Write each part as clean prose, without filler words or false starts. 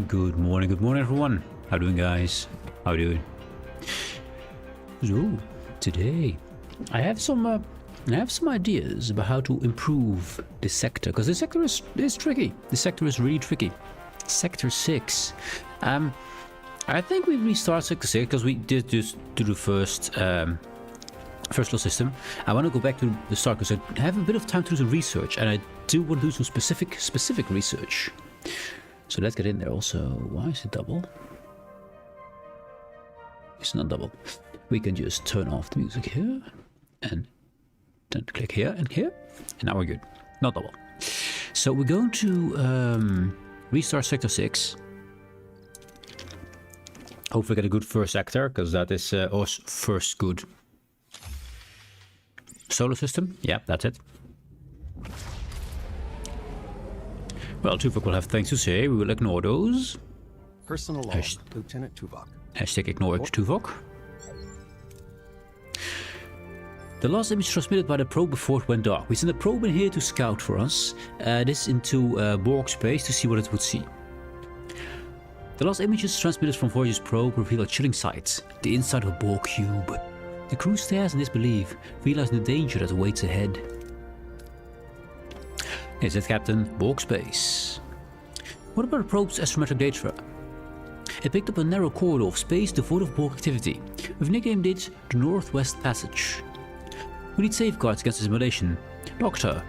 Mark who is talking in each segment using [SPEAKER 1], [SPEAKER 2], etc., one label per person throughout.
[SPEAKER 1] Good morning, everyone. How doing, guys? How you doing? So today I have some ideas about how to improve this sector, because this sector is tricky. This sector is really tricky. Sector 6. I think we restart Sector 6 because we did just do the first little system. I want to go back to the start because I have a bit of time to do some research, and I do want to do some specific research. So let's get in there. Also, why is it double? It's not double. We can just turn off the music here, and then click here and here, and now we're good. Not double. So we're going to restart Sector 6. Hopefully get a good first sector, because that is our first good solar system. Yeah, that's it. Well, Tuvok will have things to say. We will ignore those.
[SPEAKER 2] Personal log, Lieutenant Tuvok.
[SPEAKER 1] Hashtag ignore Tuvok. The last image transmitted by the probe before it went dark. We sent a probe in here to scout for us. This into Borg space to see what it would see. The last images transmitted from Voyager's probe reveal a chilling sight. The inside of a Borg cube. The crew stares in disbelief, realizing the danger that awaits ahead. Is it Captain? Borg space. What about the probe's astrometric data? It picked up a narrow corridor of space devoid of Borg activity. We've nicknamed it the Northwest Passage. We need safeguards against assimilation. Doctor.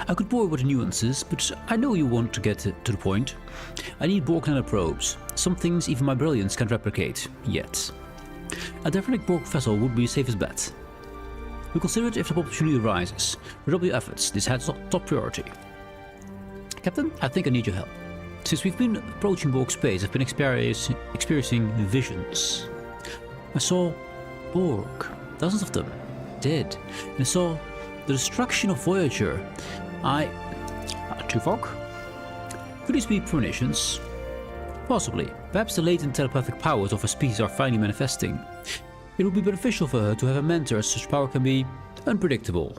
[SPEAKER 1] I could bore you with the nuances, but I know you want to get to the point. I need Borg nanoprobes. Some things even my brilliance can't replicate. Yet. A Depheritic Borg vessel would be the safest bet. We'll consider it if the opportunity arises. Redouble your efforts. This has top priority. Captain, I think I need your help. Since we've been approaching Borg space, I've been experiencing visions. I saw Borg, dozens of them, dead, and I saw the destruction of Voyager. Tuvok? Could these be premonitions? Possibly. Perhaps the latent telepathic powers of a species are finally manifesting. It would be beneficial for her to have a mentor, as such power can be unpredictable.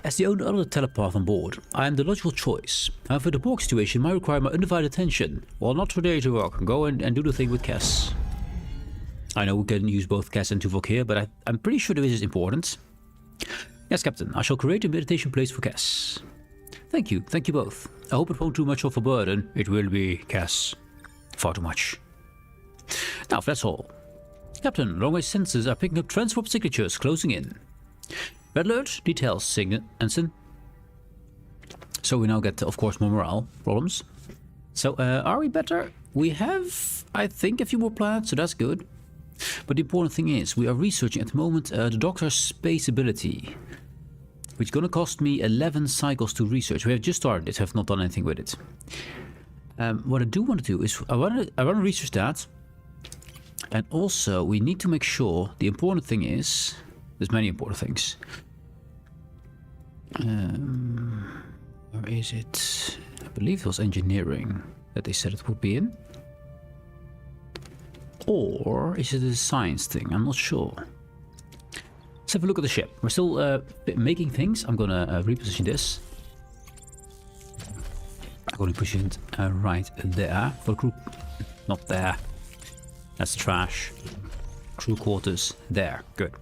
[SPEAKER 1] As the only other telepath on board, I am the logical choice. However, the Borg situation might require my undivided attention. Well, not today, Tuvok. Go and do the thing with Cass. I know we can use both Cass and Tuvok here, but I'm pretty sure this is important. Yes, Captain. I shall create a meditation place for Cass. Thank you both. I hope it won't too much of a burden. It will be, Cass. Far too much. Now, if that's all. Captain, long-range sensors are picking up transport signatures closing in. Red alert, details, Ensign. So we now get, of course, more morale problems. So, are we better? We have, I think, a few more planets, so that's good. But the important thing is, we are researching at the moment the Doctor's space ability, which is going to cost me 11 cycles to research. We have just started it, have not done anything with it. What I do want to do is, I want to research that. And also, we need to make sure, the important thing is, there's many important things. Where is it? I believe it was engineering that they said it would be in. Or is it a science thing? I'm not sure. Let's have a look at the ship. We're still making things. I'm gonna reposition this. I'm gonna push it right there for the crew. Not there. That's trash. Crew quarters there. Good.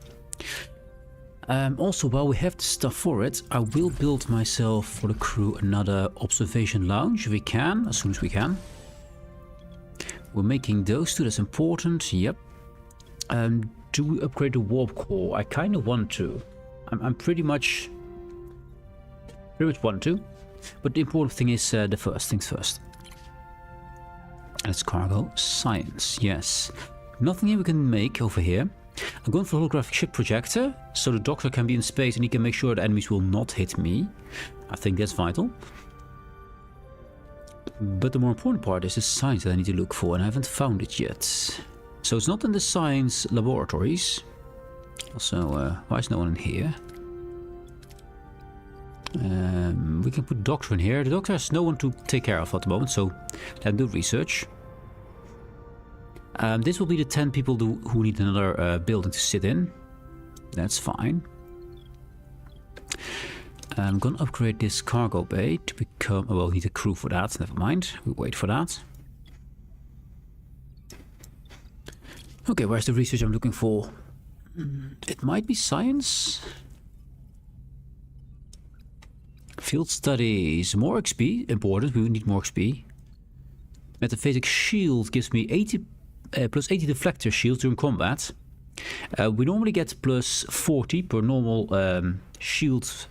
[SPEAKER 1] Also, while we have the stuff for it, I will build myself for the crew another observation lounge if we can, as soon as we can. We're making those two, that's important, yep. Do we upgrade the warp core? I kind of want to. I'm pretty much want to. But the important thing is the first things first. Let's cargo. Science, yes. Nothing here we can make over here. I'm going for a holographic ship projector, so the Doctor can be in space and he can make sure the enemies will not hit me. I think that's vital. But the more important part is the science that I need to look for, and I haven't found it yet. So it's not in the science laboratories. Also, why is no one in here? We can put Doctor in here. The Doctor has no one to take care of at the moment, so let him do research. This will be the 10 people who need another building to sit in. That's fine. I'm gonna upgrade this cargo bay to become... Oh, well, we need a crew for that. Never mind. We wait for that. Okay, where's the research I'm looking for? It might be science. Field studies. More XP. Important. We need more XP. Metaphasic shield gives me 80 plus 80 deflector shields during combat. We normally get plus 40 per normal shield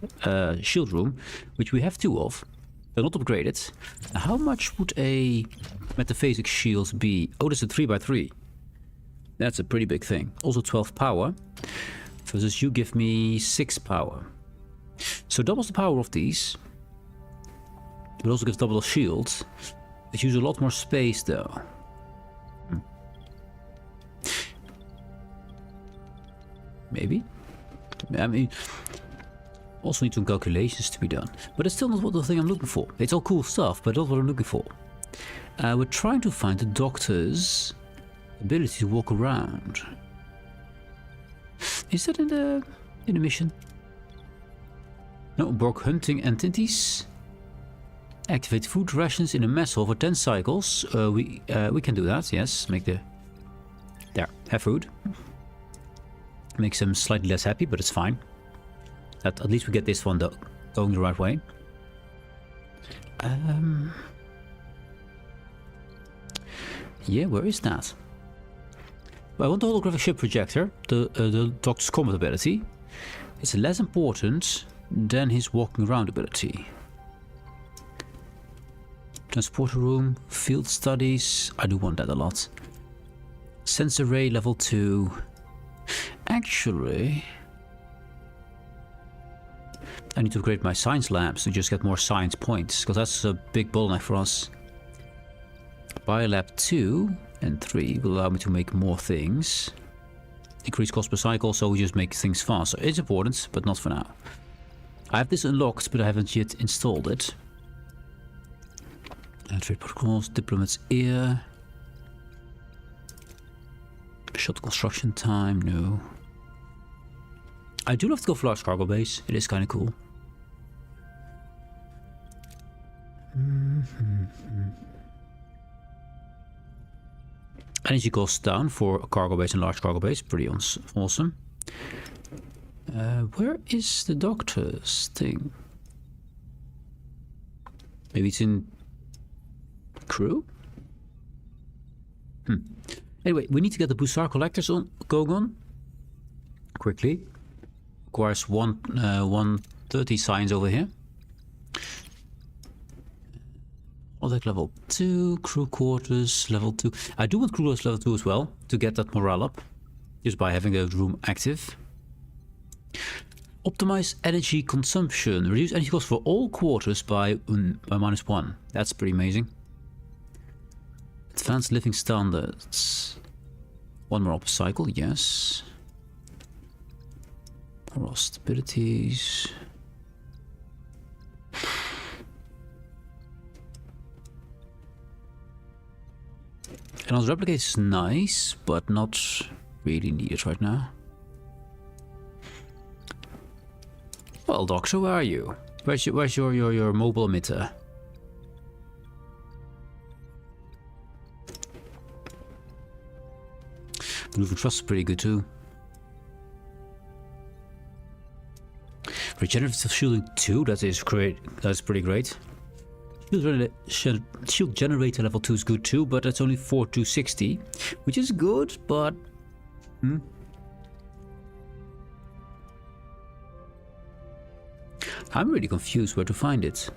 [SPEAKER 1] room, which we have 2 of. They're not upgraded. How much would a metaphasic shield be? Oh, that's a 3x3. That's a pretty big thing. Also 12 power. Versus you give me 6 power. So doubles the power of these. It also gives double the shields. It uses a lot more space though. Maybe. I mean, also need some calculations to be done. But it's still not what the thing I'm looking for. It's all cool stuff, but not what I'm looking for. We're trying to find the doctor's ability to walk around. Is that in the mission? No, Borg hunting entities. Activate food rations in a mess hall for 10 cycles. We can do that, yes. Make the... There, have food. Makes them slightly less happy, but it's fine. At least we get this one going the right way. Yeah, where is that? Well, I want the holographic ship projector, the Doctor's combat ability. It's less important than his walking around ability. Transporter room, field studies. I do want that a lot. Sensor ray level 2. Actually, I need to upgrade my science labs to just get more science points, because that's a big bottleneck for us. Biolab 2 and 3 will allow me to make more things. Increase cost per cycle, so we just make things faster. It's important, but not for now. I have this unlocked, but I haven't yet installed it. Trade protocols, diplomat's ear. Shuttle construction time, no. I do love to go for large cargo base. It is kind of cool. Energy cost down for a cargo base and large cargo base. Pretty awesome. Where is the doctor's thing? Maybe it's in crew? Anyway, we need to get the Busar collectors going on quickly. Requires 130 science over here. Deck level 2, crew quarters level 2. I do want crew quarters level 2 as well to get that morale up, just by having the room active. Optimize energy consumption. Reduce energy cost for all quarters by -1. That's pretty amazing. Advanced living standards. 1 more up cycle, yes. Lost abilities. And also replicate is nice, but not really needed right now. Well, Doctor, where are you? Where's your mobile emitter? Maneuver Trust is pretty good too. Regenerative shielding 2, that is great. That's pretty great. Shield generator level 2 is good too, but that's only 4260, which is good, but I'm really confused where to find it.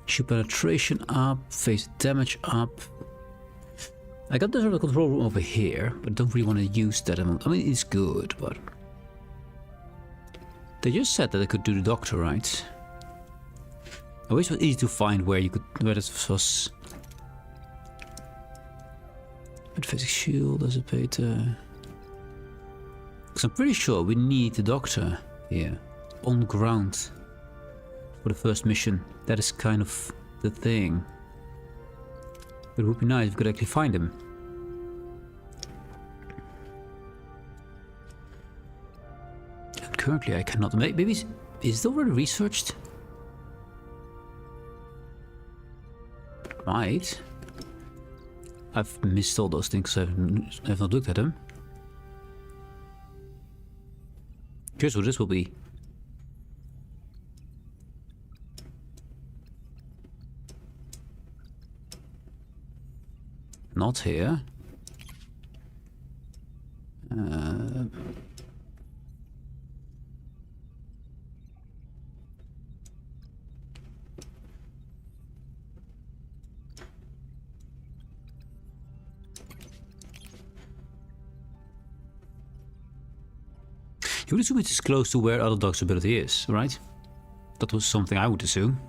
[SPEAKER 1] Shield penetration up, phase damage up. I got the control room over here, but don't really want to use that. I mean, it's good, but they just said that I could do the doctor, right? I wish it was easy to find where this was. Physics shield, does it pay to? Because I'm pretty sure we need the doctor here on ground for the first mission. That is kind of the thing. But it would be nice if we could actually find him. And currently I cannot. Maybe Is it already researched? Right. I've missed all those things. I've not looked at them. Here's what this will be. Not here. You would assume it is close to where other dog's ability is, right? That was something I would assume.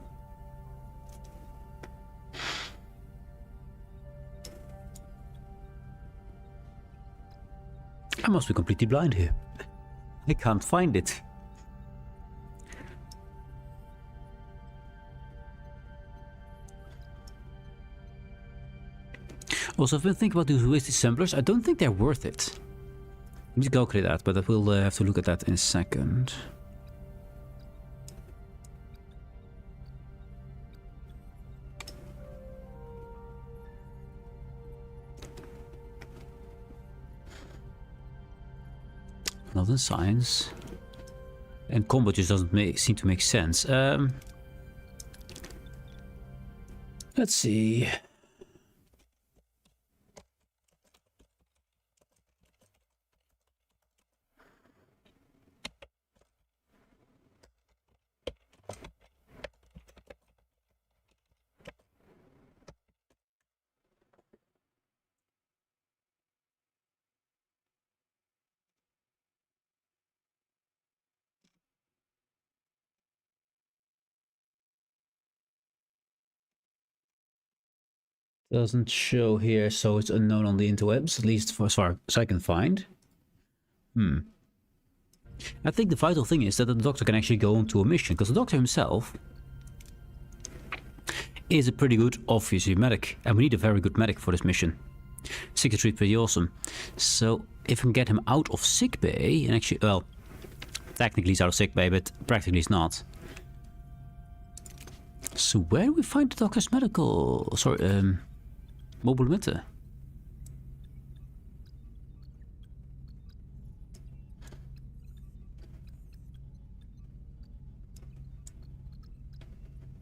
[SPEAKER 1] I must be completely blind here. I can't find it. Also, I've been thinking about these wasted samplers. I don't think they're worth it. Let me calculate that, but I will have to look at that in a second. Not in science. And combat just doesn't seem to make sense. Let's see. Doesn't show here, so it's unknown on the interwebs, at least for as far as I can find. I think the vital thing is that the doctor can actually go on to a mission, because the doctor himself is a pretty good, obviously, medic, and we need a very good medic for this mission. 63 is pretty awesome. So if we can get him out of sickbay, and actually, well, technically he's out of sickbay, but practically he's not. So where do we find the doctor's medical, mobile emitter?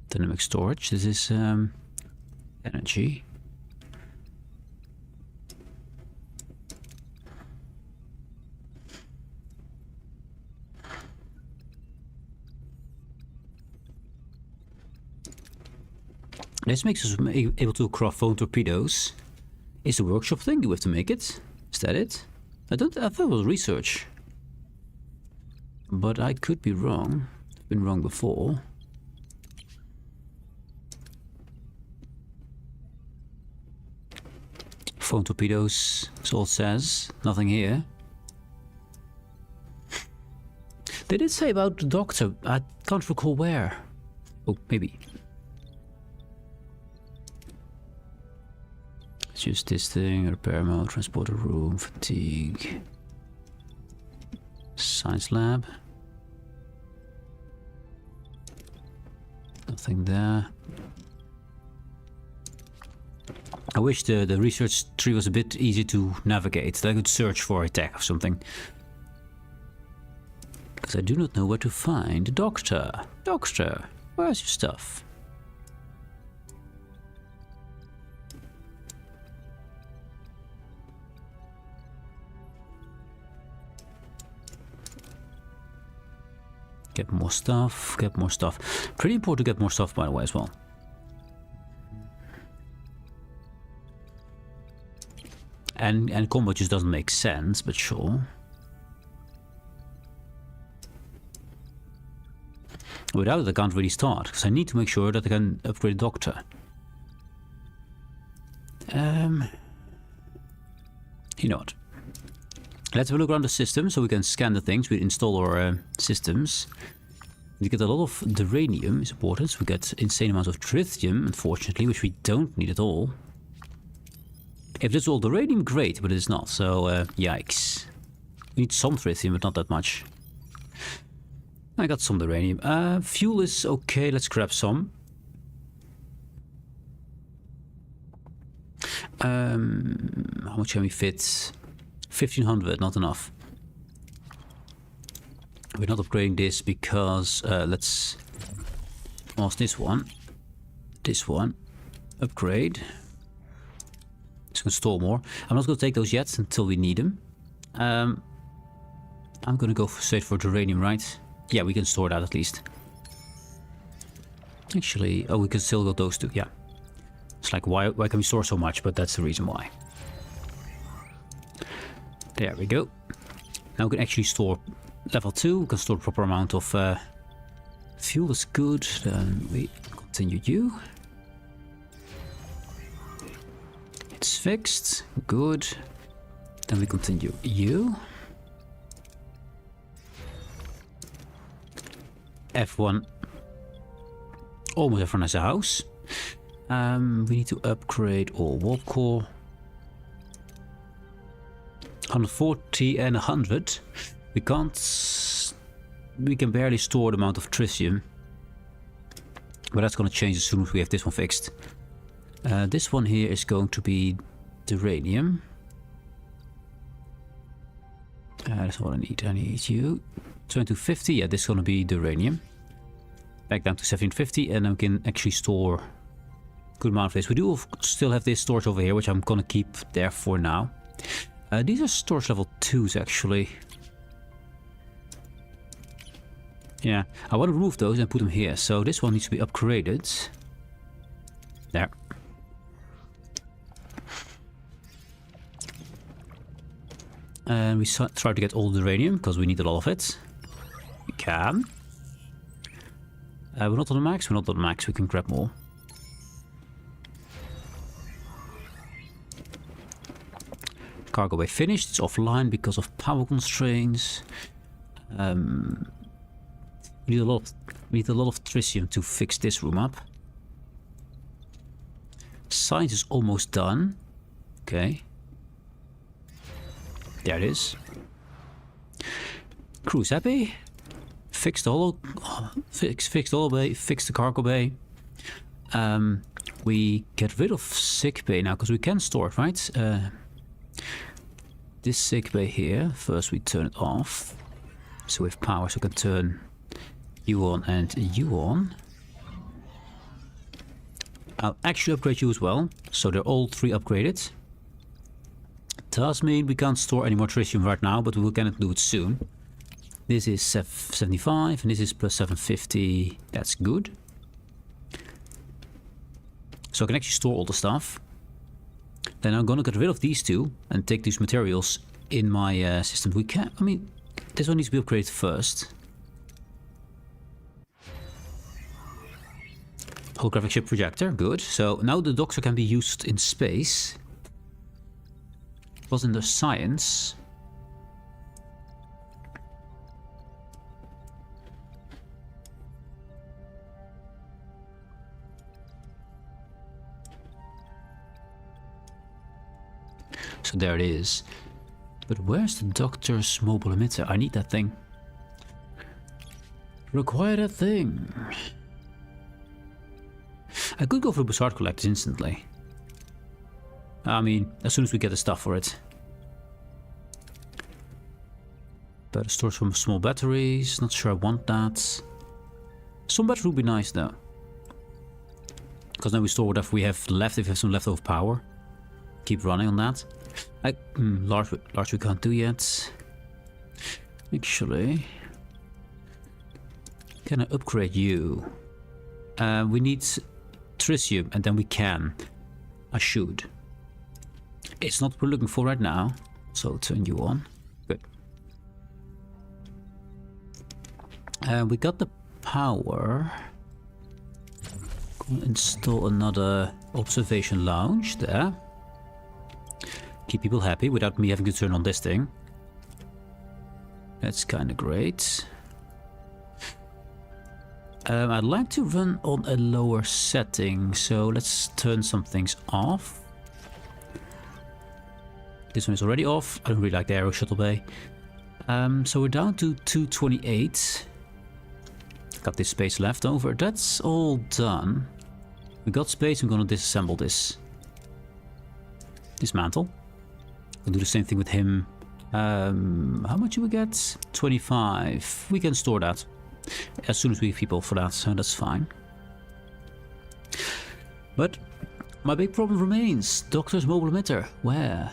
[SPEAKER 1] Dynamic storage, this is energy. This makes us able to craft phone torpedoes. Is the workshop thing? Do we have to make it? Is that it? I thought it was research. But I could be wrong. I've been wrong before. Phone torpedoes, that's all it says. Nothing here. They did say about the doctor. I can't recall where. Oh, maybe. Let's use this thing. Repair mode, transporter room, fatigue. Science lab. Nothing there. I wish the research tree was a bit easy to navigate, that I could search for a tag or something. Because I do not know where to find the doctor. Doctor, where's your stuff? Get more stuff, get more stuff. Pretty important to get more stuff, by the way, as well. And combat just doesn't make sense, but sure. Without it, I can't really start, because I need to make sure that I can upgrade Doctor. You know what? Let's have a look around the system, so we can scan the things. We install our systems. We get a lot of duranium, is important. So we get insane amounts of tritium, unfortunately, which we don't need at all. If this is all duranium, great, but it's not, so yikes. We need some tritium, but not that much. I got some uranium. Fuel is okay. Let's grab some. How much can we fit? 1500, not enough. We're not upgrading this because let's pause this one. This one. Upgrade. It's gonna store more. I'm not gonna take those yet until we need them. I'm gonna go straight for uranium, right? Yeah, we can store that at least. Actually, oh, we can still got those two. Yeah. It's like, why can we store so much? But that's the reason why. There we go. Now we can actually store level 2. We can store the proper amount of fuel. Is good. Then we continue you. It's fixed. Good. Then we continue you. F1. Almost everyone has a house. We need to upgrade all warp core. 140 and 100. We can't. We can barely store the amount of tritium. But that's going to change as soon as we have this one fixed. This one here is going to be uranium. That's what I need. I need you. 2250. Yeah, this is going to be uranium. Back down to 1750, and then we can actually store a good amount of this. We do still have this storage over here, which I'm going to keep there for now. These are storage level 2s, actually. Yeah, I want to remove those and put them here. So this one needs to be upgraded. There. And we try to get all the uranium, because we need a lot of it. We can. We're not on the max, we're not on the max, we can grab more. Cargo bay finished, it's offline because of power constraints. We need a lot of tritium to fix this room up. Science is almost done. Okay. There it is. Crew's happy. Fixed the whole, fixed all bay, fixed the cargo bay. We get rid of sick bay now because we can store it, right? This sick bay here, first we turn it off. So we have power, so we can turn you on and you on. I'll actually upgrade you as well, so they're all 3 upgraded. Does mean we can't store any more tritium right now, but we can do it soon. This is 75 and this is plus 750. That's good. So I can actually store all the stuff. Then I'm gonna get rid of these 2 and take these materials in my system. We can. I mean, this one needs to be upgraded first. Holographic ship projector, good. So now the doctor can be used in space. It was in the science. So there it is. But where's the doctor's mobile emitter? I need that thing. Require that thing. I could go for Bussard Collectors instantly. I mean, as soon as we get the stuff for it. Better storage from small batteries. Not sure I want that. Some battery would be nice though. Because then we store whatever we have left if we have some leftover power. Keep running on that. Large we can't do yet. Actually, can I upgrade you? We need tritium and then we can. I should. It's not what we're looking for right now, so turn you on. Good. We got the power. Go install another observation lounge there. Keep people happy without me having to turn on this thing. That's kind of great. I'd like to run on a lower setting, so let's turn some things off. This one is already off. I don't really like the aero shuttle bay. So we're down to 228. Got this space left over. That's all done. We got space. I'm gonna disassemble this. Dismantle. We'll do the same thing with him. How much do we get? 25. We can store that as soon as we have people for that, so that's fine. But my big problem remains. Doctor's mobile emitter. Where?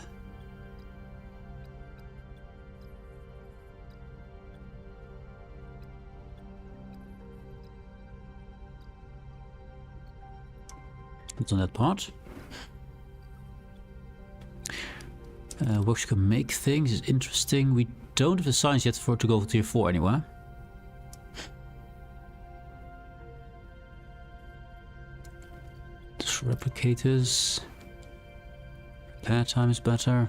[SPEAKER 1] What's on that part? Works can make things is interesting. We don't have the science yet for it to go to tier 4 anywhere. Just replicators. Repair time is better.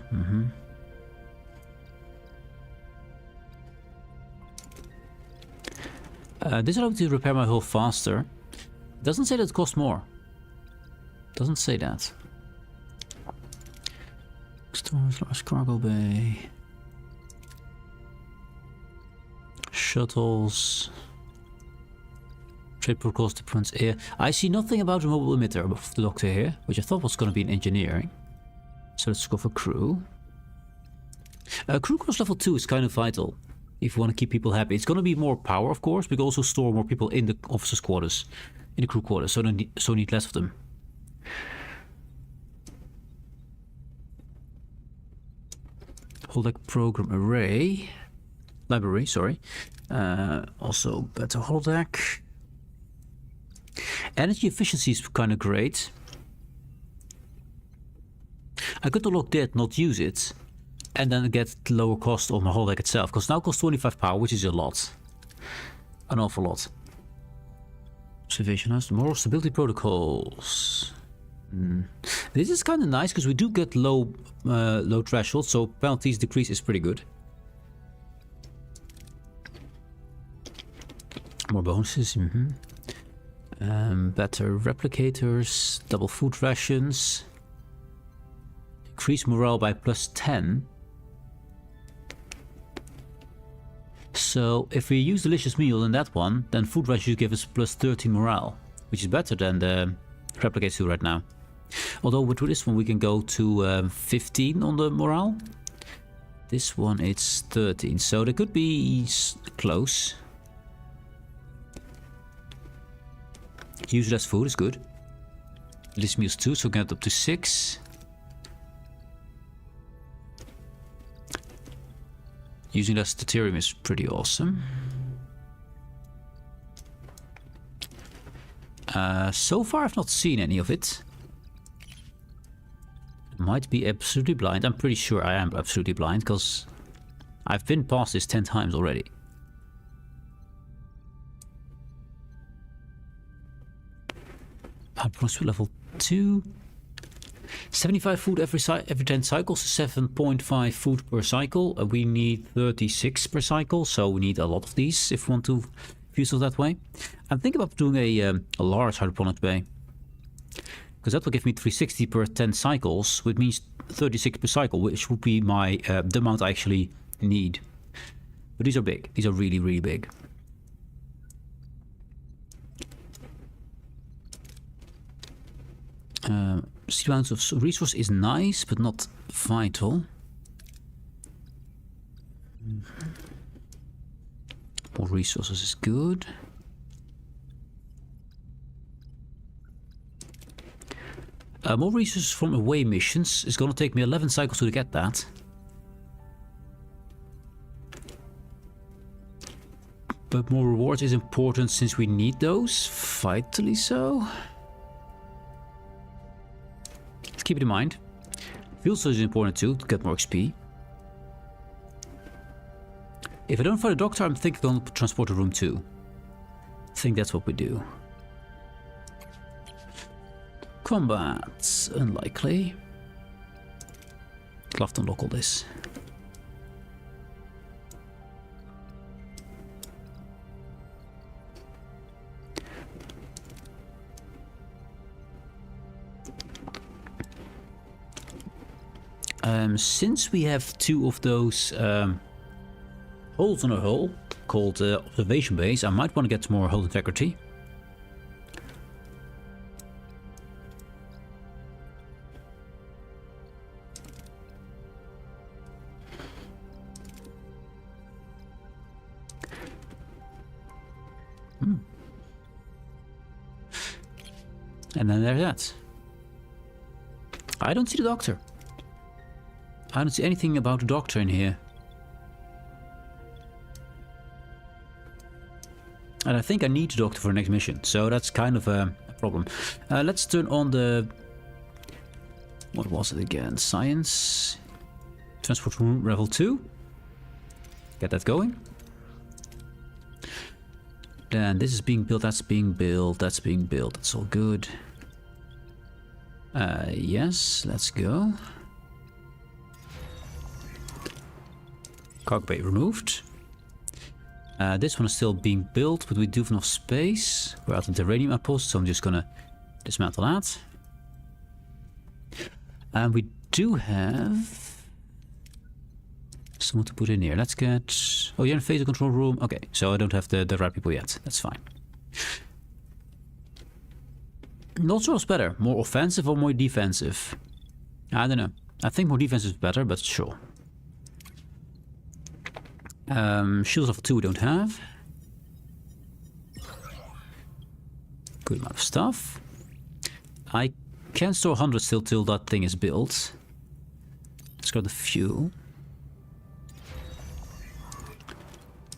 [SPEAKER 1] This allows me to repair my hull faster. Doesn't say that it costs more. Doesn't say that. Storage large cargo bay. Shuttles. Trade protocols difference air. I see nothing about the mobile emitter of the doctor here, which I thought was going to be in engineering. So let's go for crew. Crew cost level 2 is kind of vital if you want to keep people happy. It's going to be more power, of course, but you can also store more people in the officers' quarters, in the crew quarters, so need less of them. Holodeck program array. Library, sorry. Also better holodeck. Energy efficiency is kind of great. I could unlock that, not use it, and then get lower cost on my holodeck itself, because now it costs 25 power, which is a lot. An awful lot. Observation house, moral stability protocols. This is kind of nice because we do get low threshold, so penalties decrease is pretty good. More bonuses. Better replicators, double food rations, increase morale by +10. So if we use delicious meal in that one, then food rations give us +13 morale, which is better than the replicators do right now. Although with this one we can go to 15 on the morale. This one it's 13, so they could be close. Use less food is good. This meals 2, so we can get up to 6. Using less deuterium is pretty awesome. So far I've not seen any of it. Might be absolutely blind. I'm pretty sure I am absolutely blind because I've been past this 10 times already. Approximately level 2. 75 food every 10 cycles, 7.5 food per cycle. We need 36 per cycle, so we need a lot of these if we want to use it that way. I'm thinking about doing a large hydroponic bay, because that will give me 360 per 10 cycles, which means 36 per cycle, which would be my the amount I actually need. But these are big. These are really, really big. See, amounts of resource is nice, but not vital. More resources is good. More resources from away missions. It's gonna take me 11 cycles to get that. But more rewards is important since we need those. Vitally so. Let's keep it in mind. Field storage is important too, to get more XP. If I don't find a doctor, I'm thinking on transporter room 2. I think that's what we do. Combat, unlikely. I'd love to unlock all this. Since we have 2 of those holes on our hull, called observation base. I might want to get more hull integrity. And then there's that. I don't see the doctor. I don't see anything about the doctor in here. And I think I need the doctor for the next mission, so that's kind of a problem. Let's turn on the... What was it again? Science. Transport room level 2. Get that going. Then this is being built, that's being built, that's being built. That's all good. Yes, let's go. Cargo bay removed. This one is still being built, but we do have enough space. We're out of the uranium outpost, so I'm just gonna dismantle that. And we do have someone to put in here. Let's get... Oh, you're in phase control room. Okay, so I don't have the right people yet. That's fine. Not sure what's better. More offensive or more defensive? I don't know. I think more defensive is better, but sure. Shields of 2 we don't have. Good amount of stuff. I can store 100 still till that thing is built. Let's grab the fuel.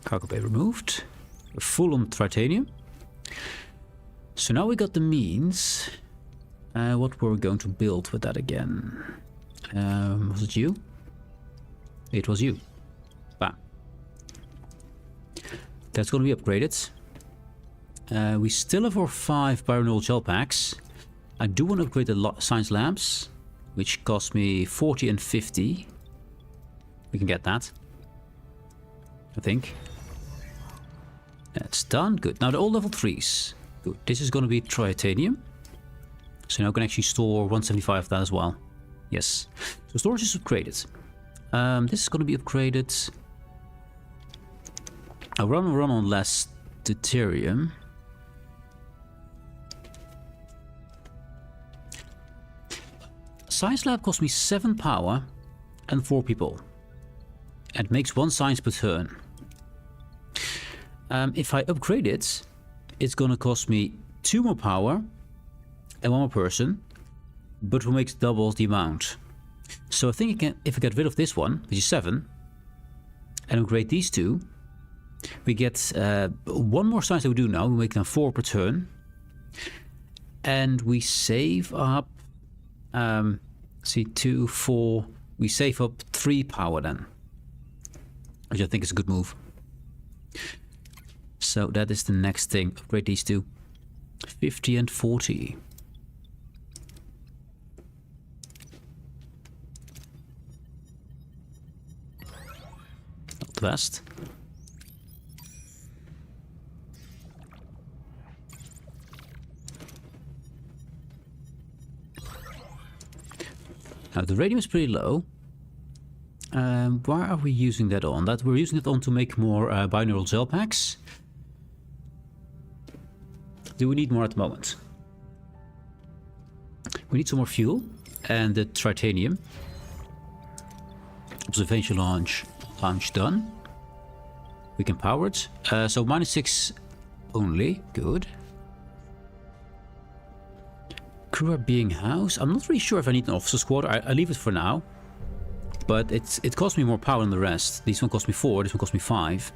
[SPEAKER 1] Cargo bay removed. We're full on titanium. So now we got the means. What were we going to build with that again? Was it you? It was you. Bam. That's going to be upgraded. We still have our 5 bioneural gel packs. I do want to upgrade the science labs, which cost me 40 and 50. We can get that, I think. That's done. Good. Now they're all level 3s. Good. This is going to be titanium. So now I can actually store 175 of that as well. Yes. So storage is upgraded. This is going to be upgraded. I'll run on less deuterium. Science lab cost me 7 power and 4 people. And makes 1 science per turn. If I upgrade it, it's gonna cost me 2 more power and 1 more person, but will make doubles the amount. So I think if I get rid of this one, which is 7, and upgrade these 2, we get 1 more science that we do now. We make them 4 per turn, and we save up. See, 2, 4. We save up 3 power then, which I think is a good move. So that is the next thing. Upgrade these 2. 50 and 40. Not the best. Now the radium is pretty low. Why are we using that on? That we're using it on to make more binaural gel packs. Do we need more at the moment? We need some more fuel and the titanium. Observation launch done. We can power it. So -6 only. Good. Crew are being housed. I'm not really sure if I need an officer squad. I leave it for now. But it costs me more power than the rest. This one cost me 4, this one cost me 5.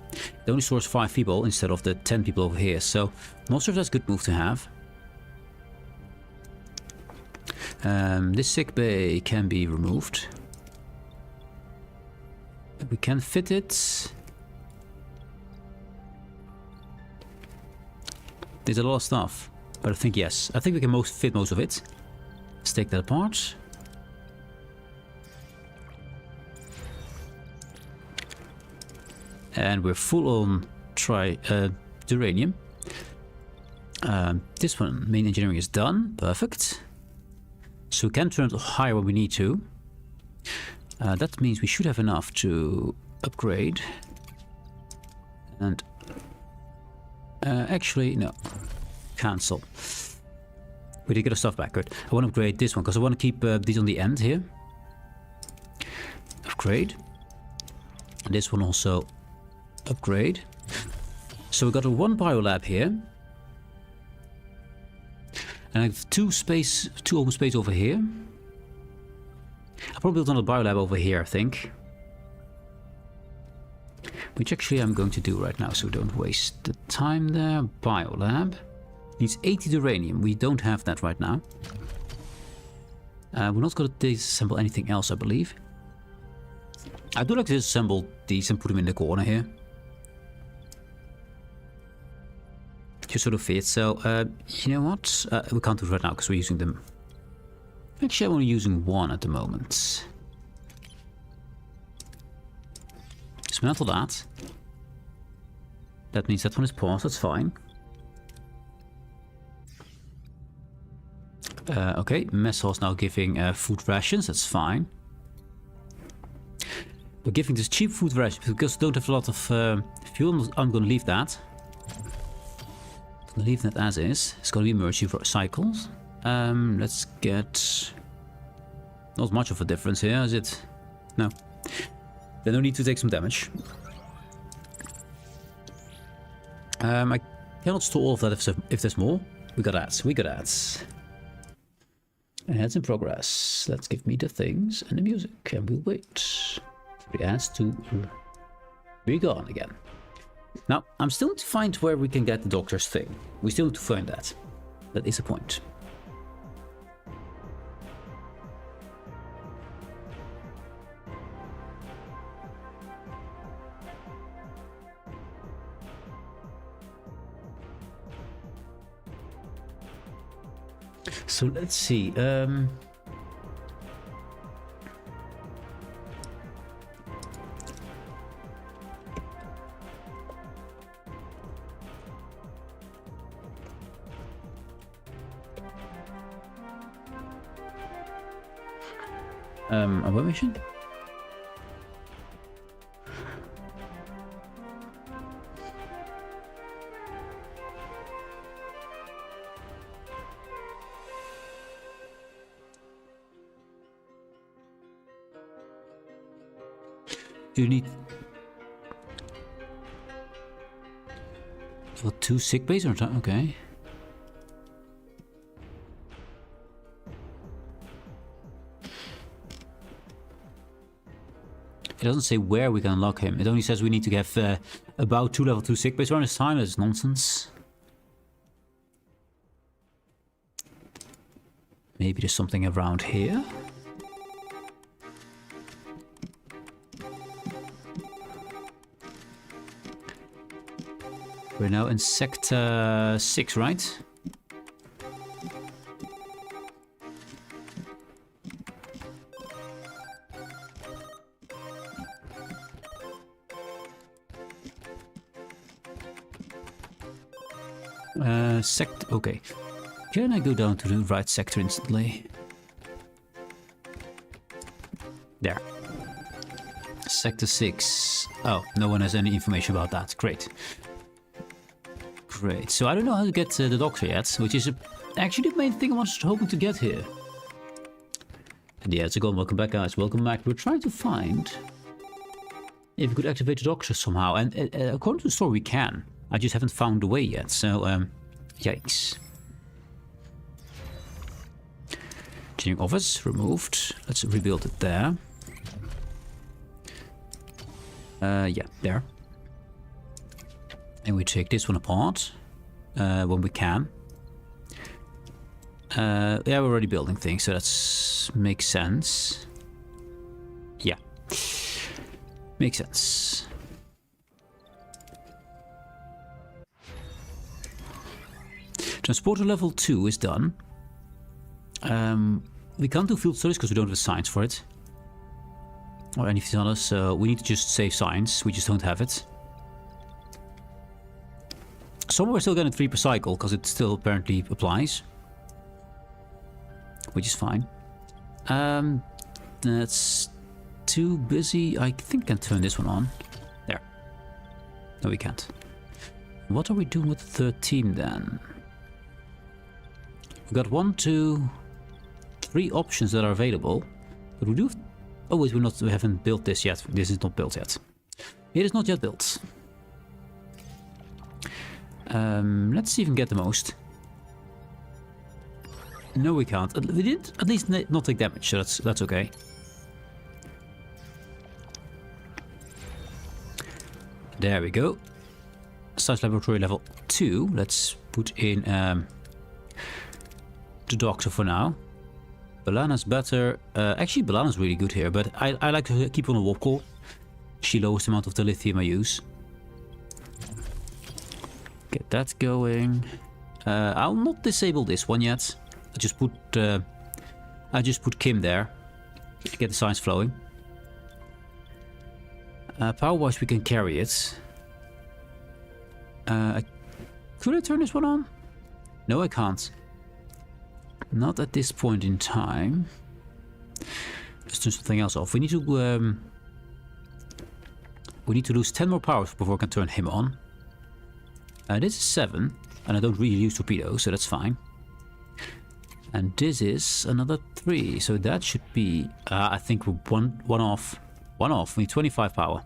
[SPEAKER 1] It only stores 5 people instead of the 10 people over here. So, not sure if that's a good move to have. This sick bay can be removed. We can fit it. There's a lot of stuff. But I think yes. I think we can fit most of it. Let's take that apart. And we're full on uranium. This one, main engineering is done. Perfect. So we can turn it higher when we need to. That means we should have enough to upgrade. And actually, no. Cancel. We did get our stuff back, good. I want to upgrade this one because I want to keep these on the end here. Upgrade. And this one also upgrade. So we got a 1 biolab here. And I have 2 open space over here. I'll probably build another biolab over here, I think. Which actually I'm going to do right now, so we don't waste the time there. Biolab. Needs 80 uranium. We don't have that right now. We're not going to disassemble anything else, I believe. I do like to disassemble these and put them in the corner here. Just sort of fit. So, you know what? We can't do it right now because we're using them. Actually, I'm only using 1 at the moment. Dismantle that. That means that one is paused, that's fine. Okay, mess hall's now giving food rations, that's fine. We're giving this cheap food rations because we don't have a lot of fuel. I'm going to leave that. I'm going to leave that as is. It's going to be emergency cycles. Let's get... Not much of a difference here, is it? No. Then no need to take some damage. I cannot store all of that if there's more. We got ads. We got ads. Ads in progress. Let's give me the things and the music, and we'll wait for the ads to be gone again. Now, I'm still to find where we can get the doctor's thing. We still need to find that. That is a point. So let's see. A what mission? You need for 2 sick bays or time? Okay. It doesn't say where we can unlock him. It only says we need to have about 2 level 2 sick bays around this time. That's nonsense. Maybe there's something around here. We're now in sector 6, right? Okay. Can I go down to the right sector instantly? There. Sector 6. Oh, no one has any information about that. Great. Great. So I don't know how to get the doctor yet, which is actually the main thing I was hoping to get here. And yeah, it's a go. Welcome back, guys. Welcome back. We're trying to find if we could activate the doctor somehow. And according to the story, we can. I just haven't found the way yet. So, yikes. Engineering office removed. Let's rebuild it there. Yeah, there. And we take this one apart when we can. Yeah, we're already building things, so that makes sense. Yeah, makes sense. Transporter level 2 is done. We can't do field studies because we don't have science for it. Or anything else, so we need to just save science. We just don't have it. Some are still getting 3 per cycle because it still apparently applies. Which is fine. That's too busy. I think I can turn this one on. There. No, we can't. What are we doing with the third team then? We've got 1, 2, 3 options that are available. But we do... Oh wait, we haven't built this yet. This is not built yet. It is not yet built. Let's see if we can get the most. No, we can't. We did at least not take damage, so that's okay. There we go. Science laboratory level 2. Let's put in the doctor for now. Balana's better. Actually, Balana's really good here, but I like to keep on a warp core. She lowers the amount of the lithium I use. Get that going. I'll not disable this one yet. I just put Kim there to get the science flowing. Power-wise, we can carry it. Could I turn this one on? No, I can't. Not at this point in time. Let's turn something else off. We need to lose 10 more power before I can turn him on. This is 7, and I don't really use torpedoes, so that's fine. And this is another 3, so that should be, I think we're one off. One off, we need 25 power.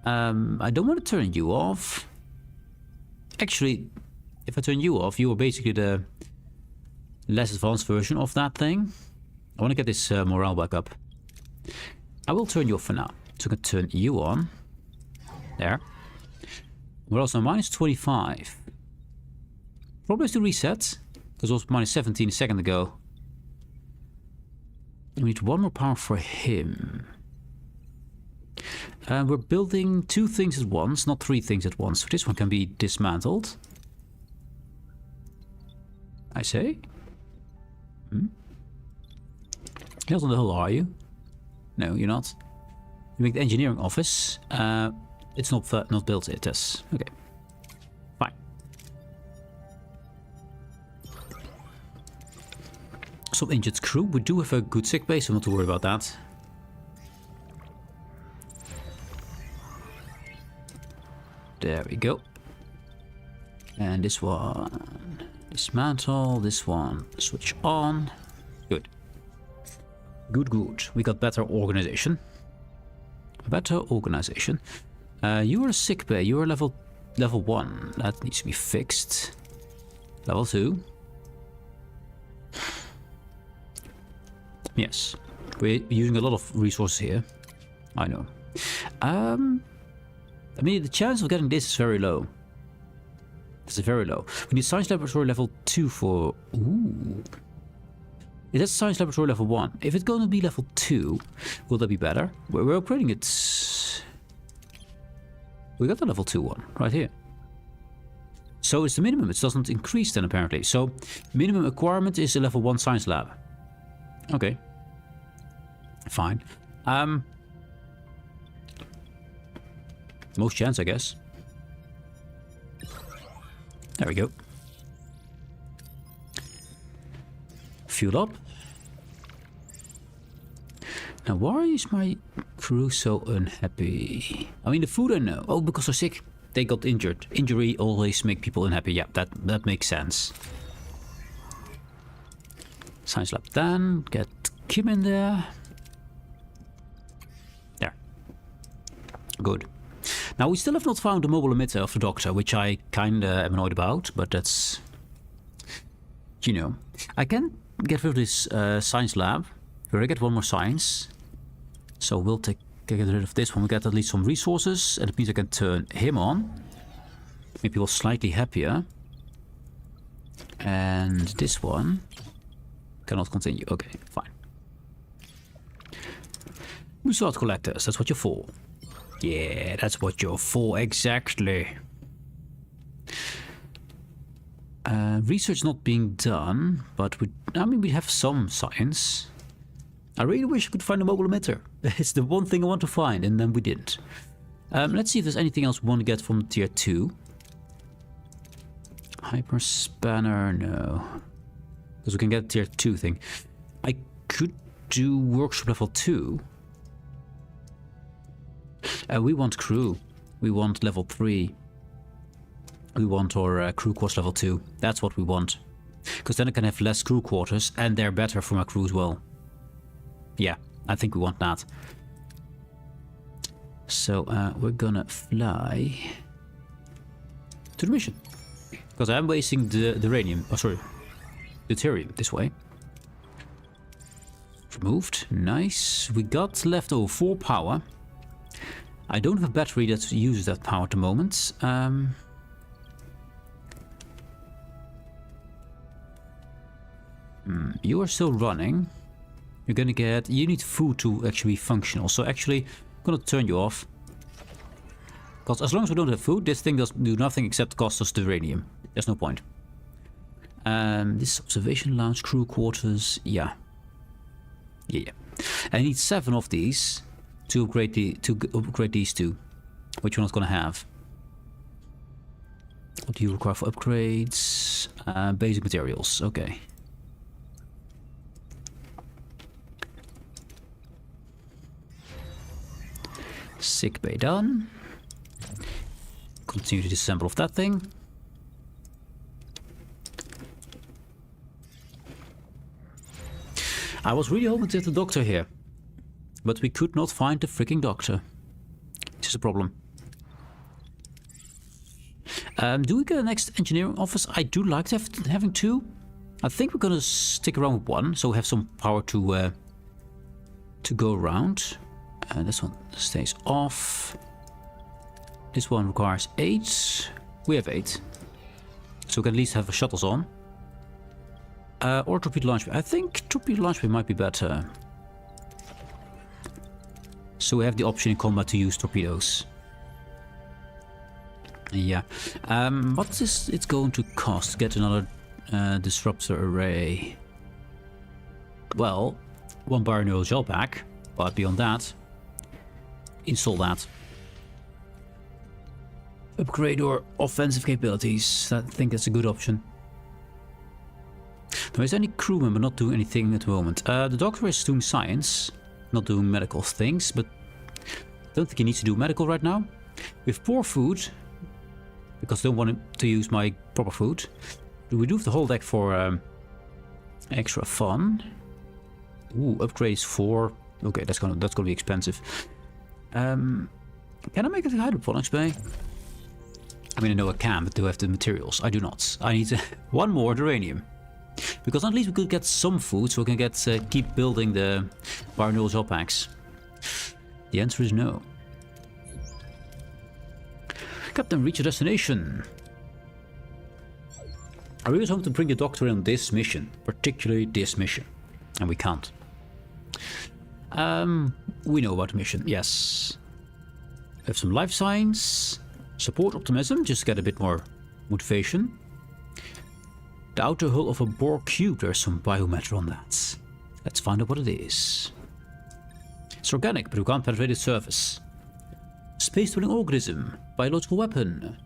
[SPEAKER 1] I don't want to turn you off. Actually, if I turn you off, you are basically the less advanced version of that thing. I want to get this morale back up. I will turn you off for now. So I can turn you on. There. We're also minus 25. Probably has to reset. Because it was minus 17 a second ago. We need 1 more power for him. We're building 2 things at once, not 3 things at once. So this one can be dismantled. I say. Not on the hull, are you? No, you're not. You make the engineering office. It's not built yet. Yes. Okay. Fine. Some injured crew. We do have a good sick bay, so not to worry about that. There we go. And this one dismantle. This one switch on. Good. Good. We got better organization. Better organization. You are a sick bay. You are level 1. That needs to be fixed. Level 2. Yes. We're using a lot of resources here. I know. I mean, the chance of getting this is very low. It's very low. We need science laboratory level 2 for... Ooh. Is that science laboratory level 1? If it's going to be level 2, will that be better? We're upgrading it. We got the level 2 one right here. So it's the minimum. It doesn't increase then apparently. So minimum requirement is a level 1 science lab. Okay. Fine. Most chance, I guess. There we go. Fuel up. Now, why is my crew so unhappy? I mean, the food I know. Oh, because they're sick. They got injured. Injury always make people unhappy. Yeah, that makes sense. Science lab done. Get Kim in there. There. Good. Now, we still have not found the mobile emitter of the doctor, which I kinda am annoyed about, but that's... You know. I can get rid of this science lab. We already get 1 more science. So we'll get rid of this one. We get at least some resources, and it means I can turn him on. Make people slightly happier. And this one cannot continue. Okay, fine. Resource collectors, that's what you're for. Yeah, that's what you're for, exactly. Research not being done, but we have some science. I really wish I could find a mobile emitter. It's the one thing I want to find, and then we didn't. Let's see if there's anything else we want to get from tier 2. Hyper spanner, no. Because we can get a tier 2 thing. I could do workshop level 2. We want crew. We want level 3. We want our crew quarters level 2. That's what we want. Because then I can have less crew quarters and they're better for my crew as well. Yeah, I think we want that. So we're gonna fly to the mission. Because I'm wasting the uranium. Oh, sorry. Deuterium this way. Removed. Nice. We got left over 4 power. I don't have a battery that uses that power at the moment. You are still running. You're gonna get... You need food to actually be functional. So actually, I'm gonna turn you off. Because as long as we don't have food, this thing does do nothing except cost us the uranium. There's no point. This observation lounge, crew quarters, yeah. Yeah. I need 7 of these to upgrade these 2, which we're not gonna have. What do you require for upgrades? Basic materials. Okay. Sick bay done. Continue to disassemble of that thing. I was really hoping to get the doctor here, but we could not find the freaking doctor. Which is a problem. Do we get a next engineering office? I do like having 2. I think we're gonna stick around with 1, so we have some power to go around. This one stays off. This one requires 8. We have 8. So we can at least have the shuttles on. Or torpedo launch bay. I think torpedo launch bay might be better. So we have the option in combat to use torpedoes. Yeah. What is it going to cost to get another disruptor array? Well, 1 binaural gel pack. But beyond that, install that. Upgrade our offensive capabilities. I think that's a good option. There is any crew member not doing anything at the moment. The doctor is doing science, not doing medical things, but I don't think he needs to do medical right now. We have poor food, because I don't want him to use my proper food. We do have the whole deck for extra fun. Ooh, upgrades 4. Okay, that's gonna be expensive. Can I make it a hydroponics bay? I mean, I know I can, but do I have the materials? I do not. I need 1 more uranium. Because at least we could get some food, so we can keep building the binaural gel packs. The answer is no. Captain, reach your destination. I really hope to bring the doctor in on this mission, particularly this mission, and we can't. We know about the mission, yes. We have some life science, support optimism, just to get a bit more motivation. The outer hull of a Borg cube, there's some biomatter on that. Let's find out what it is. It's organic, but we can't penetrate its surface. Space-dwelling organism, biological weapon.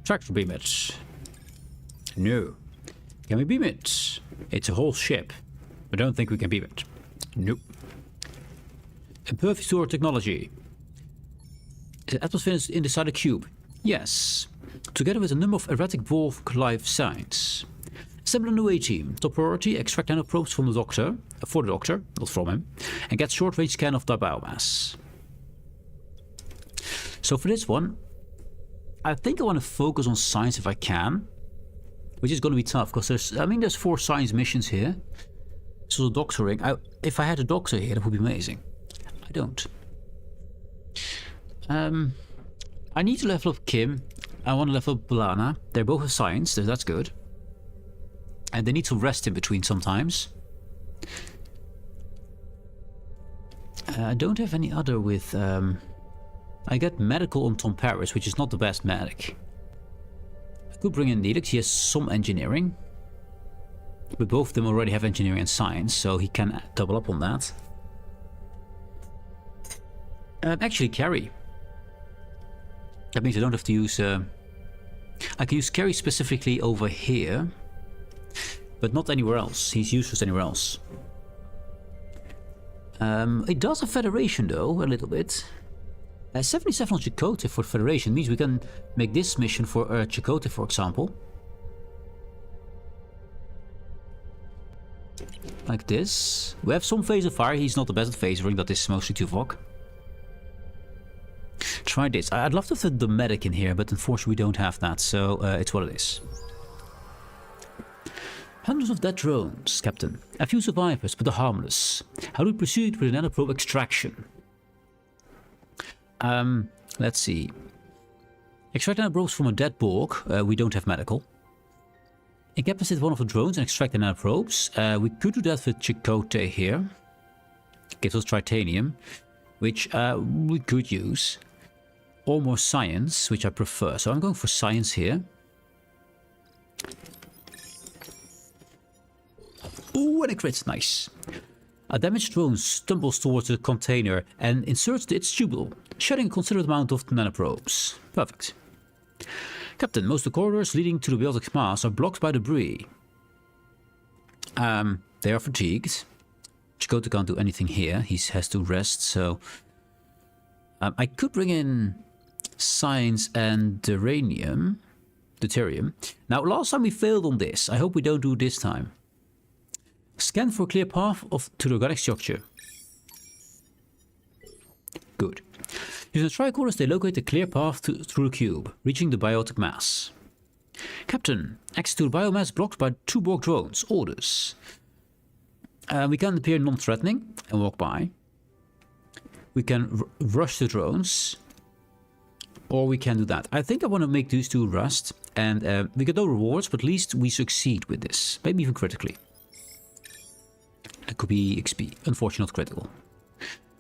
[SPEAKER 1] Tractor beam it. No. Can we beam it? It's a whole ship. I don't think we can beam it. Nope. Impervious to our technology. The atmosphere is inside the cube. Yes. Together with a number of erratic Borg life signs. Assemble a new A-team. Top priority, extract nanoprobes from the doctor. For the doctor, not from him. And get short-range scan of the biomass. So for this one, I think I want to focus on science if I can. Which is going to be tough, because there's 4 science missions here. So the doctoring, if I had a doctor here, that would be amazing. I don't. I need to level up Kim. I want to level up Blana. They're both have science, so that's good. And they need to rest in between sometimes. I don't have any other with... I get medical on Tom Paris, which is not the best medic. I could bring in Neelix, he has some engineering. But both of them already have engineering and science, so he can double up on that. Actually, Carrie. That means I don't have to use... I can use Carrie specifically over here. But not anywhere else. He's useless anywhere else. It does have Federation though, a little bit. 77 on Chakotay for the Federation means we can make this mission for Chakotay, for example. Like this. We have some phase of fire. He's not the best at phasering. That is mostly Tuvok. Try this. I'd love to have the medic in here, but unfortunately we don't have that, so it's what it is. Hundreds of dead drones, Captain. A few survivors, but they're harmless. How do we proceed with an nanoprobe extraction? Let's see. Extract nanoprobes from a dead Borg. We don't have medical. Incapacitate one of the drones and extract the nanoprobes. We could do that with Chakotay here. Gives us tritanium, which we could use. Or more science, which I prefer. So I'm going for science here. Ooh, and it crits. Nice. A damaged drone stumbles towards the container and inserts its tubule, shedding a considerable amount of nanoprobes. Perfect. Captain, most of the corridors leading to the biotic mass are blocked by debris. They are fatigued. Chakotay can't do anything here. He has to rest, so... I could bring in science and deuterium. Now, last time we failed on this. I hope we don't do it this time. Scan for a clear path to the organic structure. Good. Using the tricorders, they locate a clear path through the cube, reaching the biotic mass. Captain, access to the biomass blocked by 2 Borg drones. Orders. We can appear non-threatening and walk by. We can rush the drones. Or we can do that. I think I want to make these 2 rust. And we get no rewards, but at least we succeed with this. Maybe even critically. That could be XP. Unfortunately, not critical.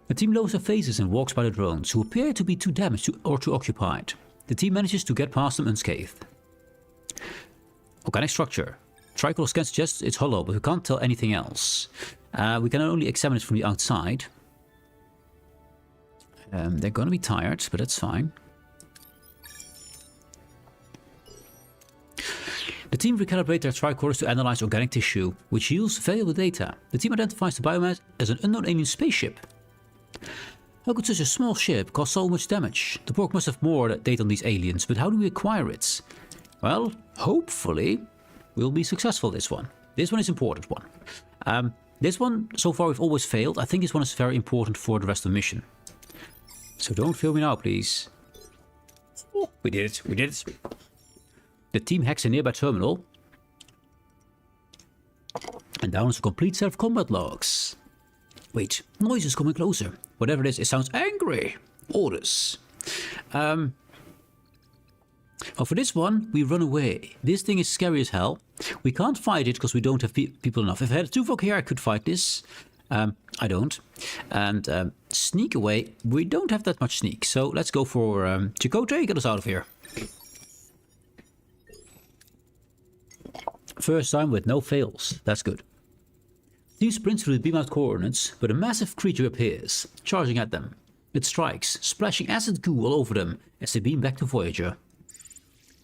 [SPEAKER 1] The team lowers their faces and walks by the drones, who appear to be too damaged or too occupied. The team manages to get past them unscathed. Organic structure. Tricolor scan suggests it's hollow, but we can't tell anything else. We can only examine it from the outside. They're gonna be tired, but that's fine. The team recalibrate their tricorders to analyze organic tissue, which yields valuable data. The team identifies the biomass as an unknown alien spaceship. How could such a small ship cause so much damage? The Borg must have more data on these aliens, but how do we acquire it? Well, hopefully we'll be successful this one. This one is an important one. This one, so far we've always failed. I think this one is very important for the rest of the mission. So don't fail me now, please. Oh, we did it. We did it. The team hacks a nearby terminal and downloads a complete set of combat logs. Wait, noise is coming closer. Whatever it is, it sounds angry. Orders. Oh, for this one, we run away. This thing is scary as hell. We can't fight it because we don't have people enough. If I had a Tuvok here, I could fight this. I don't. And sneak away. We don't have that much sneak. So let's go for Chakotay. Get us out of here. First time with no fails. That's good. Team sprints through the beam out coordinates, but a massive creature appears, charging at them. It strikes, splashing acid goo all over them as they beam back to Voyager.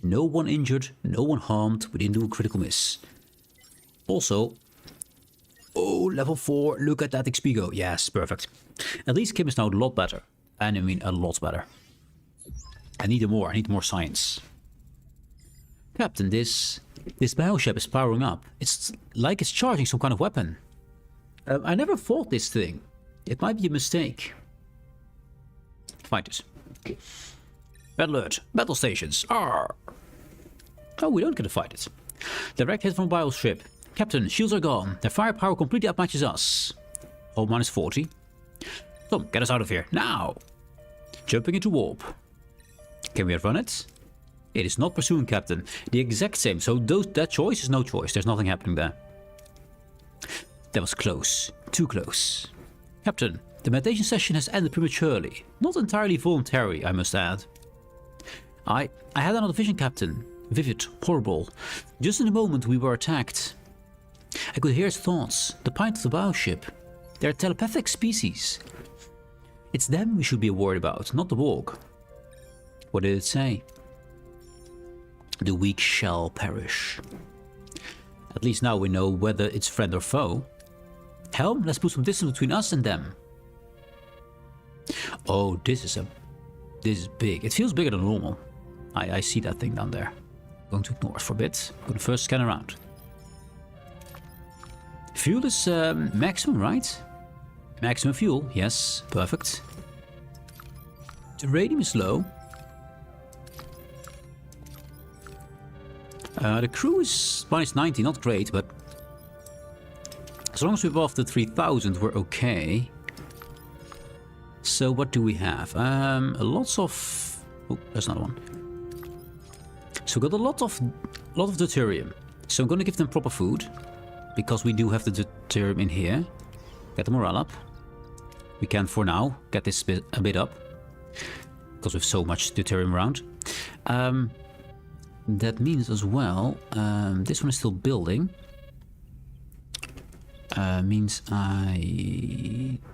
[SPEAKER 1] No one injured, no one harmed. We didn't do a critical miss. Also, oh, level 4. Look at that XP go. Yes, perfect. At least Kim is now a lot better. And I mean a lot better. I need more. I need more science. Captain, this bioship is powering up. It's like it's charging some kind of weapon. I never fought this thing. It might be a mistake. Fight it. Red alert. Battle stations. Arr! Oh, we don't get to fight it. Direct hit from a bioship. Captain, shields are gone. Their firepower completely outmatches us. Hold minus 40. Tom, get us out of here. Now! Jumping into warp. Can we outrun it? It is not pursuing, Captain. The exact same. So that choice is no choice. There's nothing happening there. That was close. Too close. Captain, the meditation session has ended prematurely. Not entirely voluntary, I must add. I had another vision, Captain. Vivid, horrible. Just in the moment we were attacked. I could hear his thoughts. The pilot of the bioship. They're a telepathic species. It's them we should be worried about, not the Borg. What did it say? The weak shall perish. At least now we know whether it's friend or foe. Helm, let's put some distance between us and them. Oh, this is a This is big. It feels bigger than normal. I see that thing down there. Going to ignore it for a bit. Gonna first scan around. Fuel is maximum, right? Maximum fuel, yes, perfect. The radium is low. The crew is minus 90, not great, but as long as we're above the 3000, we're okay. So what do we have? Lots of... Oh, there's another one. So we got a lot of deuterium. So I'm gonna give them proper food, because we do have the deuterium in here. Get the morale up. We can, for now, get this a bit up, because we have so much deuterium around. That means as well, this one is still building. Means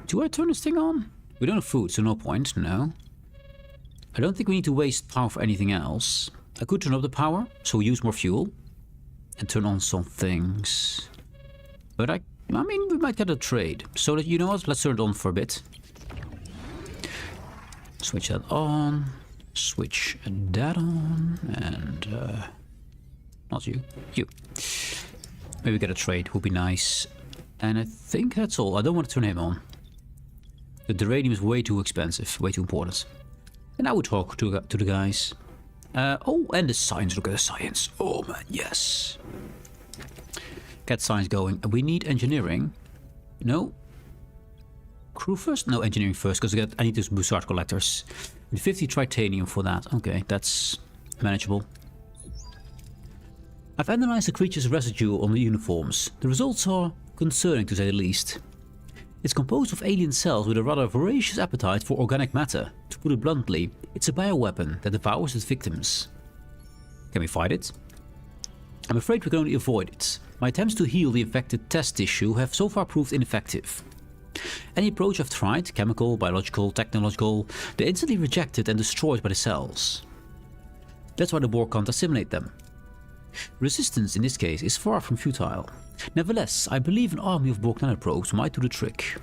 [SPEAKER 1] do I turn this thing on? We don't have food, so no point, no. I don't think we need to waste power for anything else. I could turn up the power, so we use more fuel. And turn on some things. But I mean, we might get a trade. So that, you know what, let's turn it on for a bit. Switch that on. Switch that on. And, not you. You. Maybe get a trade, would be nice. And I think that's all. I don't want to turn him on. The radium is way too expensive, way too important. And I would talk to the guys. Oh, and the science. Look at the science. Oh man, yes. Get science going. We need engineering. No. Crew first? No, engineering first, because I need those Bussard collectors. And 50 titanium for that. Okay, that's manageable. I've analyzed the creature's residue on the uniforms. The results are concerning, to say the least. It's composed of alien cells with a rather voracious appetite for organic matter. To put it bluntly, it's a bioweapon that devours its victims. Can we fight it? I'm afraid we can only avoid it. My attempts to heal the infected test tissue have so far proved ineffective. Any approach I've tried, chemical, biological, technological, they're instantly rejected and destroyed by the cells. That's why the Borg can't assimilate them. Resistance in this case is far from futile. Nevertheless, I believe an army of Borg nanoprobes might do the trick.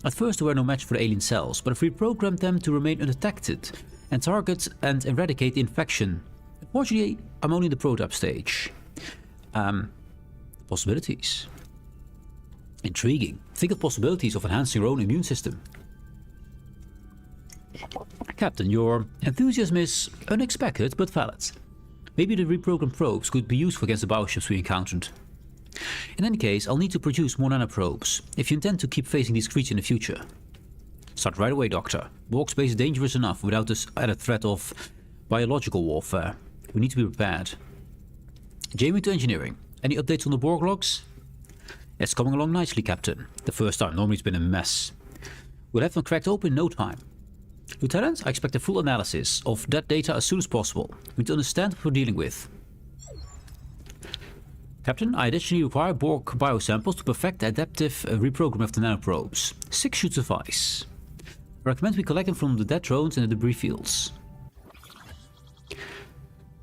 [SPEAKER 1] At first they were no match for the alien cells, but if we programmed them to remain undetected and target and eradicate the infection. Unfortunately, I'm only in the prototype stage. Possibilities. Intriguing. Think of possibilities of enhancing your own immune system. Captain, your enthusiasm is unexpected but valid. Maybe the reprogrammed probes could be useful against the bioships we encountered. In any case, I'll need to produce more nanoprobes, if you intend to keep facing these creatures in the future. Start right away, Doctor. Borg space is dangerous enough without this added threat of biological warfare. We need to be prepared. Jamie to engineering. Any updates on the Borg logs? It's coming along nicely, Captain. The first time, normally it's been a mess. We'll have them cracked open in no time. Lieutenant, I expect a full analysis of that data as soon as possible. We need to understand what we're dealing with. Captain, I additionally require Borg biosamples to perfect the adaptive reprogramming of the nanoprobes. 6 should suffice. I recommend we collect them from the dead drones and the debris fields.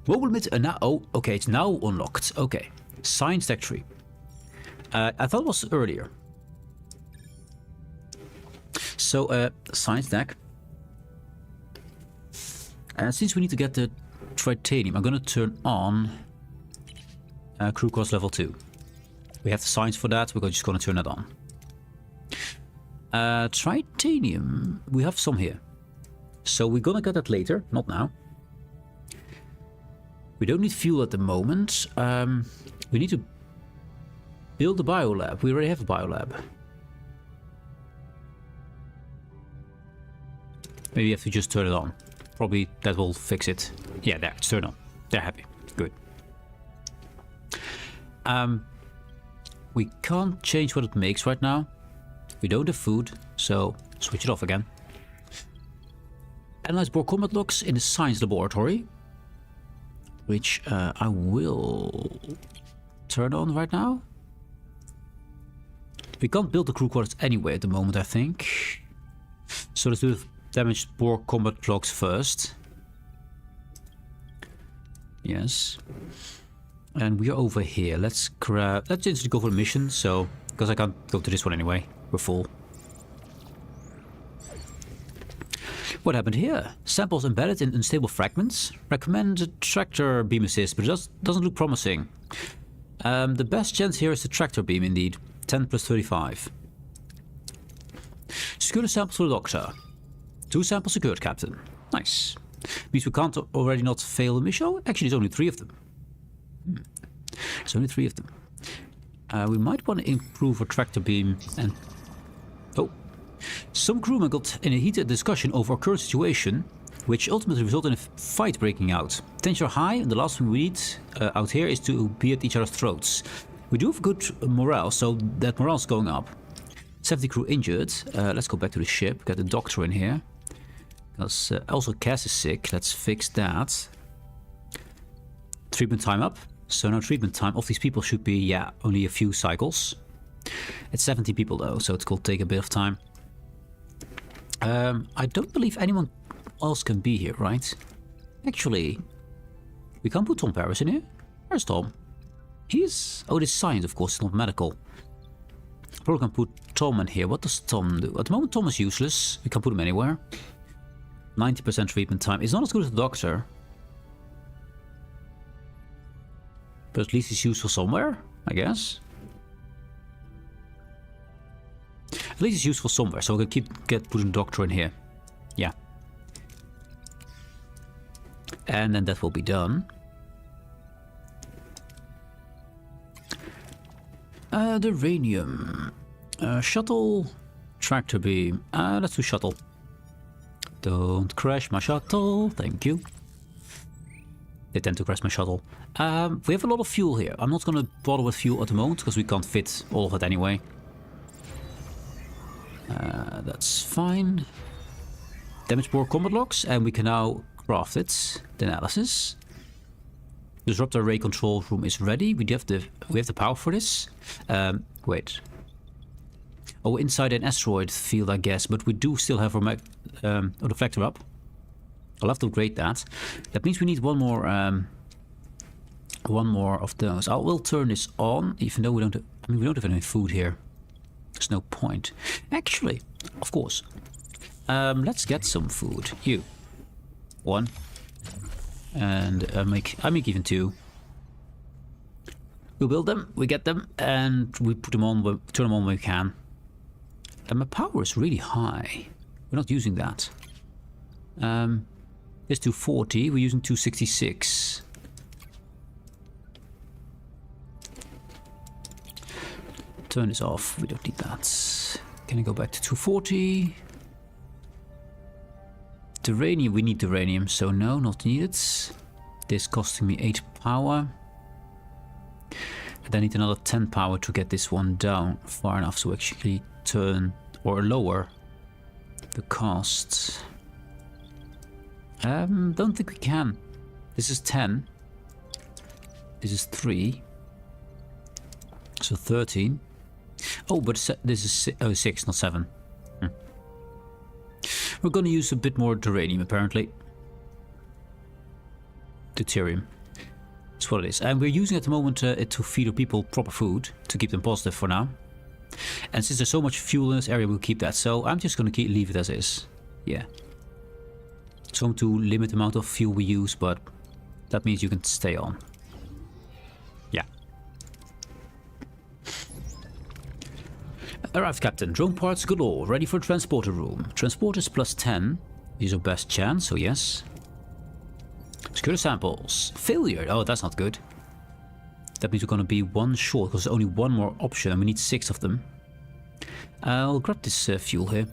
[SPEAKER 1] Mobile emitter now. Oh, okay, it's now unlocked. Okay, science tech tree. I thought it was earlier. So, science tech. And since we need to get the titanium, I'm gonna turn on crew cost level 2. We have the science for that. We're just gonna turn it on. Titanium. We have some here, so we're gonna get that later, not now. We don't need fuel at the moment. We need to build a biolab. We already have a biolab. Maybe you have to just turn it on. Probably that will fix it. Yeah, there, it's turned on. They're happy. Good. We can't change what it makes right now. We don't have food, so switch it off again. Analyze Borg combat logs in the science laboratory, which I will turn on right now. We can't build the crew quarters anyway at the moment, I think. So let's do the damaged Borg combat logs first. Yes. And we are over here. Let's grab. Let's instantly go for the mission. So, because I can't go to this one anyway. We're full. What happened here? Samples embedded in unstable fragments. Recommend a tractor beam assist, but it doesn't look promising. The best chance here is the tractor beam, indeed. 10 plus 35. Secure the samples for the doctor. 2 samples secured, Captain. Nice. Means we can't already not fail the mission. Actually, there's only 3 of them. There's only 3 of them. We might want to improve our tractor beam and... Oh. Some crewmen got in a heated discussion over our current situation, which ultimately resulted in a fight breaking out. Tensions are high, and the last thing we need out here is to be at each other's throats. We do have good morale, so that morale's going up. 70 crew injured. Let's go back to the ship, get the doctor in here. Because also Cass is sick, let's fix that. Treatment time up. So now treatment time of these people should be, yeah, only a few cycles. It's 70 people though, so it will take a bit of time. I don't believe anyone else can be here, right? Actually, we can't put Tom Paris in here. Where's Tom? He's... Oh, this is science, of course, it's not medical. Probably can put Tom in here. What does Tom do? At the moment, Tom is useless. We can put him anywhere. 90% treatment time. It's not as good as the doctor. But at least he's useful somewhere, I guess. At least he's useful somewhere, so we can get putting the doctor in here. Yeah. And then that will be done. The uranium. Shuttle. Tractor beam. Let's do shuttle. Don't crash my shuttle. Thank you. They tend to crash my shuttle. We have a lot of fuel here. I'm not going to bother with fuel at the moment because we can't fit all of it anyway. That's fine. Damage board combat logs, and we can now craft it. The analysis. Disruptor array control room is ready. We have the power for this. Wait. Oh, inside an asteroid field, I guess, but we do still have our reflector up. I'll have to upgrade that. That means we need one more of those. I will turn this on, even though we don't. I mean, we don't have any food here. There's no point. Actually, of course. Let's get some food. You. 1. And I make even 2. We build them, we get them, and we put them on. Turn them on when we can. And my power is really high. We're not using that. It's 240. We're using 266. Turn this off. We don't need that. Can I go back to 240? Uranium. We need uranium, so no, not needed. This costing me 8 power. And I need another 10 power to get this one down far enough to actually turn or lower the cost. Don't think we can. This is 10. This is 3. So 13. Oh, but this is 6, not 7. We're going to use a bit more uranium, apparently. Deuterium. That's what it is. And we're using at the moment it to feed our people proper food, to keep them positive for now. And since there's so much fuel in this area, we'll keep that. So I'm just going to leave it as is. Yeah. So to limit the amount of fuel we use, but that means you can stay on. Yeah. Arrived, Captain. Drone parts galore. Ready for transporter room. Transporters plus 10. These are best chance, so yes. Secure samples. Failure. Oh, that's not good. That means we're going to be 1 short because there's only 1 more option and we need 6 of them. I'll grab this fuel here.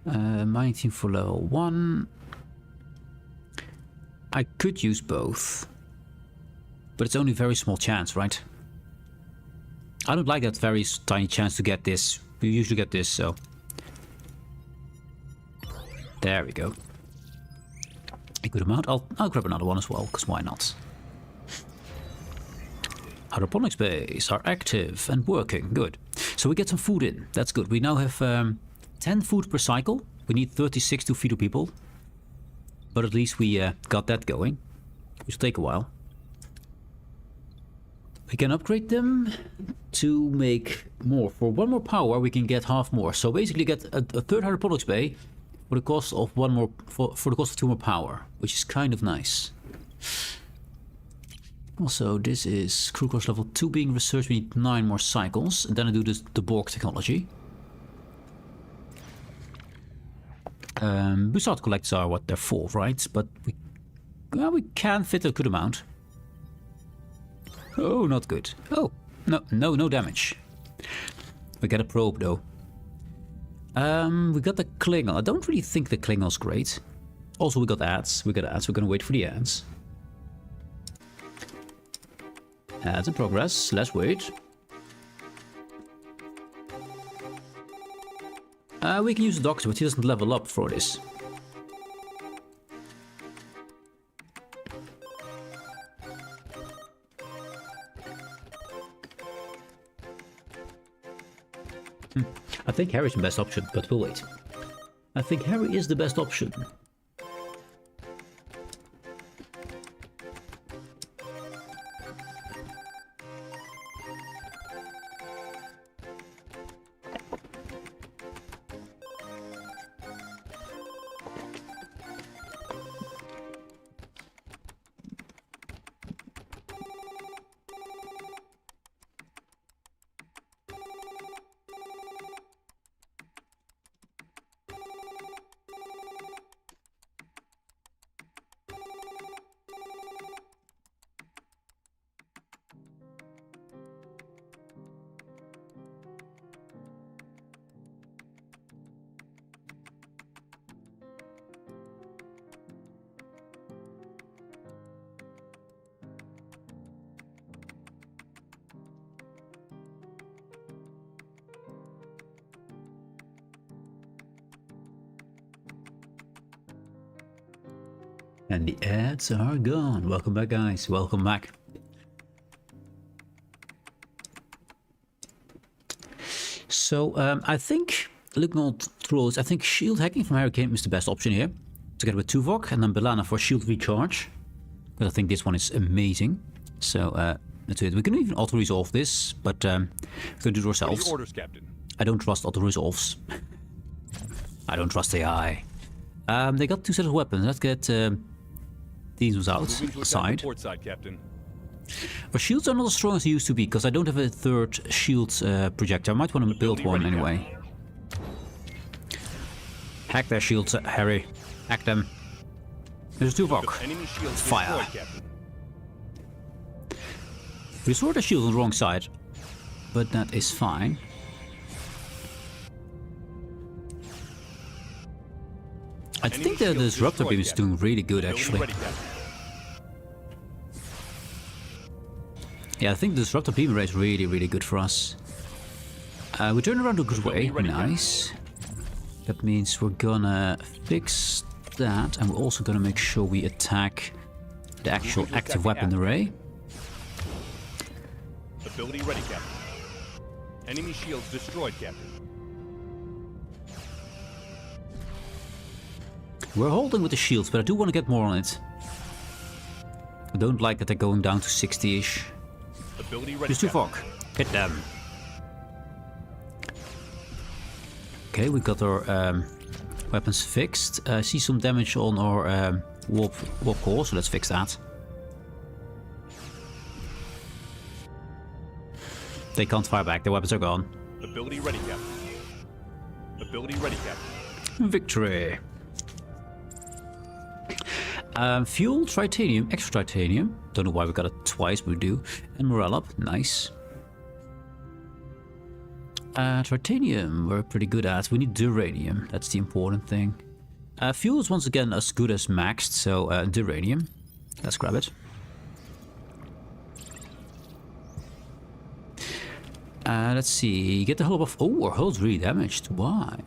[SPEAKER 1] Mining team for level 1. I could use both. But it's only a very small chance, right? I don't like that very tiny chance to get this. We usually get this, so... There we go. A good amount. I'll grab another one as well, because why not? Hydroponics bays are active and working. Good. So we get some food in. That's good. We now have 10 food per cycle. We need 36 to feed the people. But at least we got that going. Which will take a while. We can upgrade them to make more. For 1 more power, we can get half more. So basically, get a third hydraulics bay for the cost of 1 more for the cost of 2 more power, which is kind of nice. Also, this is crew course level 2 being researched. We need 9 more cycles, and then I do the Borg technology. Boost collectors are what they're for, right? But we can fit a good amount. Oh, not good. Oh, no damage. We get a probe though. We got the Klingon. I don't really think the Klingon's great. Also, we got ads. We're gonna wait for the ads. Ads in progress. Let's wait. We can use the Doctor, but he doesn't level up for this. I think Harry's the best option, but we'll wait. I think Harry is the best option. And the ads are gone. Welcome back, guys. Welcome back. So, I think, looking on throws, I think shield hacking from Harry Kane is the best option here. Together with Tuvok and then B'Elanna for shield recharge. But I think this one is amazing. So, let's do it. We can even auto-resolve this, but we're going to do it ourselves.
[SPEAKER 3] What are your orders, Captain?
[SPEAKER 1] I don't trust auto-resolves. I don't trust AI. They got 2 sets of weapons. Let's get these ones out aside.
[SPEAKER 3] Side, Captain.
[SPEAKER 1] Our shields are not as strong as they used to be because I don't have a 3rd shield projector. I might want to build one anyway. Hack their shields, Harry. Hack them. There's Tuvok. Fire. We restored the shield on the wrong side, but that is fine. I think the disruptor beam is doing really good, actually. Yeah, I think the disruptor beam array is really, really good for us. We turn around a good way. Nice. That means we're gonna fix that, and we're also gonna make sure we attack the actual active weapon array.
[SPEAKER 3] Ability ready, Captain. Enemy shields destroyed, Captain.
[SPEAKER 1] We're holding with the shields, but I do want to get more on it. I don't like that they're going down to 60-ish. Just Tuvok. Hit them. Okay, we got our weapons fixed. I see some damage on our warp core, so let's fix that. They can't fire back, their weapons are gone.
[SPEAKER 3] Ability ready, Captain. Ability ready, Captain.
[SPEAKER 1] Victory. Fuel, titanium, extra titanium. Don't know why we got it twice, but we do. And morale up, nice. Titanium, we're pretty good at. We need duranium, that's the important thing. Fuel is once again as good as maxed, so duranium. Let's grab it. Let's see, get the hull buff. Oh, our hull's really damaged. Why?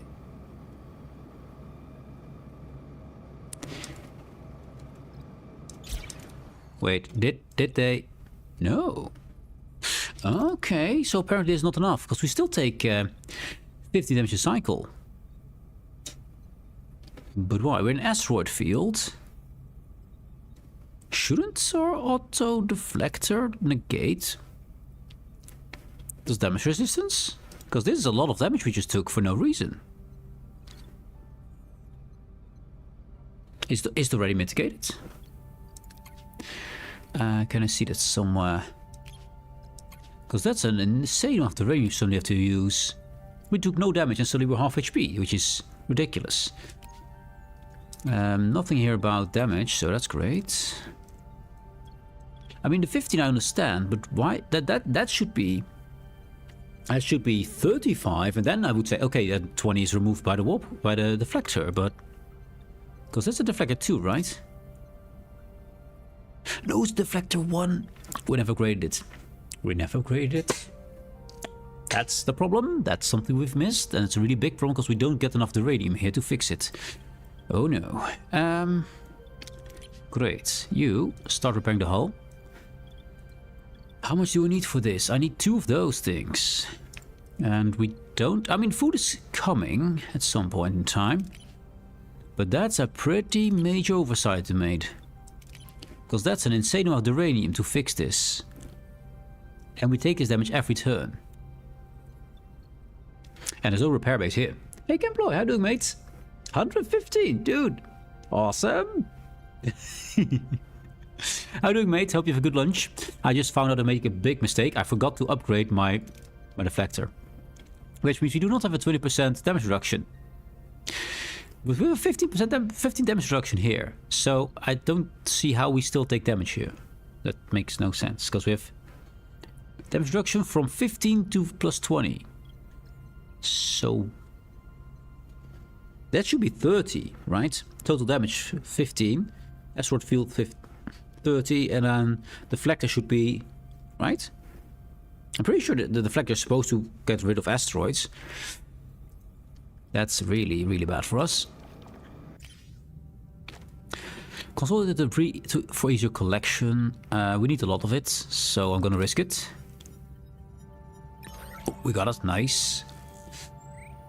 [SPEAKER 1] Wait, did they? No. Okay, so apparently it's not enough, because we still take 50 damage a cycle. But why? We're in an asteroid field. Shouldn't our auto deflector negate? Does damage resistance? Because this is a lot of damage we just took for no reason. Is it already mitigated? Can I see that somewhere? Because that's an insane amount of range you suddenly have to use. We took no damage and suddenly we're half HP, which is ridiculous. Nothing here about damage, so that's great. I mean, the 15 I understand, but why? That should be... That should be 35, and then I would say, okay, that 20 is removed by the warp, by the deflector, but... Because that's a deflector 2, right? No, it's deflector 1. We never upgraded it. We never upgraded it. That's the problem. That's something we've missed, and it's a really big problem because we don't get enough uranium here to fix it. Oh no. Great. You start repairing the hull. How much do we need for this? I need 2 of those things. And we don't... I mean, food is coming at some point in time. But that's a pretty major oversight to made. Because that's an insane amount of uranium to fix this. And we take this damage every turn. And there's no repair base here. Hey, Kemploy, how you doing, mates? 115, dude. Awesome. How you doing, mate? Hope you have a good lunch. I just found out I made a big mistake. I forgot to upgrade my deflector. Which means we do not have a 20% damage reduction. But we have a 15 damage reduction here. So I don't see how we still take damage here. That makes no sense. Because we have damage reduction from 15 to plus 20. So... that should be 30, right? Total damage 15. Asteroid field 30. And then the deflector should be... right? I'm pretty sure that the deflector is supposed to get rid of asteroids. That's really, really bad for us. Consolidated debris for easier collection. We need a lot of it, so I'm gonna risk it. Oh, we got it, nice.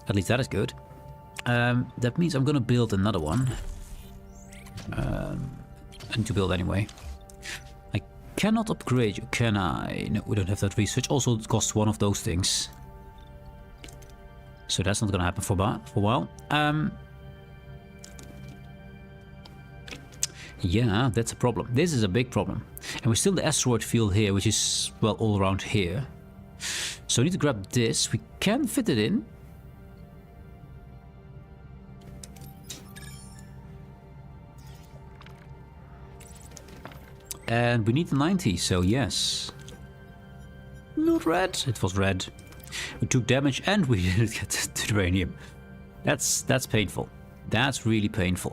[SPEAKER 1] At least that is good. That means I'm gonna build another one. I need to build anyway. I cannot upgrade you, can I? No, we don't have that research. Also, it costs 1 of those things. So that's not gonna happen for a while. Yeah, that's a problem. This is a big problem. And we're still in the asteroid field here, which is, well, all around here. So we need to grab this. We can fit it in. And we need the 90, so yes. Not red. It was red. We took damage and we didn't get the uranium. That's painful. That's really painful.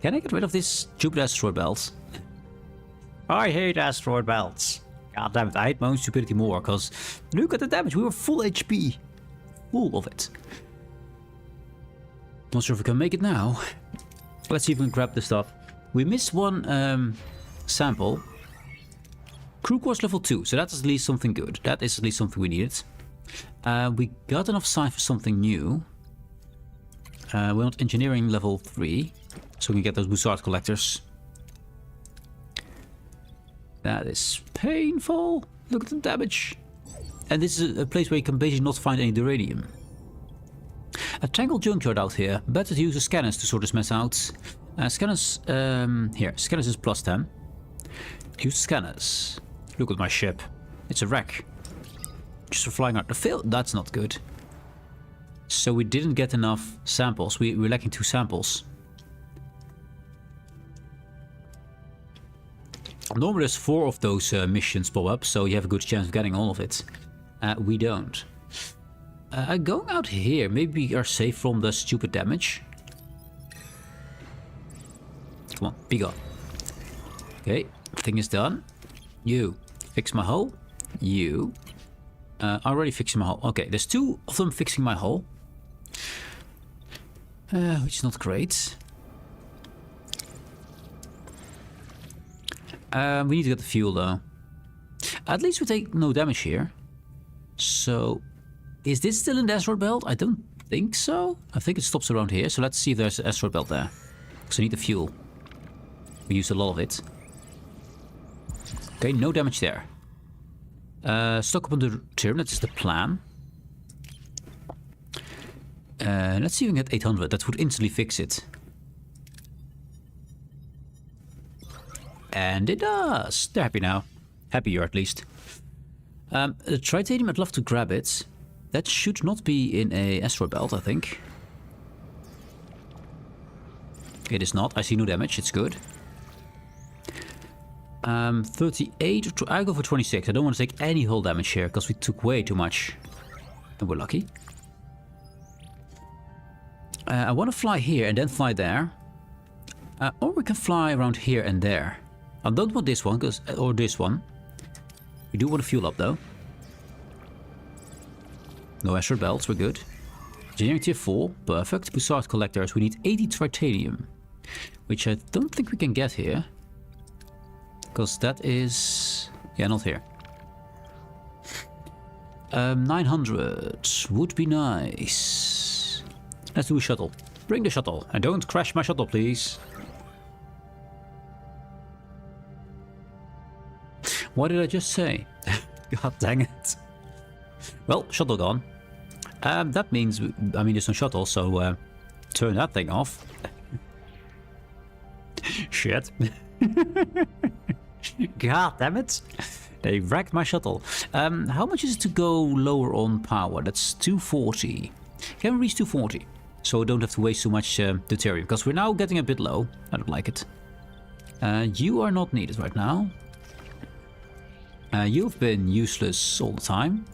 [SPEAKER 1] Can I get rid of this stupid asteroid belt? I hate asteroid belts. God damn it, I hate my own stupidity more, because look at the damage, we were full HP. Full of it. Not sure if we can make it now. Let's see if we can grab the stuff. We missed one sample. Crew course level 2, so that's at least something good. That is at least something we needed. We got enough sign for something new. We want engineering level 3. So we can get those Bussard collectors. That is painful. Look at the damage. And this is a place where you can basically not find any uranium. A tangled junkyard out here. Better to use the scanners to sort this mess out. Scanners, here. Scanners is plus 10. Use scanners. Look at my ship. It's a wreck. Just for flying out the field. That's not good. So we didn't get enough samples. We're lacking 2 samples. Normally there's 4 of those missions pop up, so you have a good chance of getting all of it. We don't. Going out here, maybe we are safe from the stupid damage. Come on, be gone. Okay, thing is done. You, fix my hull. You, already fixing my hull. Okay, there's 2 of them fixing my hull. Which is not great. We need to get the fuel though. At least we take no damage here. So, is this still in the asteroid belt? I don't think so. I think it stops around here. So let's see if there's an asteroid belt there. Because I need the fuel. We used a lot of it. Okay, no damage there. Stock up on the return, that is the plan. Let's see if we can get 800, that would instantly fix it. And it does! They're happy now. Happier at least. The tritanium, I'd love to grab it. That should not be in a asteroid belt, I think. It is not. I see no damage, it's good. 38, I'll go for 26. I don't want to take any hull damage here, because we took way too much. And we're lucky. I want to fly here and then fly there. Or we can fly around here and there. I don't want this one, or this one. We do want to fuel up though. No asteroid belts, we're good. Engineering tier 4, perfect. Bussard collectors, we need 80 tritanium. Which I don't think we can get here. Because that is... yeah, not here. 900 would be nice. Let's do a shuttle. Bring the shuttle. And don't crash my shuttle, please. What did I just say? God dang it. Well, shuttle gone. That means, I mean, there's no shuttle, so turn that thing off. Shit. God damn it. They wrecked my shuttle. How much is it to go lower on power? That's 240. Can we reach 240? So I don't have to waste too much deuterium, because we're now getting a bit low. I don't like it. You are not needed right now. You've been useless all the time.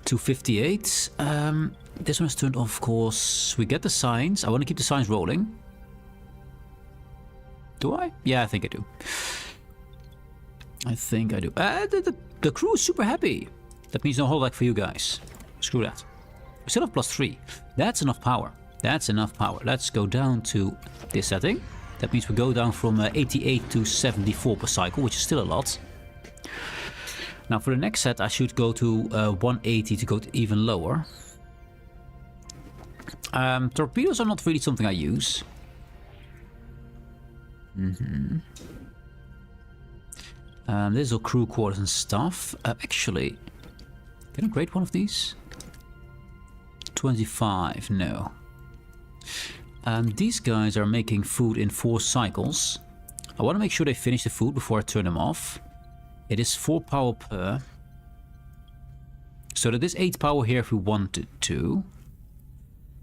[SPEAKER 1] 258. This one's turned off, of course. We get the signs. I want to keep the signs rolling. Do I? Yeah, I think I do. I think I do. The crew is super happy. That means no holdback for you guys. Screw that. We still have +3. That's enough power. That's enough power. Let's go down to this setting. That means we go down from 88 to 74 per cycle, which is still a lot. Now for the next set, I should go to 180 to go to even lower. Torpedoes are not really something I use. This is all crew quarters and stuff. Actually, can I grade one of these? 25, no. These guys are making food in 4 cycles. I want to make sure they finish the food before I turn them off. It is 4 power per. So that is 8 power here if we wanted to.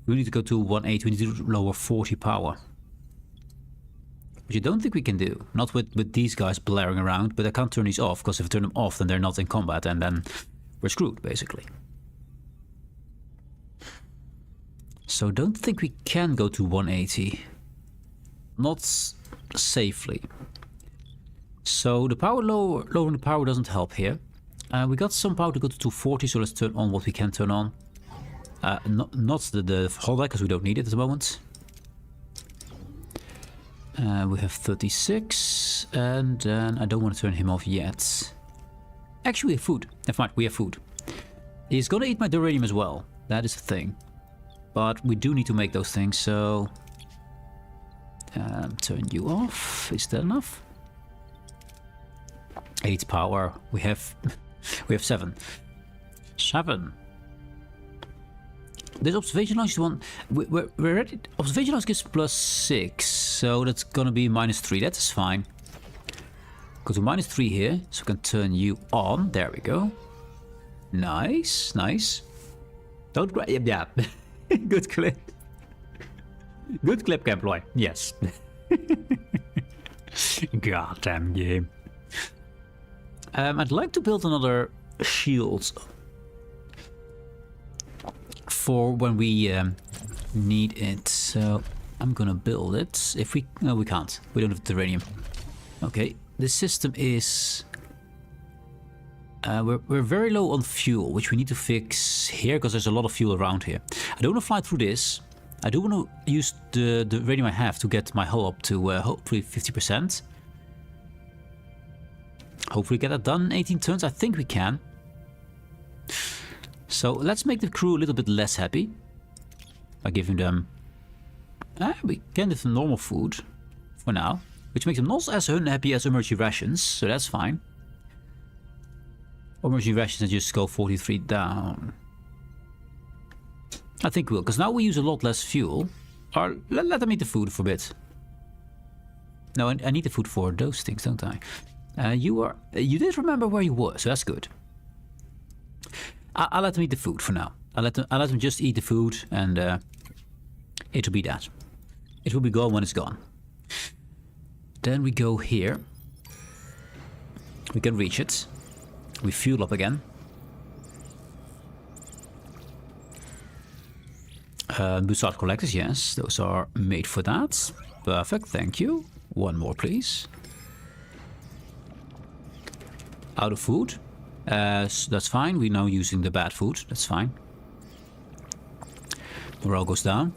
[SPEAKER 1] We need to go to 180, we need to lower 40 power. Which I don't think we can do. Not with these guys blaring around, but I can't turn these off, because if I turn them off then they're not in combat and then we're screwed basically. So don't think we can go to 180. Not safely. So the power lowering the power doesn't help here. We got some power to go to 240, so let's turn on what we can turn on. Not the holdback, because we don't need it at the moment. We have 36, and then I don't want to turn him off yet. Actually, we have food. Never mind, we have food. He's gonna eat my duranium as well. That is the thing. But we do need to make those things, so... turn you off. Is that enough? 8 power. We have 7. 7. This observation launch is one. We're ready. Observation launch gives +6, so that's gonna be -3. That is fine. Go to -3 here, so we can turn you on. There we go. Nice, nice. Don't grab. Yeah, good clip. Good clip, Camploy. Yes. Goddamn game. I'd like to build another shield for when we need it. So I'm gonna build it. If we no, we can't. We don't have the uranium. Okay, this system is. We're very low on fuel, which we need to fix here because there's a lot of fuel around here. I don't want to fly through this. I do want to use the uranium I have to get my hull up to hopefully 50%. Hopefully get that done in 18 turns. I think we can. So let's make the crew a little bit less happy by giving them. We can give them normal food for now, which makes them not as unhappy as emergency rations. So that's fine. Or emergency rations and just go 43 down. I think we'll, because now we use a lot less fuel. Or let them eat the food for a bit. No, I need the food for those things, don't I? You did remember where you were, so that's good. I'll let them eat the food for now. I'll let them just eat the food, and it'll be that. It will be gone when it's gone. Then we go here. We can reach it. We fuel up again. Bussard collectors, yes, those are made for that. Perfect, thank you. One more, please. Out of food. So that's fine. We're now using the bad food. That's fine. Morale goes down.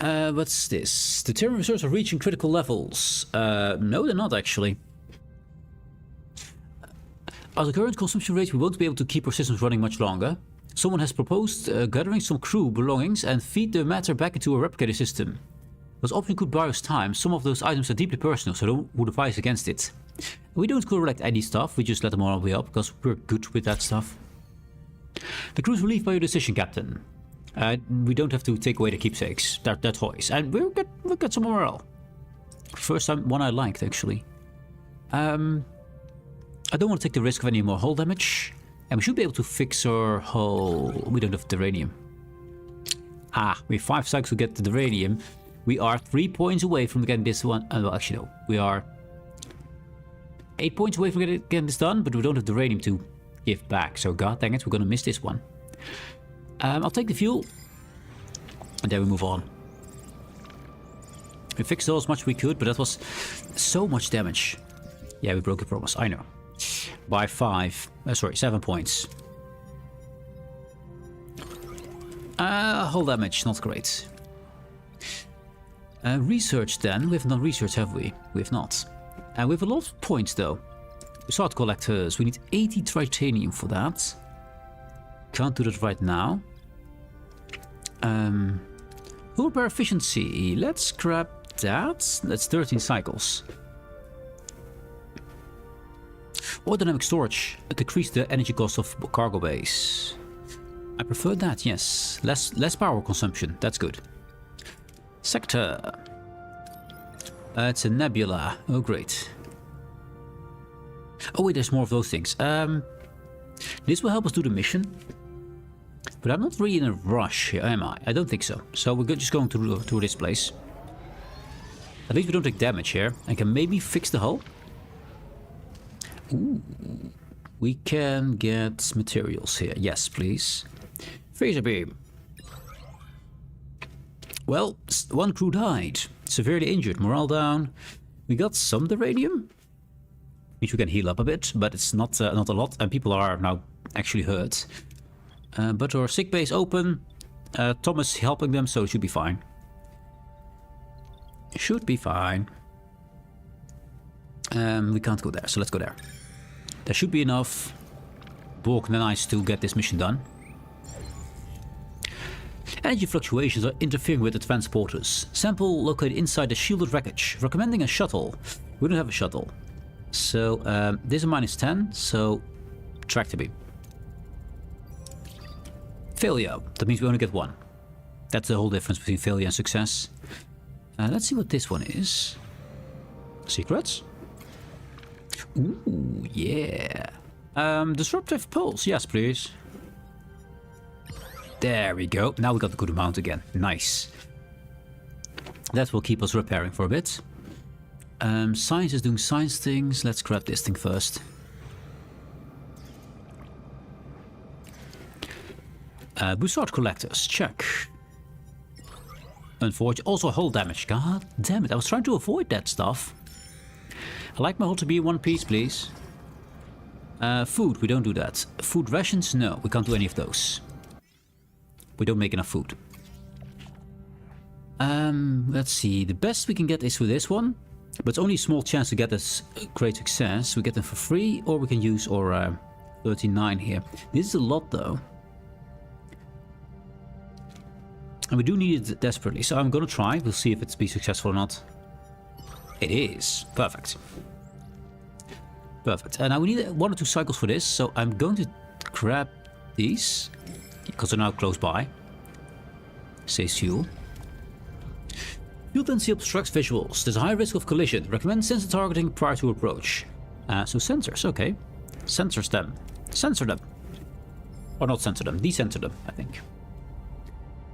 [SPEAKER 1] What's this? The terminal reserves are reaching critical levels. No, they're not actually. At the current consumption rate, we won't be able to keep our systems running much longer. Someone has proposed gathering some crew belongings and feed the matter back into a replicator system. Those options could buy us time. Some of those items are deeply personal, so I would advise against it. We don't collect any stuff, we just let them all be up, because we're good with that stuff. The crew's relieved by your decision, Captain. We don't have to take away the keepsakes, their toys, and we'll get some morale. First time one I liked, actually. I don't want to take the risk of any more hull damage. And we should be able to fix our hull. We don't have the uranium. We have 5 cycles to get the uranium. We are 3 points away from getting this one. Well, actually, no. We are 8 points away from getting this done, but we don't have the uranium to give back. So, god dang it, we're going to miss this one. I'll take the fuel. And then we move on. We fixed all as much as we could, but that was so much damage. Yeah, we broke the promise. I know. By 7 points. Hull damage, not great. Research then. We haven't done research, have we? We have not. We have a lot of points though. Start collectors. We need 80 titanium for that. Can't do that right now. Hull repair efficiency. Let's grab that. That's 13 cycles. Or dynamic storage. Decrease the energy cost of cargo base. I prefer that, yes. Less power consumption. That's good. Sector. It's a nebula. Oh, great. Oh, wait, there's more of those things. This will help us do the mission. But I'm not really in a rush here, am I? I don't think so. So we're just going through this place. At least we don't take damage here. I can maybe fix the hull. Ooh, we can get materials here. Yes, please. Phaser beam. Well, one crew died. Severely injured. Morale down. We got some uranium. Means we can heal up a bit, but it's not a lot. And people are now actually hurt. But our sick bay is open. Thomas helping them, so it should be fine. Should be fine. We can't go there, so let's go there. There should be enough Borg and ice to get this mission done. Energy fluctuations are interfering with the transporters. Sample located inside the shielded wreckage. Recommending a shuttle. We don't have a shuttle. So, this is -10, so tractor beam. Failure. That means we only get one. That's the whole difference between failure and success. Let's see what this one is. Secrets? Ooh, yeah. Disruptive pulse, yes, please. There we go. Now we got the good amount again. Nice. That will keep us repairing for a bit. Science is doing science things. Let's grab this thing first. Bussard collectors, check. Unfortunately, also hull damage. God damn it, I was trying to avoid that stuff. I like my hull to be in one piece, please. Food, we don't do that. Food rations, no, we can't do any of those. We don't make enough food. Let's see, the best we can get is with this one. But it's only a small chance to get this great success. We get them for free, or we can use our 39 here. This is a lot though. And we do need it desperately, so I'm gonna try. We'll see if it's be successful or not. It is. Perfect. Perfect. And now we need 1 or 2 cycles for this, so I'm going to grab these, because they're now close by. Saves fuel. Fuel density obstructs visuals. There's a high risk of collision. Recommend sensor targeting prior to approach. So sensors, okay. Sensors them. Sensor them. Or not censor them, decensor them, I think.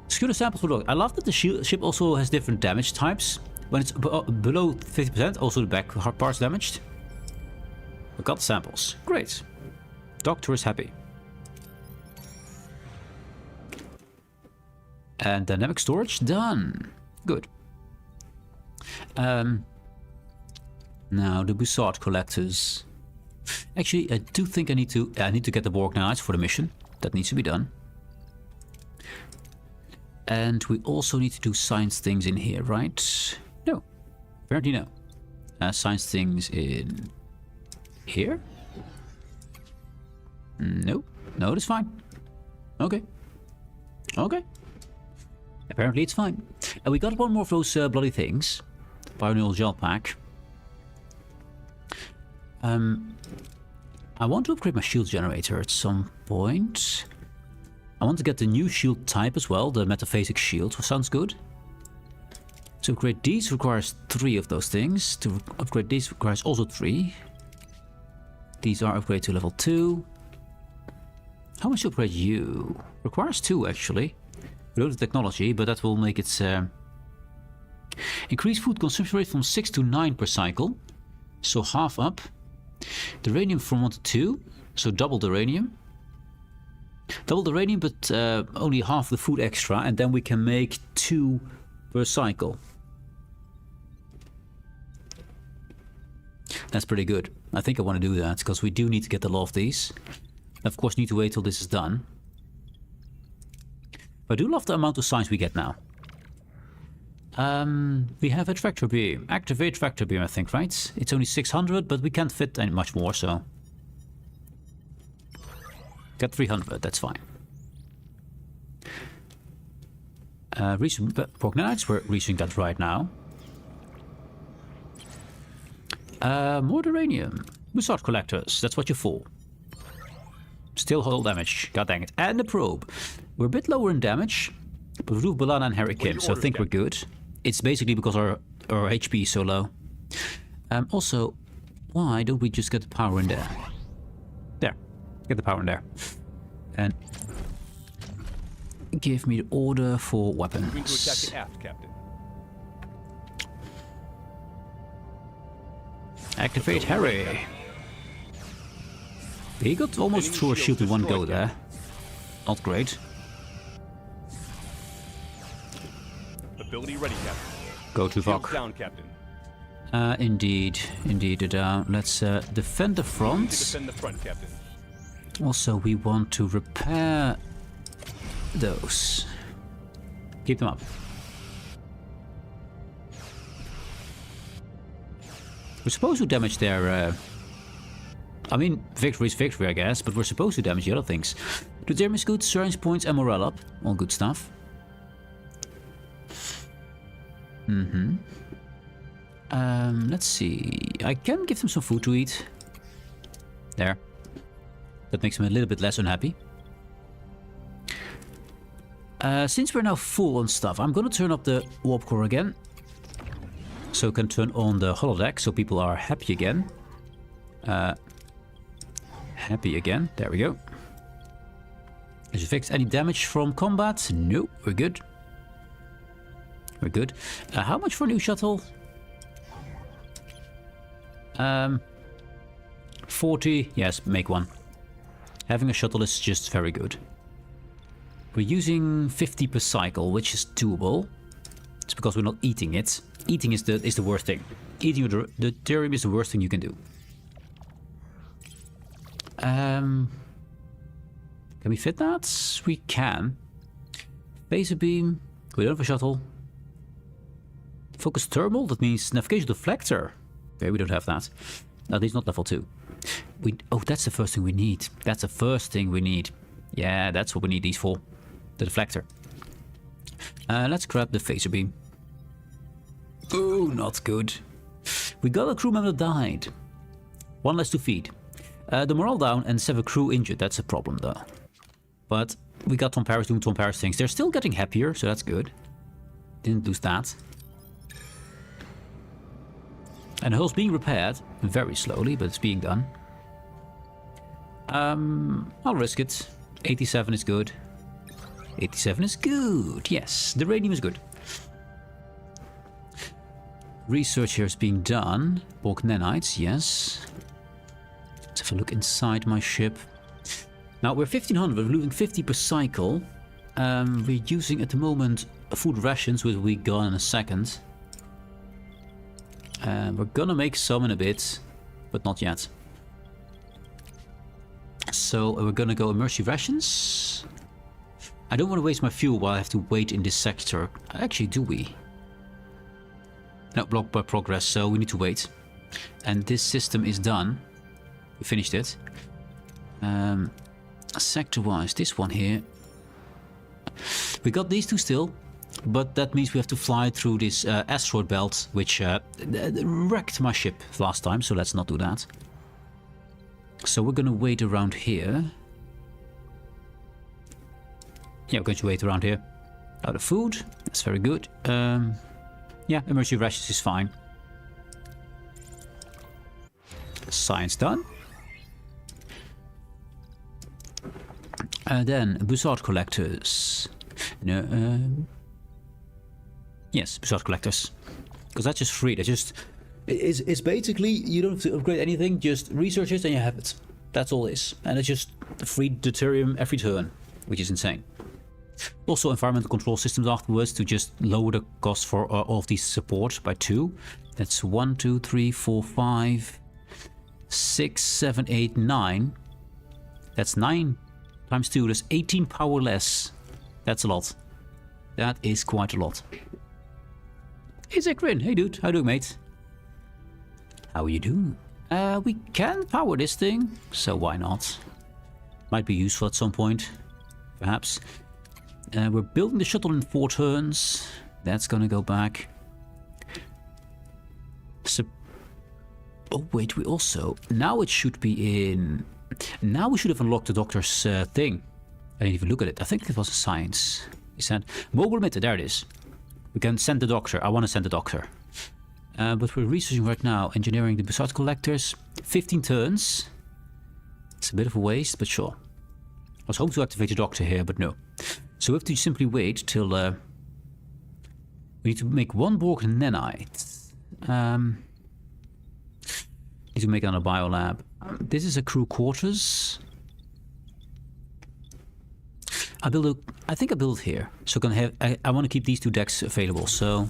[SPEAKER 1] Secure the samples below. I love that the ship also has different damage types. When it's below 50%, also the back parts damaged. We got the samples. Great. Doctor is happy. And dynamic storage done. Good. Now the Bussard collectors. Actually, I do think I need to get the Borg Knights for the mission. That needs to be done. And we also need to do science things in here, right? No. Apparently no. Science things in here? No. No, it's fine. Okay. Okay. Apparently it's fine. And we got one more of those bloody things. Bioneural gel pack. I want to upgrade my shield generator at some point. I want to get the new shield type as well, the metaphasic shield. Sounds good. To upgrade these requires 3 of those things. To upgrade these requires also 3. These are upgraded to level 2. How much to upgrade you? Requires 2 actually. We don't have technology, but that will make it increase food consumption rate from 6 to 9 per cycle. So half up. The radium from 1 to 2. So double the radium. Double the radium, but only half the food extra, and then we can make 2 per cycle. That's pretty good. I think I want to do that, because we do need to get a lot of these. Of course, need to wait till this is done. But I do love the amount of science we get now. We have a tractor beam. Activate tractor beam, I think, right? It's only 600, but we can't fit any much more, so... Got 300, that's fine. Reaching Borg Knights, we're reaching that right now. More uranium. Bussard collectors, that's what you're for. Still hull damage, god dang it. And the probe. We're a bit lower in damage, but we do Balana and Harry Kim, so I think we're good. It's basically because our HP is so low. Also, why don't we just get the power in there? There. Get the power in there. And give me the order for weapons.
[SPEAKER 3] Moving to attack the aft, Captain.
[SPEAKER 1] Activate Harry. He got almost through a shield in one go there. Not great.
[SPEAKER 3] Ability ready, Captain.
[SPEAKER 1] Go to
[SPEAKER 3] Shields
[SPEAKER 1] Vok.
[SPEAKER 3] down, Captain.
[SPEAKER 1] Indeed, let's defend the front.
[SPEAKER 3] Defend the front, Captain.
[SPEAKER 1] Also, we want to repair those. Keep them up. We're supposed to damage their... I mean, victory is victory, I guess, but we're supposed to damage the other things. The damage is good, strength points and morale up. All good stuff. Let's see. I can give them some food to eat. There. That makes them a little bit less unhappy. Since we're now full on stuff, I'm gonna turn up the warp core again. So we can turn on the holodeck so people are happy again. Happy again. There we go. Did you fix any damage from combat? No, we're good. We're good. How much for a new shuttle? 40. Yes, make one. Having a shuttle is just very good. We're using 50 per cycle, which is doable. It's because we're not eating it. Eating is the worst thing. Eating the deuterium is the worst thing you can do. Can we fit that? We can. Phaser beam. We don't have a shuttle. Focus thermal. That means navigation deflector. Okay, we don't have that. At least not level 2. Oh, that's the first thing we need. That's the first thing we need. Yeah, that's what we need these for. The deflector. Let's grab the phaser beam. Oh, not good. We got a crew member that died. One less to feed. The morale down and 7 crew injured. That's a problem though. But we got Tom Paris doing Tom Paris things. They're still getting happier, so that's good. Didn't lose that. And the hull's being repaired. Very slowly, but it's being done. I'll risk it. 87 is good. 87 is good. Yes, the radium is good. Research here is being done. Borg nanites, yes. Let's have a look inside my ship. Now we're 1500, we're losing 50 per cycle. We're using at the moment food rations, which will be gone in a second. We're gonna make some in a bit, but not yet. So we're gonna go emergency rations. I don't want to waste my fuel while I have to wait in this sector. Actually, do we? No, blocked by progress, so we need to wait. And this system is done. We finished it. Sector-wise, this one here. We got these two still, but that means we have to fly through this asteroid belt, which wrecked my ship last time, so let's not do that. So we're gonna wait around here. Yeah, we're going to wait around here. Out of food, that's very good. Yeah, emergency rations is fine. Science done. And then Bussard collectors. No, yes, Bussard collectors. Because that's just free. That's just... It's basically, you don't have to upgrade anything, just research it and you have it. That's all it is. And it's just free deuterium every turn, which is insane. Also environmental control systems afterwards to just lower the cost for all of these support by 2. That's 1, 2, 3, 4, 5, 6, 7, 8, 9. That's 9 times 2. That's 18 power less. That's a lot. That is quite a lot. Hey Zekrin, hey dude, how you doing, mate? How are you doing? We can power this thing, so why not? Might be useful at some point, perhaps. We're building the shuttle in 4 turns. That's gonna go back. So, oh wait, we also... Now it should be in... Now we should have unlocked the doctor's thing. I didn't even look at it. I think it was a science. He said, mobile emitter, there it is. We can send the doctor. I want to send the doctor. But we're researching right now. Engineering the Bussard collectors. 15 turns. It's a bit of a waste, but sure. I was hoping to activate the doctor here, but no. So we have to simply wait till... we need to make 1 Borg nanite. Need to make it on a biolab. This is a crew quarters. I think I built here. So I want to keep these 2 decks available. So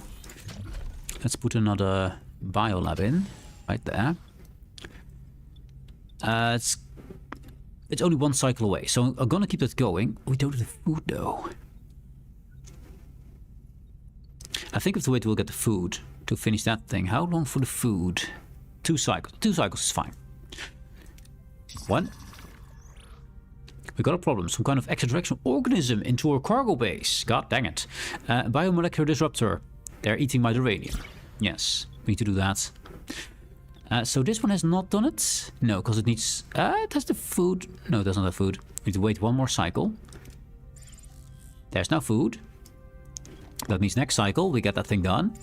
[SPEAKER 1] let's put another biolab in right there. It's only 1 cycle away, so I'm gonna keep that going. We don't have the food though. I think we have to wait till we'll get the food to finish that thing. How long for the food? 2 cycles. 2 cycles is fine. 1. We got a problem. Some kind of extraterrestrial organism into our cargo base. God dang it. Biomolecular disruptor. They're eating my uranium. Yes, we need to do that. So this one has not done it. No, because it needs... it has the food. No, it doesn't have food. We need to wait 1 more cycle. There's no food. That means next cycle we get that thing done.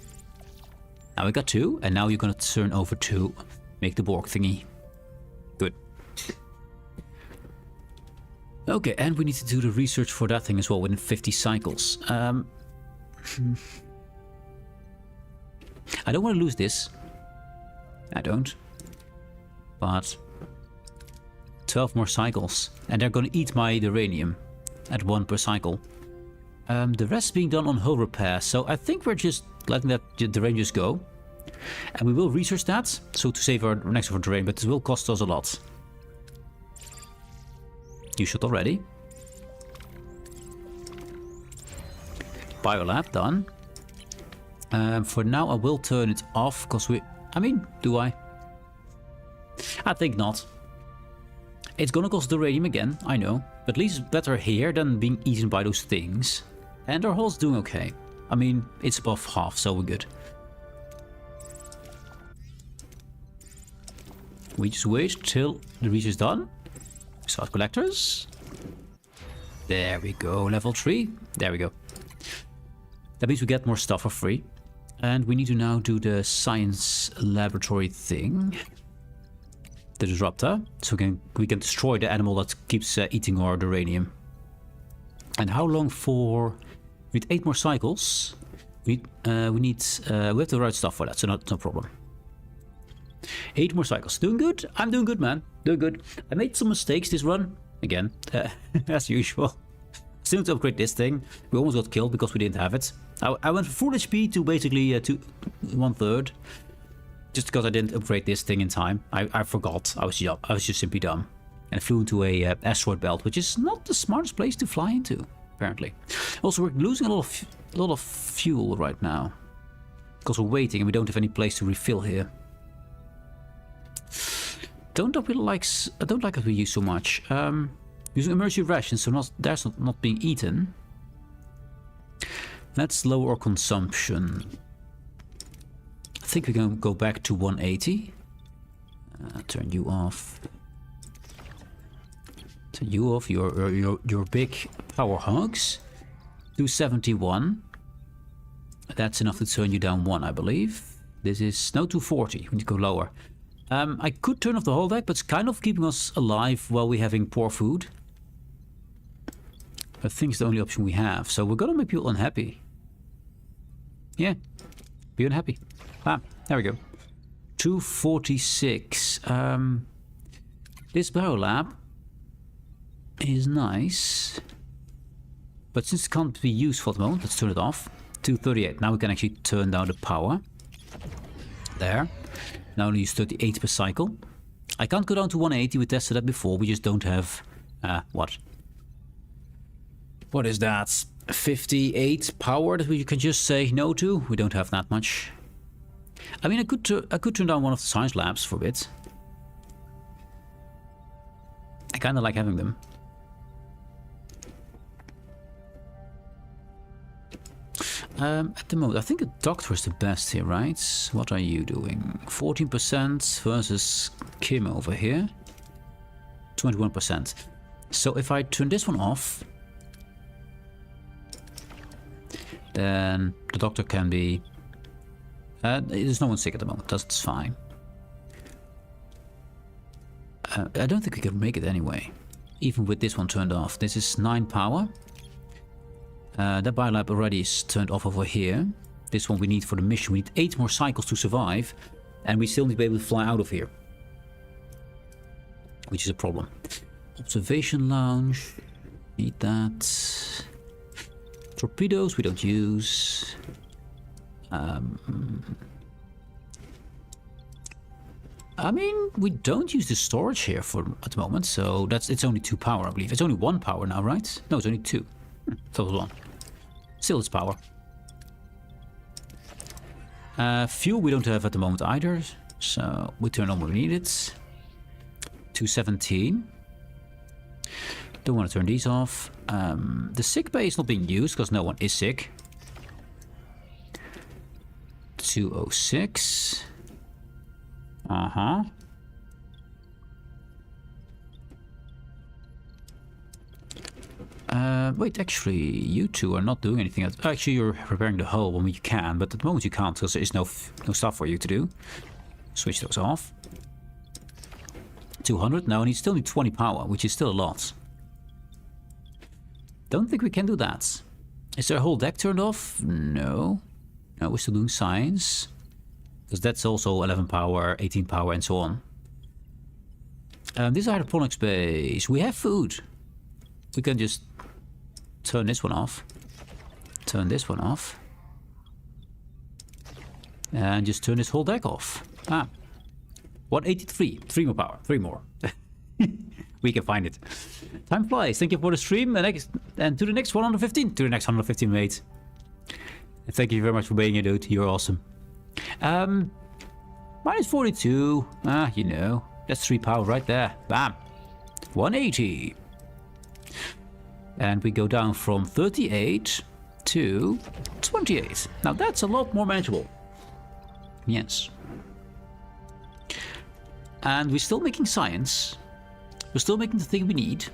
[SPEAKER 1] Now we got 2. And now you're going to turn over to make the Borg thingy. Good. Okay, and we need to do the research for that thing as well within 50 cycles. I don't want to lose this. I don't. But 12 more cycles. And they're going to eat my uranium at 1 per cycle. The rest being done on hull repair. So I think we're just letting that the Rangers go. And we will research that. So to save our next of terrain, but this will cost us a lot. You should already. Biolab done. For now I will turn it off because we... I mean, do I? I think not. It's gonna cost the radium again, I know. But at least better here than being eaten by those things. And our hull's doing okay. I mean, it's above half, so we're good. We just wait till the research is done. Start collectors. There we go, level 3. There we go. That means we get more stuff for free. And we need to now do the science laboratory thing. The disruptor. So we can destroy the animal that keeps eating our uranium. And how long for... We need 8 more cycles. We have the right stuff for that, so no problem. 8 more cycles. Doing good? I'm doing good, man. Doing good. I made some mistakes this run. Again, as usual. Still to upgrade this thing. We almost got killed because we didn't have it. I went from full HP to basically to 1/3. Just because I didn't upgrade this thing in time. I forgot. I was just simply dumb. And I flew into a asteroid belt, which is not the smartest place to fly into, apparently. Also, we're losing a lot of fuel right now. Because we're waiting and we don't have any place to refill here. I don't like that we use so much. Using emergency rations, so that's not being eaten. Let's lower our consumption. I think we're going to go back to 180. Turn you off. Turn you off. Your big power hogs. 271. That's enough to turn you down 1, I believe. This is no 240. We need to go lower. I could turn off the whole deck, but it's kind of keeping us alive while we're having poor food. I think it's the only option we have, so we're gonna make people unhappy. Yeah, be unhappy. Ah, there we go. 246. This biolab is nice, but since it can't be used for the moment, let's turn it off. 238. Now we can actually turn down the power. There. Now only use 38 per cycle. I can't go down to 180. We tested that before. We just don't have what? What is that? 58 power that we can just say no to? We don't have that much. I mean, I could turn down one of the science labs for a bit. I kind of like having them. At the moment, I think a doctor is the best here, right? What are you doing? 14% versus Kim over here. 21%. So if I turn this one off, then the doctor can be... there's no one sick at the moment, that's fine. I don't think we can make it anyway, even with this one turned off. This is 9 power. That biolab already is turned off over here. This one we need for the mission. We need 8 more cycles to survive, and we still need to be able to fly out of here, which is a problem. Observation lounge, need that. Torpedoes we don't use. I mean, we don't use the storage here at the moment, so it's only 2 power, I believe. It's only 1 power now, right? No, it's only 2. Thought it was 1. Still it's power. Fuel we don't have at the moment either, so we turn on when we need it. 217. Don't want to turn these off. The sick bay is not being used because no one is sick. 206. Wait, actually, you two are not doing anything else. Actually, you're repairing the hull when you can, but at the moment you can't because there is no stuff for you to do. Switch those off. 200. No, and you still need 20 power, which is still a lot. Don't think we can do that. Is there a whole deck turned off? No. No, we're still doing science. Because that's also 11 power, 18 power, and so on. This is a hydroponics base. We have food. We can just turn this one off. Turn this one off. And just turn this whole deck off. 183. 3 more power. 3 more. We can find it. Time flies. Thank you for the stream. And to the next 115. To the next 115, mate. And thank you very much for being here, dude. You're awesome. Minus 42. You know. That's 3 power right there. Bam. 180. And we go down from 38 to 28. Now that's a lot more manageable. Yes. And we're still making science. We're still making the thing we need.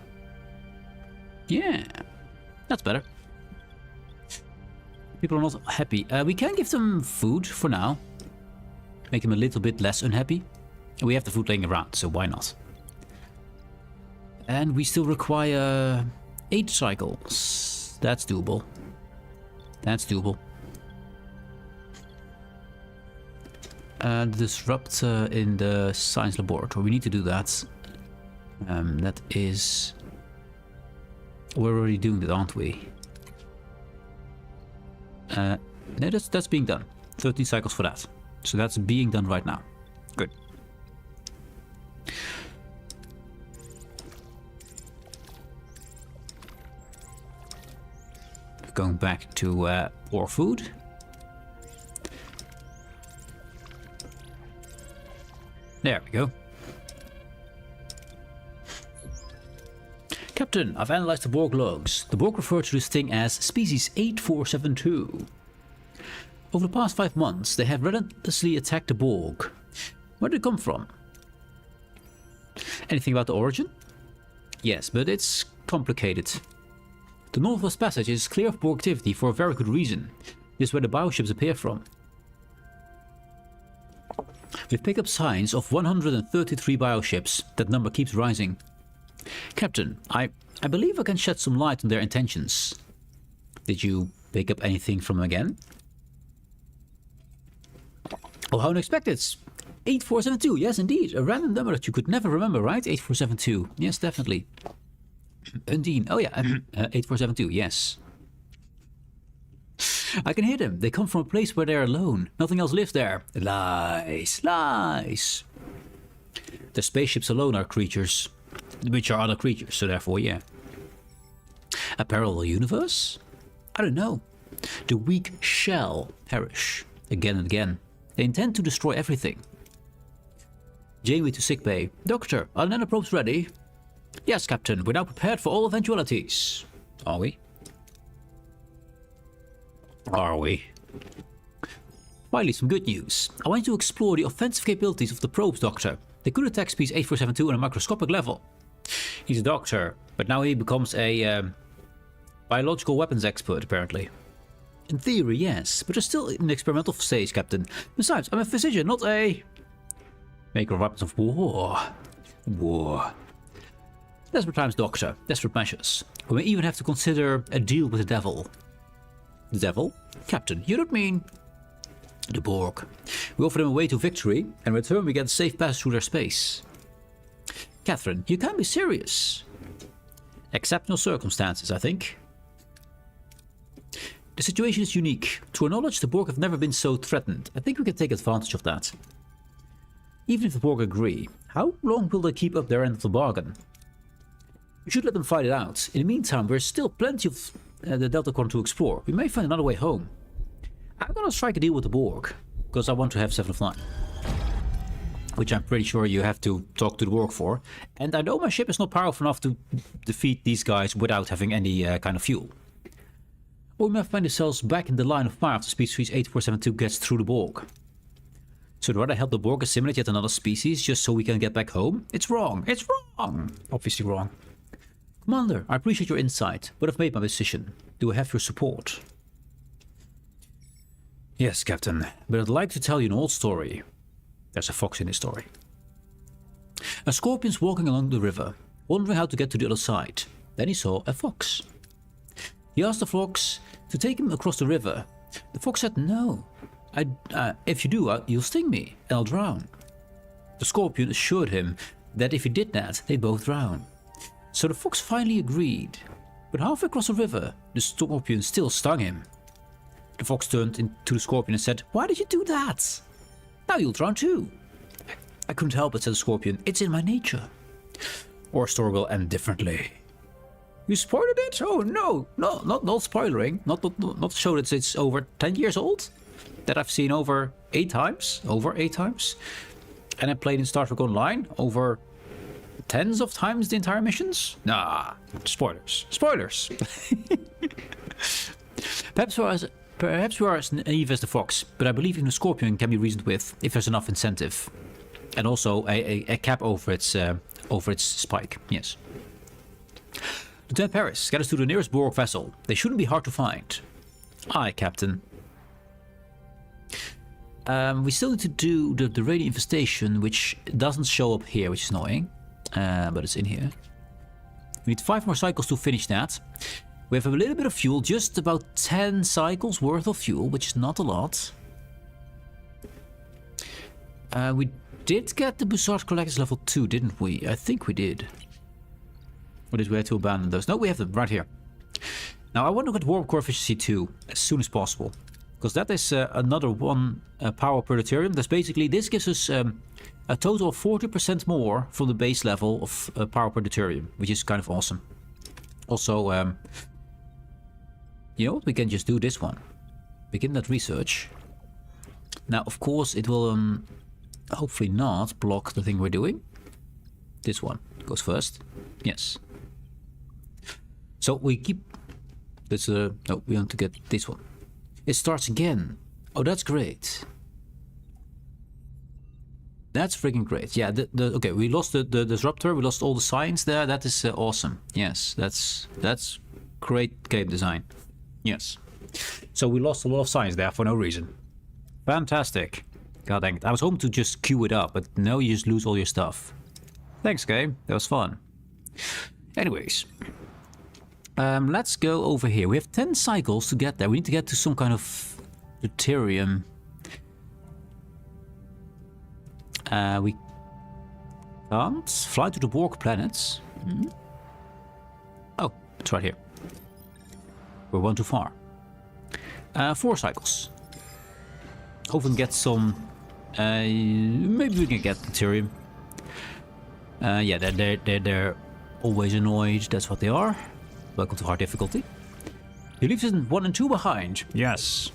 [SPEAKER 1] Yeah, that's better. People are not happy. We can give them food for now. Make them a little bit less unhappy. We have the food laying around, so why not? And we still require 8 cycles. That's doable. That's doable. Disrupt in the science laboratory. We need to do that. That is... We're already doing that, aren't we? No, that's being done. 13 cycles for that. So that's being done right now. Good. Going back to more food. There we go. Captain, I've analyzed the Borg logs. The Borg refer to this thing as Species 8472. Over the past 5 months, they have relentlessly attacked the Borg. Where did it come from? Anything about the origin? Yes, but it's complicated. The Northwest Passage is clear of Borg activity for a very good reason. This is where the bioships appear from. We've picked up signs of 133 bioships. That number keeps rising. Captain, I believe I can shed some light on their intentions. Did you pick up anything from them again? Oh, how unexpected. 8472, yes indeed. A random number that you could never remember, right? 8472, yes definitely. Indeed, oh yeah, 8472, yes. I can hear them. They come from a place where they're alone. Nothing else lives there. Lies, lies. The spaceships alone are creatures, which are other creatures, so therefore, yeah. A parallel universe? I don't know. The weak shall perish again and again. They intend to destroy everything. Janeway to sickbay. Doctor, are the nanoprobes ready? Yes, Captain. We're now prepared for all eventualities. Are we? Are we? Finally, some good news. I want you to explore the offensive capabilities of the probes, Doctor. They could attack Species 8472 on a microscopic level. He's a doctor, but now he becomes a biological weapons expert, apparently. In theory, yes, but they're still in the experimental stage, Captain. Besides, I'm a physician, not a... maker of weapons of war. War. Desperate times, Doctor. Desperate measures. We may even have to consider a deal with the devil. The devil? Captain, you don't mean... The Borg. We offer them a way to victory, and in return we get a safe pass through their space. Catherine, you can't be serious. Exceptional circumstances, I think. The situation is unique. To our knowledge, the Borg have never been so threatened. I think we can take advantage of that. Even if the Borg agree, how long will they keep up their end of the bargain? We should let them fight it out. In the meantime, there's still plenty of the Delta Quadrant to explore. We may find another way home. I'm gonna strike a deal with the Borg, because I want to have 7 of 9. Which I'm pretty sure you have to talk to the Borg for. And I know my ship is not powerful enough to defeat these guys without having any kind of fuel. Or we might find ourselves back in the line of fire after Species 8472 gets through the Borg. So I'd rather help the Borg assimilate yet another species just so we can get back home? It's wrong! It's wrong! Obviously wrong. Commander, I appreciate your insight, but I've made my decision. Do I have your support? Yes, Captain, but I'd like to tell you an old story. There's a fox in this story. A scorpion's walking along the river, wondering how to get to the other side. Then he saw a fox. He asked the fox to take him across the river. The fox said, no. If you do, you'll sting me, and I'll drown. The scorpion assured him that if he did that, they'd both drown. So the fox finally agreed. But halfway across the river, the scorpion still stung him. The fox turned to the scorpion and said, why did you do that? Now you'll drown too. I couldn't help it, said the scorpion. It's in my nature. Our story will end differently. You spoiled it? Oh no, not spoilering. Not show that it's over 10 years old. That I've seen over 8 times. Over 8 times. And I played in Star Trek Online over tens of times the entire missions. Nah, spoilers. Spoilers. Perhaps we are as naive as the fox, but I believe even a scorpion can be reasoned with if there's enough incentive. And also a cap over its spike. Yes. Lieutenant Paris, get us to the nearest Borg vessel. They shouldn't be hard to find. Aye, Captain. We still need to do the radio infestation, which doesn't show up here, which is annoying. But it's in here. We need 5 more cycles to finish that. We have a little bit of fuel, just about 10 cycles worth of fuel, which is not a lot. We did get the Bussard Collectors level 2, didn't we? I think we did. Or did we have to abandon those? No, we have them right here. Now, I want to get warp core efficiency 2 as soon as possible. Because that is another 1 power per deuterium. That's basically, this gives us a total of 40% more from the base level of power per deuterium, which is kind of awesome. Also, you know what? We can just do this one. Begin that research. Now, of course, it will hopefully not block the thing we're doing. This one goes first. Yes. So we keep this. No, we want to get this one. It starts again. Oh, that's great. That's freaking great. Yeah. Okay. We lost the disruptor. We lost all the science there. That is awesome. Yes. That's great game design. Yes. So we lost a lot of science there for no reason. Fantastic. God dang it. I was hoping to just queue it up, but no, you just lose all your stuff. Thanks, game. That was fun. Anyways. Let's go over here. We have 10 cycles to get there. We need to get to some kind of deuterium. We can't fly to the Borg planets. Oh, it's right here. We're one too far. 4 cycles. Hopefully we can get some... maybe we can get deuterium. Yeah, they're always annoyed. That's what they are. Welcome to hard difficulty. You leave season 1 and 2 behind. Yes.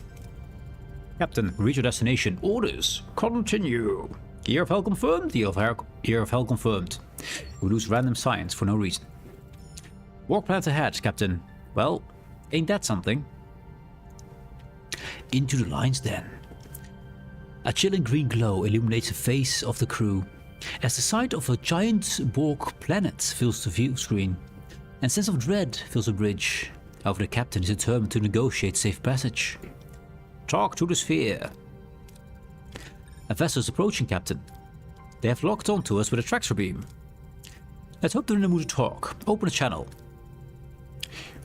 [SPEAKER 1] Captain, reach your destination. Orders. Continue. Year of Hell confirmed. Year of Hell confirmed. We lose random science for no reason. Warp planet ahead, Captain. Well, ain't that something? Into the lines then. A chilling green glow illuminates the face of the crew as the sight of a giant Borg planet fills the view screen. And sense of dread fills the bridge. However, the captain is determined to negotiate safe passage. Talk to the sphere. A vessel is approaching, Captain. They have locked onto us with a tractor beam. Let's hope they're in the mood to talk. Open a channel.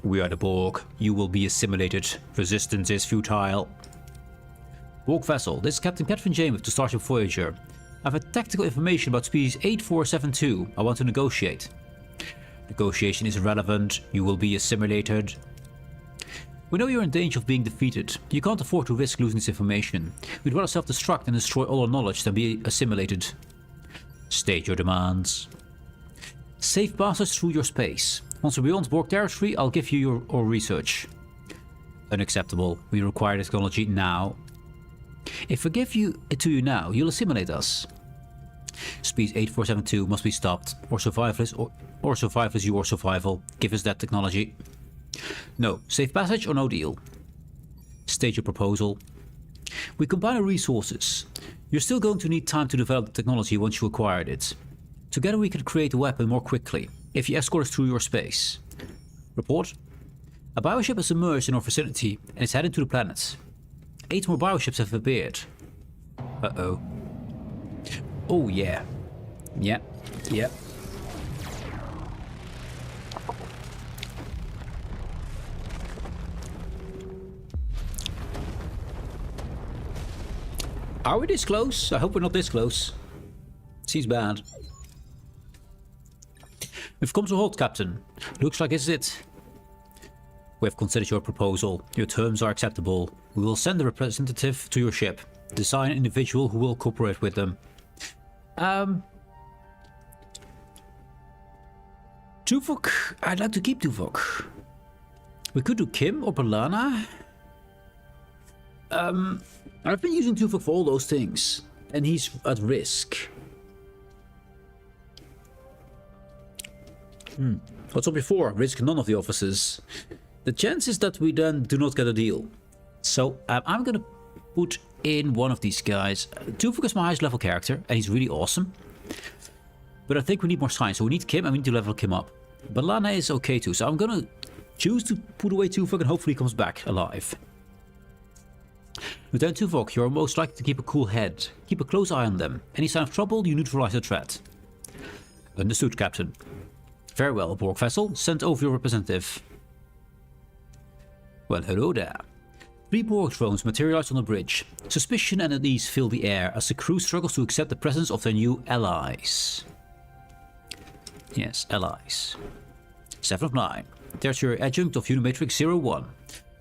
[SPEAKER 1] We are the Borg. You will be assimilated. Resistance is futile. Borg vessel. This is Captain Catherine James to Starship Voyager. I have a tactical information about species 8472. I want to negotiate. Negotiation is irrelevant. You will be assimilated. We know you're in danger of being defeated. You can't afford to risk losing this information. We'd rather self-destruct and destroy all our knowledge than be assimilated. State your demands. Safe passage through your space. Once we're beyond Borg territory, I'll give you our research. Unacceptable. We require this technology now. If we give it to you now, you'll assimilate us. Species 8472 must be stopped, or survival is your survival. Give us that technology. No. Safe passage or no deal? State your proposal. We combine our resources. You're still going to need time to develop the technology once you acquired it. Together we can create a weapon more quickly, if you escort us through your space. Report. A bioship has emerged in our vicinity, and is heading to the planet. 8 more bioships have appeared. Uh-oh. Oh, yeah. Yeah. Yeah. Are we this close? I hope we're not this close. Seems bad. We've come to a halt, Captain. Looks like this is it. We have considered your proposal. Your terms are acceptable. We will send a representative to your ship. Design an individual who will cooperate with them. Tuvok. I'd like to keep Tuvok. We could do Kim or Balana. I've been using Tuvok for all those things, and he's at risk. What's up before? Risk none of the officers. The chance is that we then do not get a deal. So I'm gonna put in one of these guys. Tuvok is my highest level character, and he's really awesome. But I think we need more science, so we need Kim, and we need to level Kim up. But Lana is okay too, so I'm gonna choose to put away Tuvok, and hopefully he comes back alive. Lieutenant Tuvok, you are most likely to keep a cool head. Keep a close eye on them. Any sign of trouble, you neutralize the threat. Understood, Captain. Very well, Borg vessel. Send over your representative. Well, hello there. 3 Borg drones materialize on the bridge. Suspicion and unease fill the air as the crew struggles to accept the presence of their new allies. Yes, allies. 7 of 9. Tertiary adjunct of Unimatrix 01.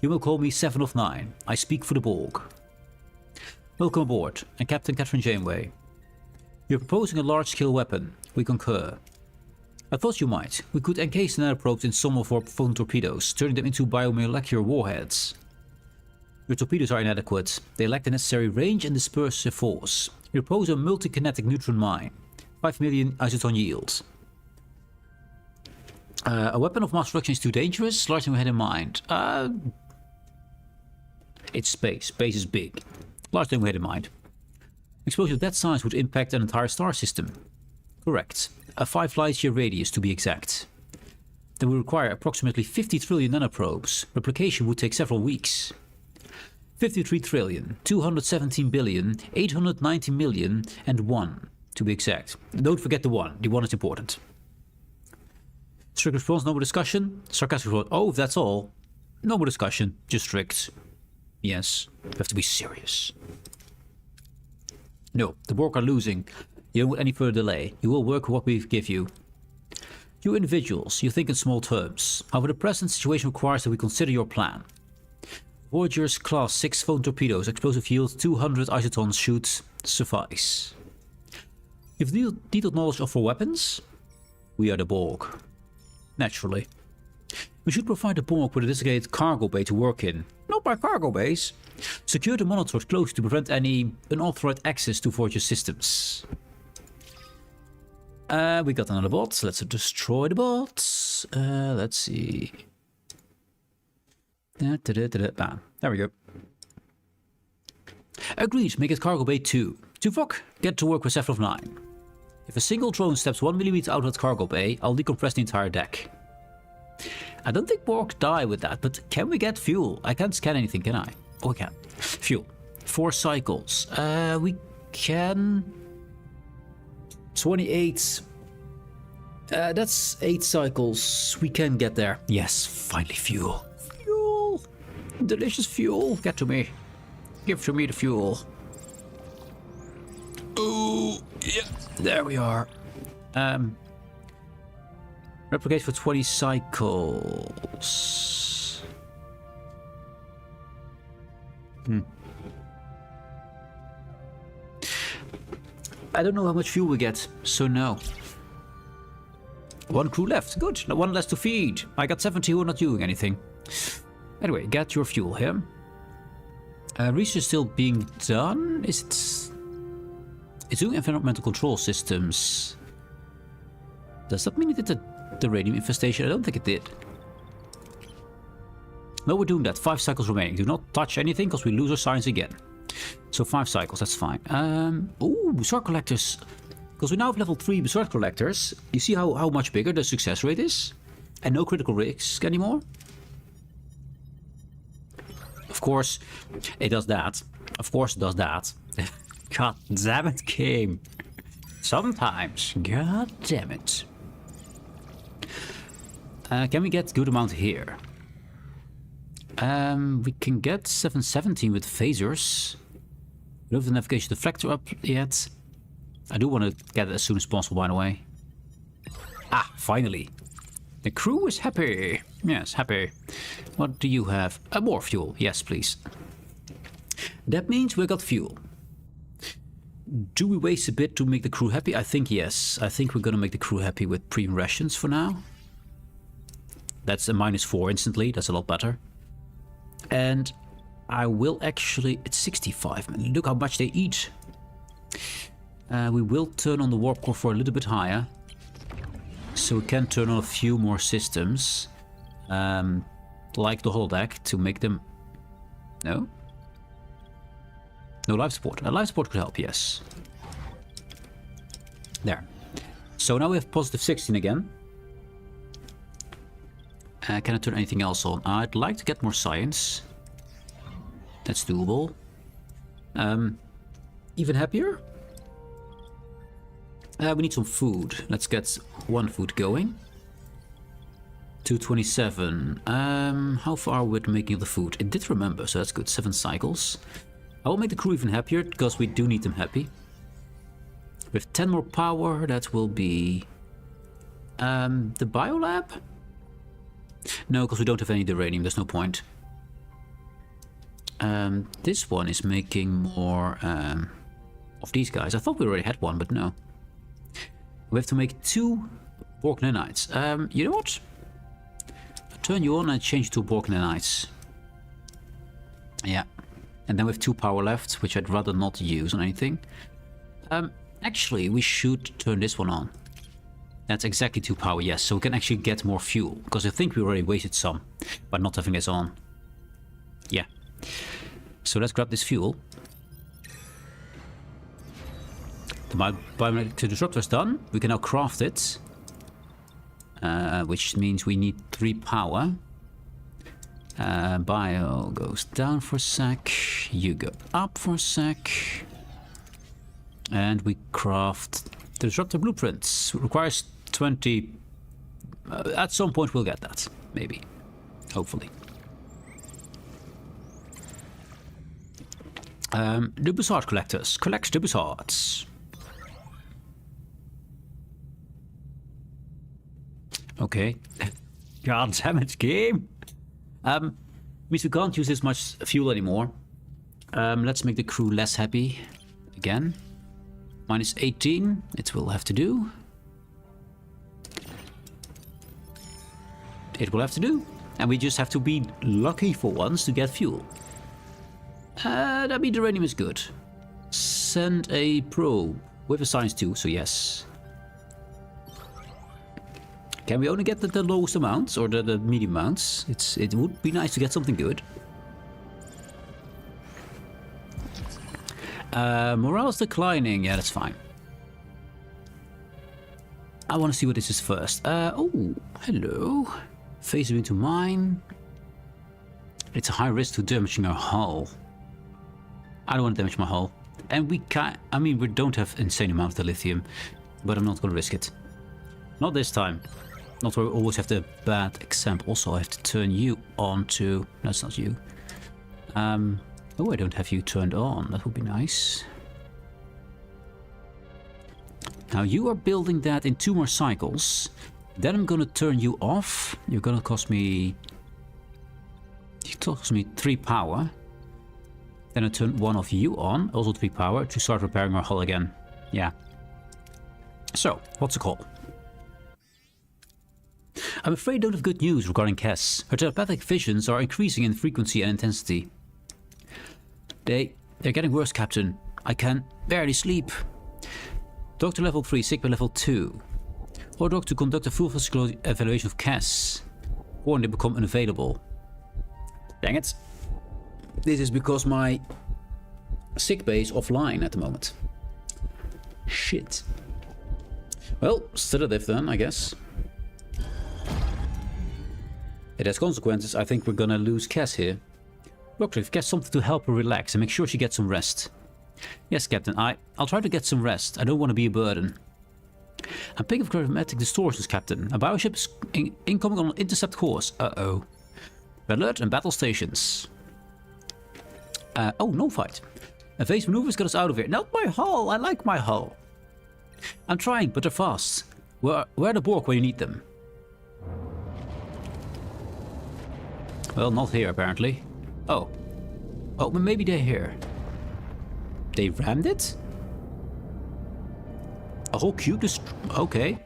[SPEAKER 1] You will call me 7 of 9. I speak for the Borg. Welcome aboard, and Captain Catherine Janeway. You're proposing a large-scale weapon. We concur. I thought you might. We could encase the nanoprobes in some of our phone torpedoes, turning them into biomolecular warheads. Your torpedoes are inadequate. They lack the necessary range and dispersive force. You propose a multi-kinetic neutron mine. 5 million isoton yield. A weapon of mass production is too dangerous. Larger than we had in mind. It's space. Space is big. Larger than we had in mind. Explosion of that size would impact an entire star system. Correct. A 5 light-year radius to be exact. Then we require approximately 50 trillion nanoprobes. Replication would take several weeks. 53 trillion, 217 billion, 890 million, and 1 to be exact. Don't forget the 1. The 1 is important. Strict response, no more discussion. Sarcastic response, oh, if that's all. No more discussion, just strict. Yes, we have to be serious. No, the Borg are losing. You don't want any further delay. You will work with what we give you. You individuals, you think in small terms. However, the present situation requires that we consider your plan. Voyager's Class 6 phone torpedoes, explosive yield 200 isotons should suffice. If detailed knowledge of our weapons, we are the Borg. Naturally. We should provide the Borg with a designated cargo bay to work in. Not my cargo base. Secure the monitors close to prevent any unauthorized access to Voyager systems. We got another bot. Let's destroy the bots. Let's see. Bam. There we go. Agreed. Make it cargo bay 2. Tuvok, get to work with 7 of 9. If a single drone steps 1 millimeter out of that cargo bay, I'll decompress the entire deck. I don't think Borg die with that, but can we get fuel? I can't scan anything, can I? Oh, we can. Fuel. 4 cycles. We can... 28. That's 8 cycles. We can get there. Yes, finally fuel. Fuel. Delicious fuel. Get to me. Give to me the fuel. Ooh, yeah. There we are. Replicate for 20 cycles. I don't know how much fuel we get, so no. 1 crew left. Good. No 1 less to feed. I got 70 who are not doing anything. Anyway, get your fuel here. Research is still being done. Is it... It's doing environmental control systems. Does that mean it did the radium infestation? I don't think it did. No, we're doing that. 5 cycles remaining. Do not touch anything because we lose our science again. So 5 cycles, that's fine. Ooh, Berserk collectors. Because we now have level 3 Berserk collectors. You see how much bigger the success rate is? And no critical risk anymore? Of course, it does that. Of course it does that. God damn it, game. Sometimes. God damn it. Can we get good amount here? We can get 717 with phasers. We don't have the navigation deflector up yet. I do want to get it as soon as possible, by the way. Ah, finally. The crew is happy. Yes, happy. What do you have? More fuel. Yes, please. That means we got fuel. Do we waste a bit to make the crew happy? I think yes. I think we're going to make the crew happy with premium rations for now. That's a -4 instantly. That's a lot better. And I will actually... It's 65. Look how much they eat. We will turn on the warp core for a little bit higher. So we can turn on a few more systems. Like the holodeck to make them... No? No life support. Life support could help, yes. There. So now we have positive 16 again. Can I turn anything else on? I'd like to get more science. That's doable. Even happier? We need some food. Let's get one food going. 227. How far are we with making the food? It did remember, so that's good. 7 cycles. I will make the crew even happier, because we do need them happy. With 10 more power, that will be... the biolab? No, because we don't have any uranium, there's no point. This one is making more of these guys. I thought we already had one, but no. We have to make 2 Borg nanites. You know what? I'll turn you on and change you to Borg nanites. Yeah. And then we have 2 power left, which I'd rather not use on anything. Actually, we should turn this one on. That's exactly 2 power, yes. So we can actually get more fuel. Because I think we already wasted some by not having this on. Yeah. So let's grab this fuel. The biomagnetic disruptor is done. We can now craft it. Which means we need 3 power. Bio goes down for a sec. You go up for a sec. And we craft the disruptor blueprints. It requires 20. At some point we'll get that. Maybe. Hopefully. The Bussard collectors. Collect the Bussards. Okay. God damn it, game. Means we can't use this much fuel anymore. Let's make the crew less happy. Again. Minus 18. It will have to do. It will have to do. And we just have to be lucky for once to get fuel. That means uranium is good. Send a probe. With a science 2, so yes. Can we only get the lowest amounts or the medium amounts? It would be nice to get something good. Morale is declining. Yeah, that's fine. I want to see what this is first. Oh, hello. Phase into mine. It's a high risk to damaging our hull. I don't want to damage my hull. And we can't... I mean, we don't have insane amounts of lithium. But I'm not going to risk it. Not this time. Not where we always have the bad example. Also, I have to turn you on to... No, that's not you. Oh, I don't have you turned on. That would be nice. Now, you are building that in 2 more cycles. Then I'm going to turn you off. You're going to cost me... It costs me 3 power. Then I turn one of you on, also 3 power, to start repairing our hull again. Yeah. So, what's the call? I'm afraid I don't have good news regarding Cass. Her telepathic visions are increasing in frequency and intensity. They're getting worse, Captain. I can barely sleep. Doctor level 3, Sigma level 2. Or Doctor to conduct a full physical evaluation of Cass. Or they become unavailable. Dang it. This is because my sickbay is offline at the moment. Shit. Well, still a diff then, I guess. It has consequences. I think we're gonna lose Cass here. Doctor, get something to help her relax and make sure she gets some rest. Yes, Captain, I'll try to get some rest. I don't want to be a burden. I'm picking up chromatic distortions, Captain. A bioship is incoming on an intercept course. Uh-oh. Alert and battle stations. Oh, no fight. Evasive maneuvers got us out of here. Not my hull. I like my hull. I'm trying, but they're fast. Where are the Borg when you need them? Well, not here, apparently. Oh. Oh, but maybe they're here. They rammed it? A whole cube is... Okay.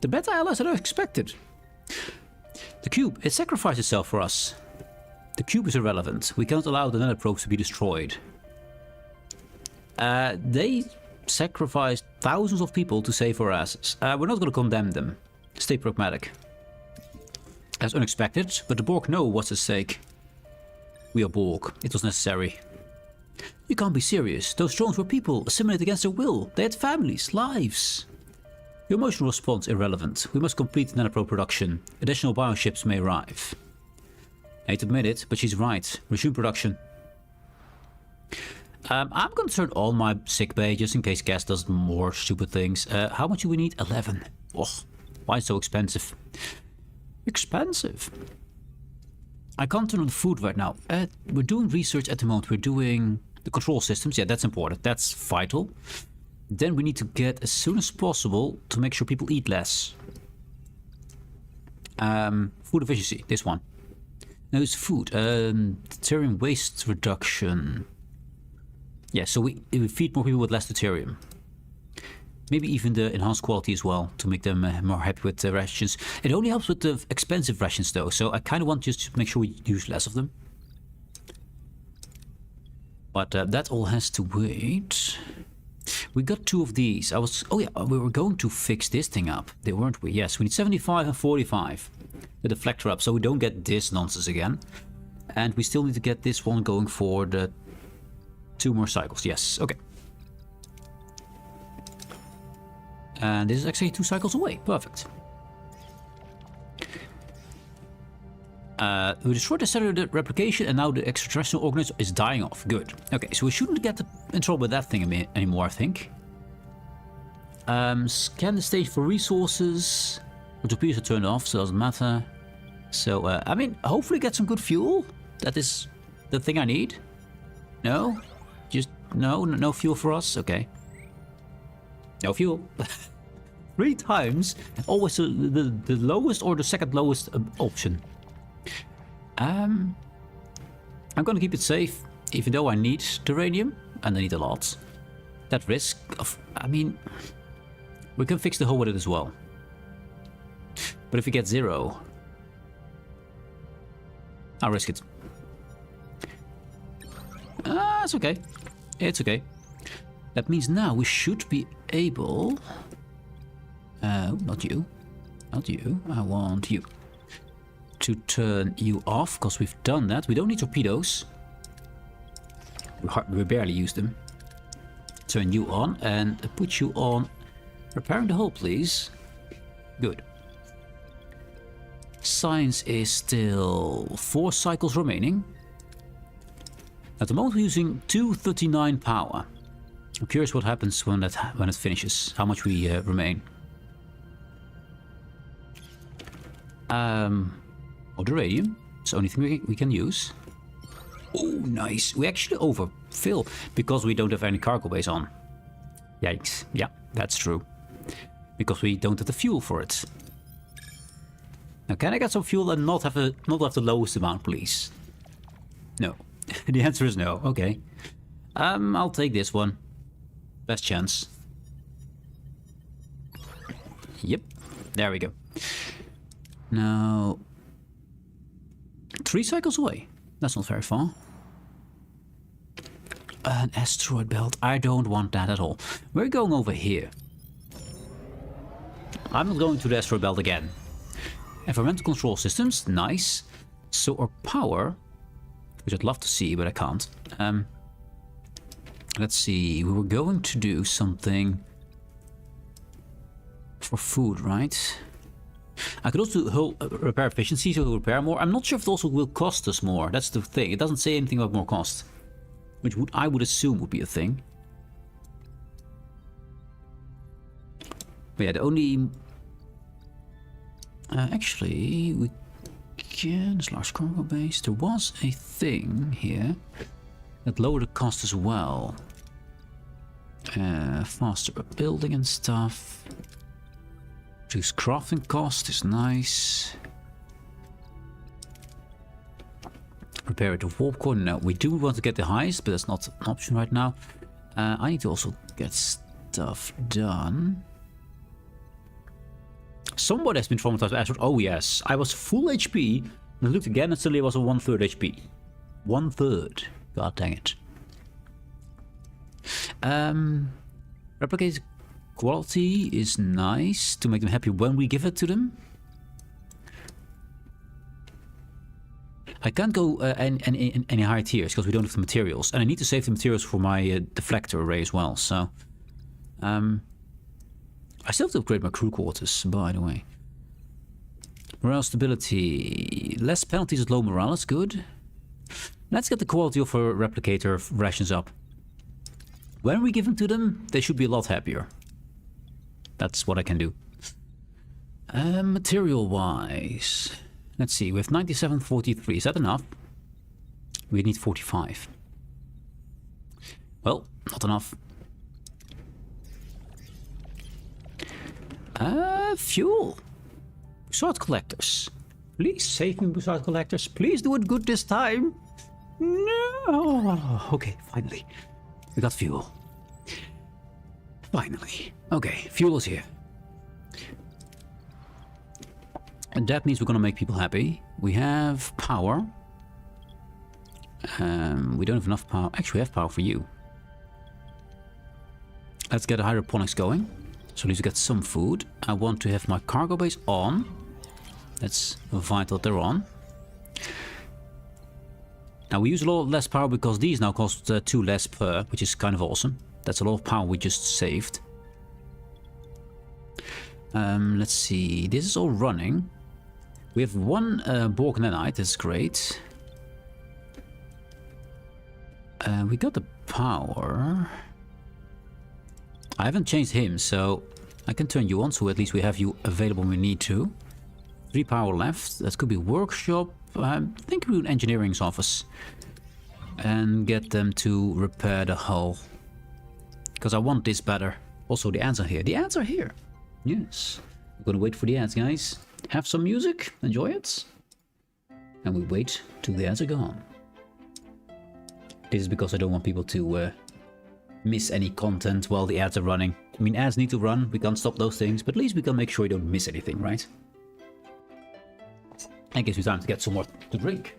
[SPEAKER 1] The better allies than I expected. The cube, it sacrificed itself for us. The cube is irrelevant. We cannot allow the nether probes to be destroyed. They sacrificed thousands of people to save our asses. We're not going to condemn them. Stay pragmatic. That's unexpected, but the Borg know what's at stake. We are Borg. It was necessary. You can't be serious. Those drones were people, assimilated against their will. They had families, lives. Your emotional response irrelevant. We must complete nanopro production. Additional bioships may arrive. I hate to admit it, but she's right. Resume production. I'm going to turn on my sickbay just in case Cass does more stupid things. How much do we need? 11. Oh, why so expensive? Expensive. I can't turn on the food right now. We're doing research at the moment. We're doing the control systems. Yeah, that's important. That's vital. Then we need to get as soon as possible to make sure people eat less. Food efficiency. This one. No, it's food. Deuterium waste reduction. Yeah, so we feed more people with less deuterium. Maybe even the enhanced quality as well, to make them more happy with the rations. It only helps with the expensive rations though, so I kind of want just to make sure we use less of them. But that all has to wait. We got 2 of these. Oh yeah, we were going to fix this thing up, weren't we? Yes, we need 75 and 45. The deflector up, so we don't get this nonsense again. And we still need to get this one going for the 2 more cycles. Yes, okay. And this is actually 2 cycles away. Perfect. We destroyed the cellular replication and now the extraterrestrial organism is dying off. Good. Okay, so we shouldn't get in trouble with that thing anymore, I think. Scan the stage for resources. The torpedoes are turned off, so it doesn't matter. So, I mean, hopefully get some good fuel. That is the thing I need. No? Just, no fuel for us? Okay. No fuel. 3 times. Always the lowest or the second lowest option. I'm gonna keep it safe, even though I need uranium, and I need a lot. That risk of, I mean, we can fix the hull with it as well. But if we get 0, I'll risk it. It's okay. It's okay. That means now we should be able... not you. Not you. I want you. To turn you off, because we've done that. We don't need torpedoes. We barely use them. Turn you on and put you on. Repairing the hull, please. Good. Science is still 4 cycles remaining. At the moment we're using 239 power. I'm curious what happens when it finishes. How much we remain. Or the radium. It's the only thing we can use. Oh, nice. We actually overfill because we don't have any cargo bays on. Yikes. Yeah, that's true. Because we don't have the fuel for it. Now, can I get some fuel and not have the lowest amount, please? No. The answer is no. Okay. I'll take this one. Best chance. Yep. There we go. Now... 3 cycles away. That's not very far. An asteroid belt. I don't want that at all. We're going over here. I'm not going to the asteroid belt again. Environmental control systems. Nice. So our power, which I'd love to see, but I can't. Let's see. We were going to do something for food, right? I could also do hull repair efficiency, so we'll repair more. I'm not sure if it also will cost us more. That's the thing. It doesn't say anything about more cost, which I would assume would be a thing. But yeah, the only... actually, we can... This large cargo base. There was a thing here that lowered the cost as well. Faster building and stuff. Reduce crafting cost is nice. Repair the warp core. No, we do want to get the highest, but that's not an option right now. I need to also get stuff done. Somebody has been traumatized by asteroid. Oh yes, I was full HP. And I looked again and suddenly I was a 1/3 HP. 1/3. God dang it. Replicate quality is nice to make them happy when we give it to them. I can't go any higher tiers because we don't have the materials. And I need to save the materials for my deflector array as well. So, I still have to upgrade my crew quarters, by the way. Morale stability. Less penalties at low morale is good. Let's get the quality of our replicator rations up. When we give them to them, they should be a lot happier. That's what I can do. Material-wise... Let's see, we have 9743. Is that enough? We need 45. Well, not enough. Fuel. Bussard collectors. Please save me, Bussard collectors. Please do it good this time. No. Okay, finally. We got fuel. Finally. Okay, fuel is here. And that means we're gonna make people happy. We have power. We don't have enough power. Actually, we have power for you. Let's get a hydroponics going. So at least we get some food. I want to have my cargo base on. That's vital they're on. Now we use a lot less power because these now cost 2 less per, which is kind of awesome. That's a lot of power we just saved. Let's see. This is all running. We have one Borg nanite, that's great. We got the power. I haven't changed him, so I can turn you on, so at least we have you available when we need to. 3 power left. That could be workshop. I think we do an engineering's office. And get them to repair the hull. Because I want this better. Also, the ads are here. The ads are here. Yes. We're gonna wait for the ads, guys. Have some music, enjoy it, and we wait till the ads are gone. This is because I don't want people to miss any content while the ads are running. I mean, ads need to run, we can't stop those things, but at least we can make sure you don't miss anything, right? And gives you time to get some more to drink.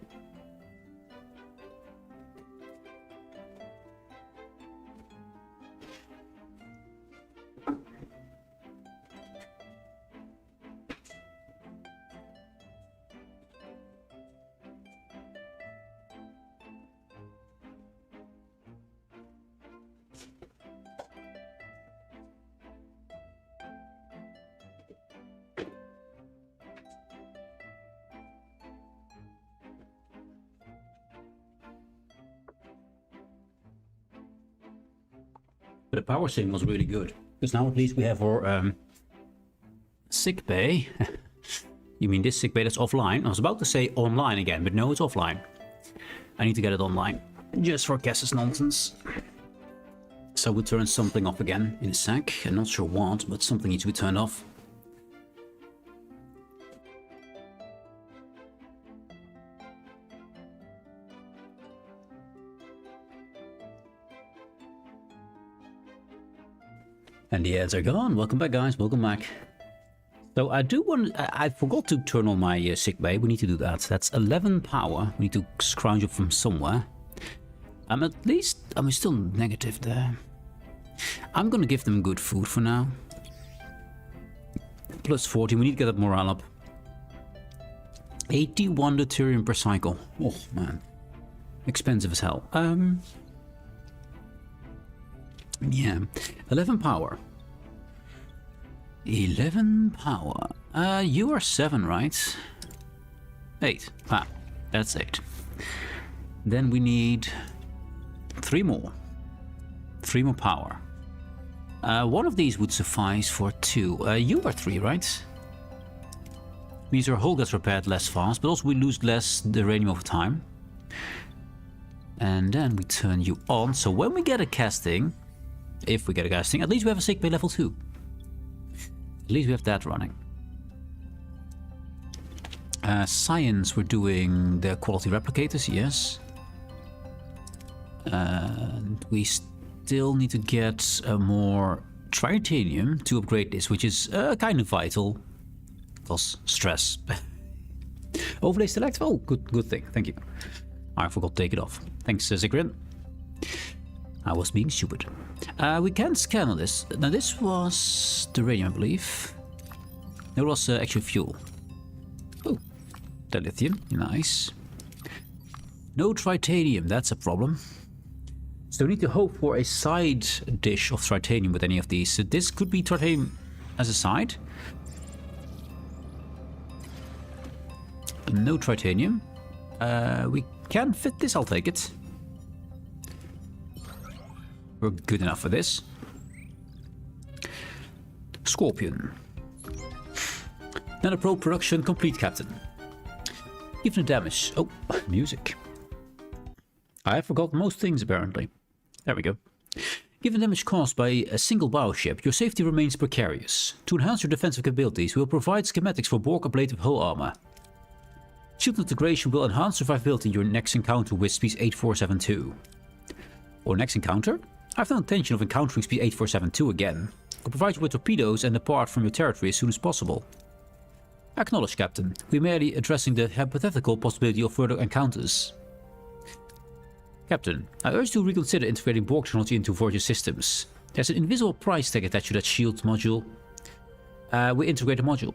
[SPEAKER 1] But the power signal was really good. Because now at least we have our sick bay. You mean this sick bay that's offline? I was about to say online again, but no, it's offline. I need to get it online. Just for Cass's nonsense. So we'll turn something off again in a sec. I'm not sure what, but something needs to be turned off. And the ads are gone. Welcome back, guys. Welcome back. So I do want... I forgot to turn on my sick bay. We need to do that. That's 11 power. We need to scrounge up from somewhere. At least... I'm still negative there. I'm gonna give them good food for now. Plus 40. We need to get that morale up. 81 deuterium per cycle. Oh, man. Expensive as hell. Yeah. 11 power. 11 power. You are 7, right? 8. Ah, that's 8. Then we need 3 more. 3 more power. One of these would suffice for 2. You are 3, right? Means our hull gets repaired less fast, but also we lose less uranium over time. And then we turn you on. So when we get a casting, if we get a casting, at least we have a sick bay level 2. At least we have that running. Science, we're doing the quality replicators, yes. And we still need to get more tritanium to upgrade this, which is kind of vital. Because stress. Overlay select. Oh, good thing. Thank you. I forgot to take it off. Thanks, Zigrin. I was being stupid. We can scan on this. Now this was the radium, I believe. There was actual fuel. Oh, the lithium. Nice. No tritanium, that's a problem. So we need to hope for a side dish of tritanium with any of these. So this could be tritanium as a side. No tritanium. We can fit this, I'll take it. We're good enough for this. Scorpion. Nanopro production complete, Captain. Even the damage. Oh, music. I forgot most things apparently. There we go. Given damage caused by a single bioship, your safety remains precarious. To enhance your defensive capabilities, we will provide schematics for Borg ablative hull armor. Shield integration will enhance survivability in your next encounter with Species 8472. Or next encounter? I have no intention of encountering Species 8472 again. I'll provide you with torpedoes and depart from your territory as soon as possible. Acknowledged, Captain. We're merely addressing the hypothetical possibility of further encounters. Captain, I urge you to reconsider integrating Borg technology into Voyager systems. There's an invisible price tag attached to that shield module. We integrate the module.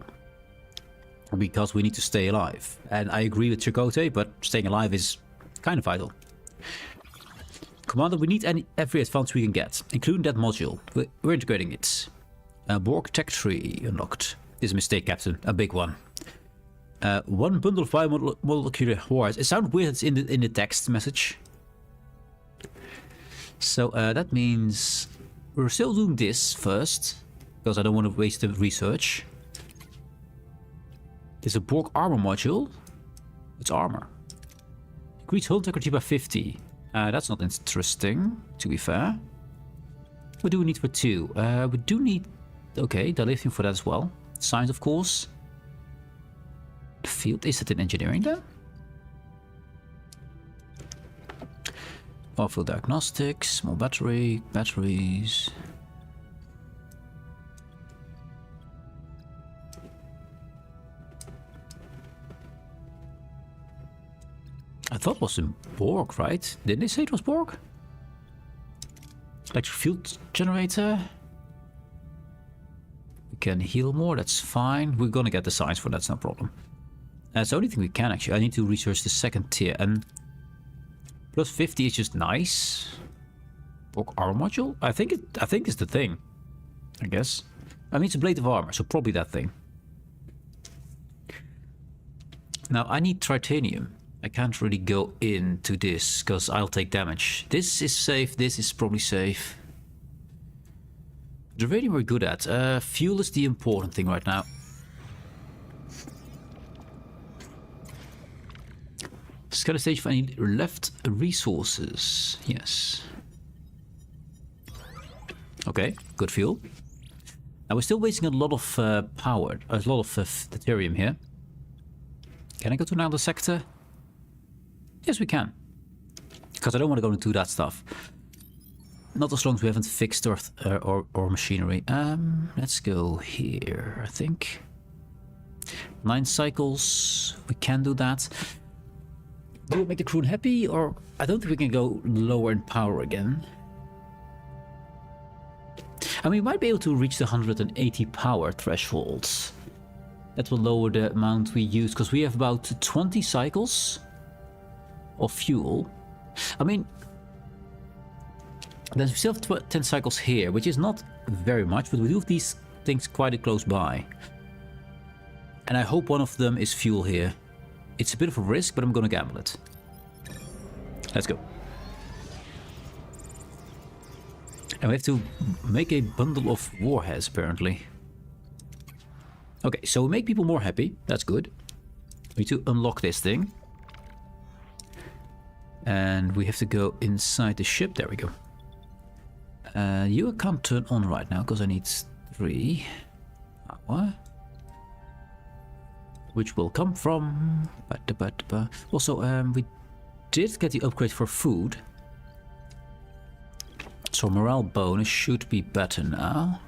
[SPEAKER 1] Because we need to stay alive. And I agree with Chakotay, but staying alive is kind of vital. Commander, we need every advance we can get, including that module. We're integrating it. Borg Tech Tree unlocked. This is a mistake, Captain. A big one. One bundle of biomolecular warheads. It sounds weird it's in the text message. So that means we're still doing this first. Because I don't want to waste the research. There's a Borg armor module. It's armor. Increase hull integrity by 50. That's not interesting, to be fair. What do we need for 2? We do need... Okay, dilithium for that as well. Science, of course. The field, is it in engineering then? Powerful diagnostics, small batteries. I thought it was in Borg, right? Didn't they say it was Borg? Electric field generator. We can heal more, that's fine. We're gonna get the science for that, that's no problem. That's the only thing we can actually. I need to research the second tier, and plus 50 is just nice. Borg armor module? I think it's the thing. I guess. I mean, it's a blade of armor, so probably that thing. Now I need tritanium. I can't really go into this because I'll take damage. This is safe. This is probably safe. The radium we're good at. Fuel is the important thing right now. Scan a stage for any left resources. Yes. Okay, good fuel. Now we're still wasting a lot of power. A lot of deuterium here. Can I go to another sector? Yes, we can. Because I don't want to go into that stuff. Not as long as we haven't fixed our machinery. Let's go here, I think. 9 cycles. We can do that. Do we make the crew happy? Or I don't think we can go lower in power again. And we might be able to reach the 180 power thresholds. That will lower the amount we use. Because we have about 20 cycles of fuel. I mean, there's still 10 cycles here, which is not very much, but we do have these things quite close by. And I hope one of them is fuel here. It's a bit of a risk, but I'm gonna gamble it. Let's go. And we have to make a bundle of warheads, apparently. Okay, so we make people more happy. That's good. We need to unlock this thing. And we have to go inside the ship. There we go. You can't turn on right now because I need 3 power. Which will come from... Also, we did get the upgrade for food. So morale bonus should be better now.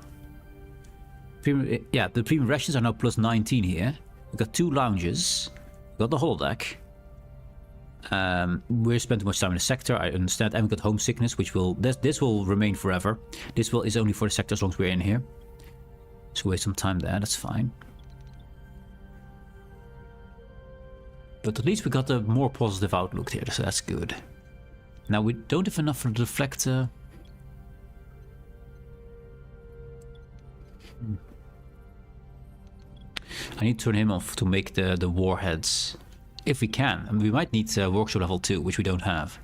[SPEAKER 1] Yeah, the premium rations are now plus 19 here. We got 2 lounges. We got the holodeck. We're spending too much time in the sector, I understand, and we got homesickness, which will this will remain forever. This is only for the sector as long as we're in here. So waste some time there, that's fine. But at least we got a more positive outlook here, so that's good. Now we don't have enough for the deflector. I need to turn him off to make the warheads. If we can. I mean, we might need workshop level 2, which we don't have.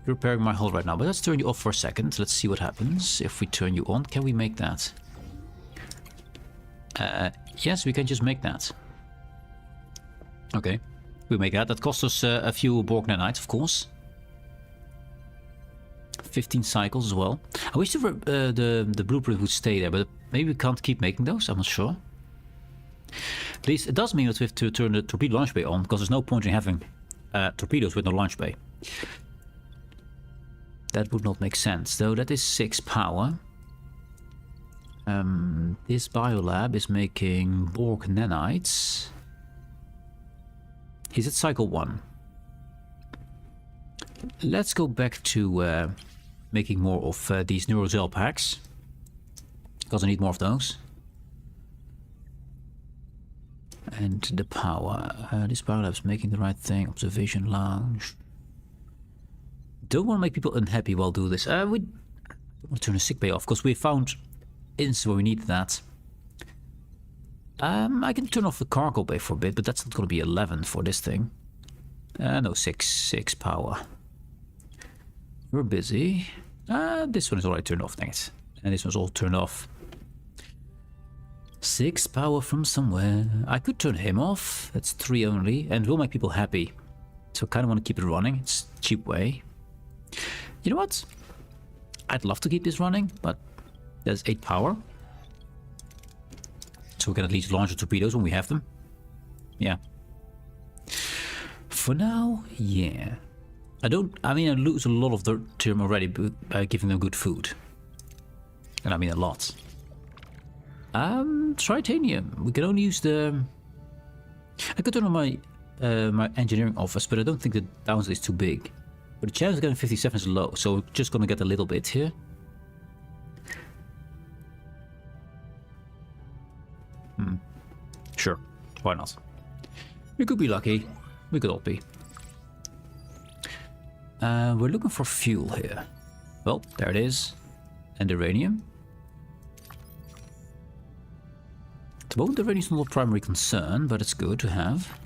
[SPEAKER 1] Repairing my hull right now, but let's turn you off for a second. Let's see what happens if we turn you on. Can we make that? Yes, we can just make that. Okay, we make that. That costs us a few Borg nanites, of course. 15 cycles as well. I wish the blueprint would stay there, but maybe we can't keep making those. I'm not sure. At least it does mean that we have to turn the torpedo launch bay on, because there's no point in having torpedoes with no launch bay. That would not make sense, though. That is 6 power. This biolab is making Borg nanites. He's at cycle 1. Let's go back to making more of these neurogel packs, because I need more of those. And the power. This biolab is making the right thing. Observation lounge. Don't want to make people unhappy while do this. We want to turn the sick bay off, because we found instances where we need that. I can turn off the cargo bay for a bit, but that's not going to be 11 for this thing. No, 6 power. We're busy. This one is already turned off, dang it. And this one's all turned off. 6 power from somewhere. I could turn him off. That's 3 only, and will make people happy. So I kind of want to keep it running. It's a cheap way. You know what? I'd love to keep this running, but there's 8 power. So we can at least launch the torpedoes when we have them. Yeah. For now, yeah. I lose a lot of the term already by giving them good food. And I mean a lot. Tritanium. We can only use the... I could turn on my my engineering office, but I don't think the downside is too big. But the chance of getting 57 is low, so we're just gonna get a little bit here. Sure, why not? We could be lucky. We could all be. We're looking for fuel here. Well, there it is. And uranium. At the moment, uranium is not a primary concern, but it's good to have.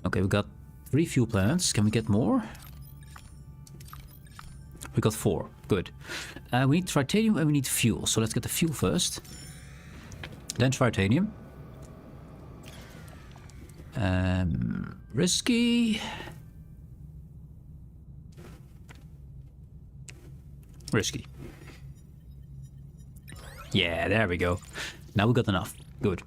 [SPEAKER 1] Okay, we got 3 fuel plants. Can we get more? We got 4. Good. We need tritanium and we need fuel. So let's get the fuel first. Then tritanium. Risky. Risky. Yeah, there we go. Now we got enough. Good.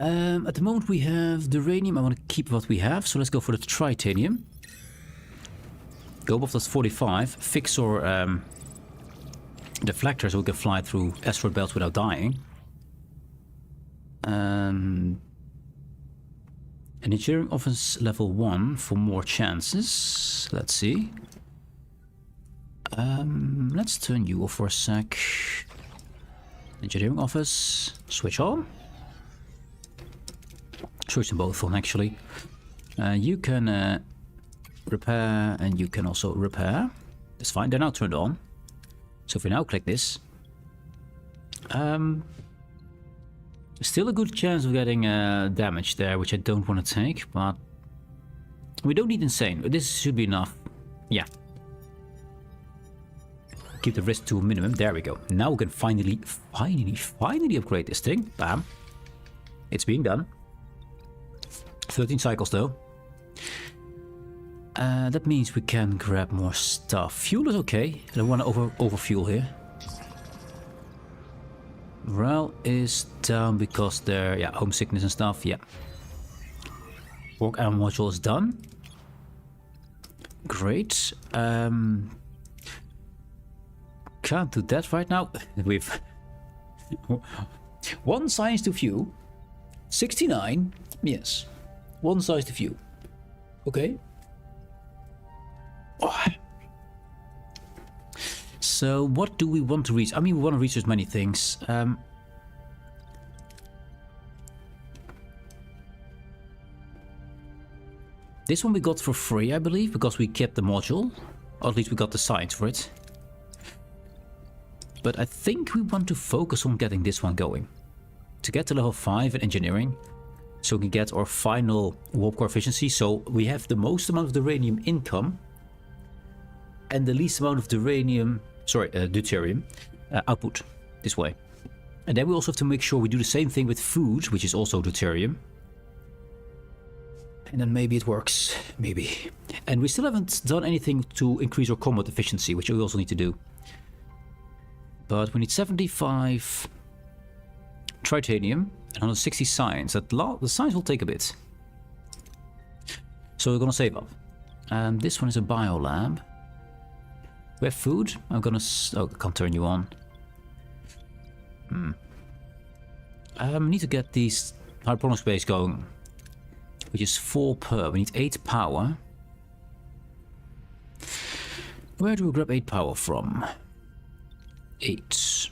[SPEAKER 1] At the moment we have the uranium. I want to keep what we have, so let's go for the tritanium. Go above that's 45. Fix our deflector so we can fly through asteroid belts without dying. An engineering office level 1 for more chances. Let's see. Let's turn you off for a sec. Engineering office. Switch on. Switch them both on, actually. You can repair, and you can also repair. That's fine. They're now turned on. So if we now click this, still a good chance of getting damage there, which I don't want to take, but we don't need insane. This should be enough. Yeah. Keep the risk to a minimum. There we go. Now we can finally upgrade this thing. Bam. It's being done. 13 cycles though. That means we can grab more stuff. Fuel is okay. I don't want to overfuel here. Morale is down because they're homesickness and stuff. Yeah. Work arm module is done. Great. Can't do that right now. We've 1 science to few. 69. Yes. 1 size to few. Okay. Oh. So what do we want to reach? I mean, we want to research many things. This one we got for free, I believe, because we kept the module. Or at least we got the science for it. But I think we want to focus on getting this one going. To get to level 5 in engineering, so we can get our final warp core efficiency, so we have the most amount of uranium income and the least amount of deuterium output this way. And then we also have to make sure we do the same thing with food, which is also deuterium. And then maybe it works, maybe. And we still haven't done anything to increase our combat efficiency, which we also need to do. But we need 75 titanium and 160 science. The science will take a bit. So we're gonna save up. This one is a biolab. We have food. I'm gonna... Oh, I can't turn you on. We need to get these hydroponic space going. Which is 4 per. We need 8 power. Where do we grab 8 power from? 8.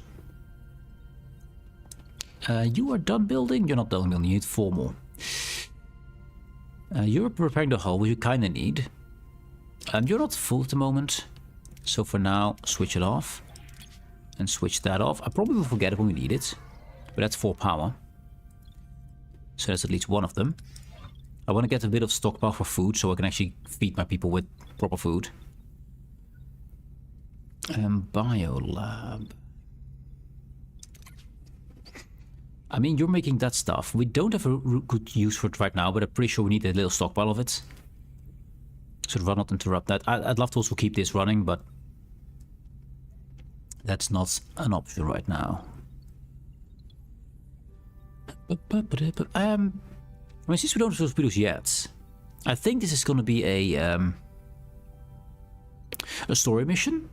[SPEAKER 1] You are done building? You're not done building, you need 4 more. You're preparing the hull, which you kinda need. You're not full at the moment. So for now, switch it off. And switch that off. I probably will forget it when we need it. But that's 4 power. So that's at least one of them. I want to get a bit of stockpile for food, so I can actually feed my people with proper food. Biolab. I mean, you're making that stuff. We don't have a good use for it right now, but I'm pretty sure we need a little stockpile of it. So do not interrupt that. I'd love to also keep this running, but that's not an option right now. I mean, since we don't have those videos yet, I think this is going to be a story mission.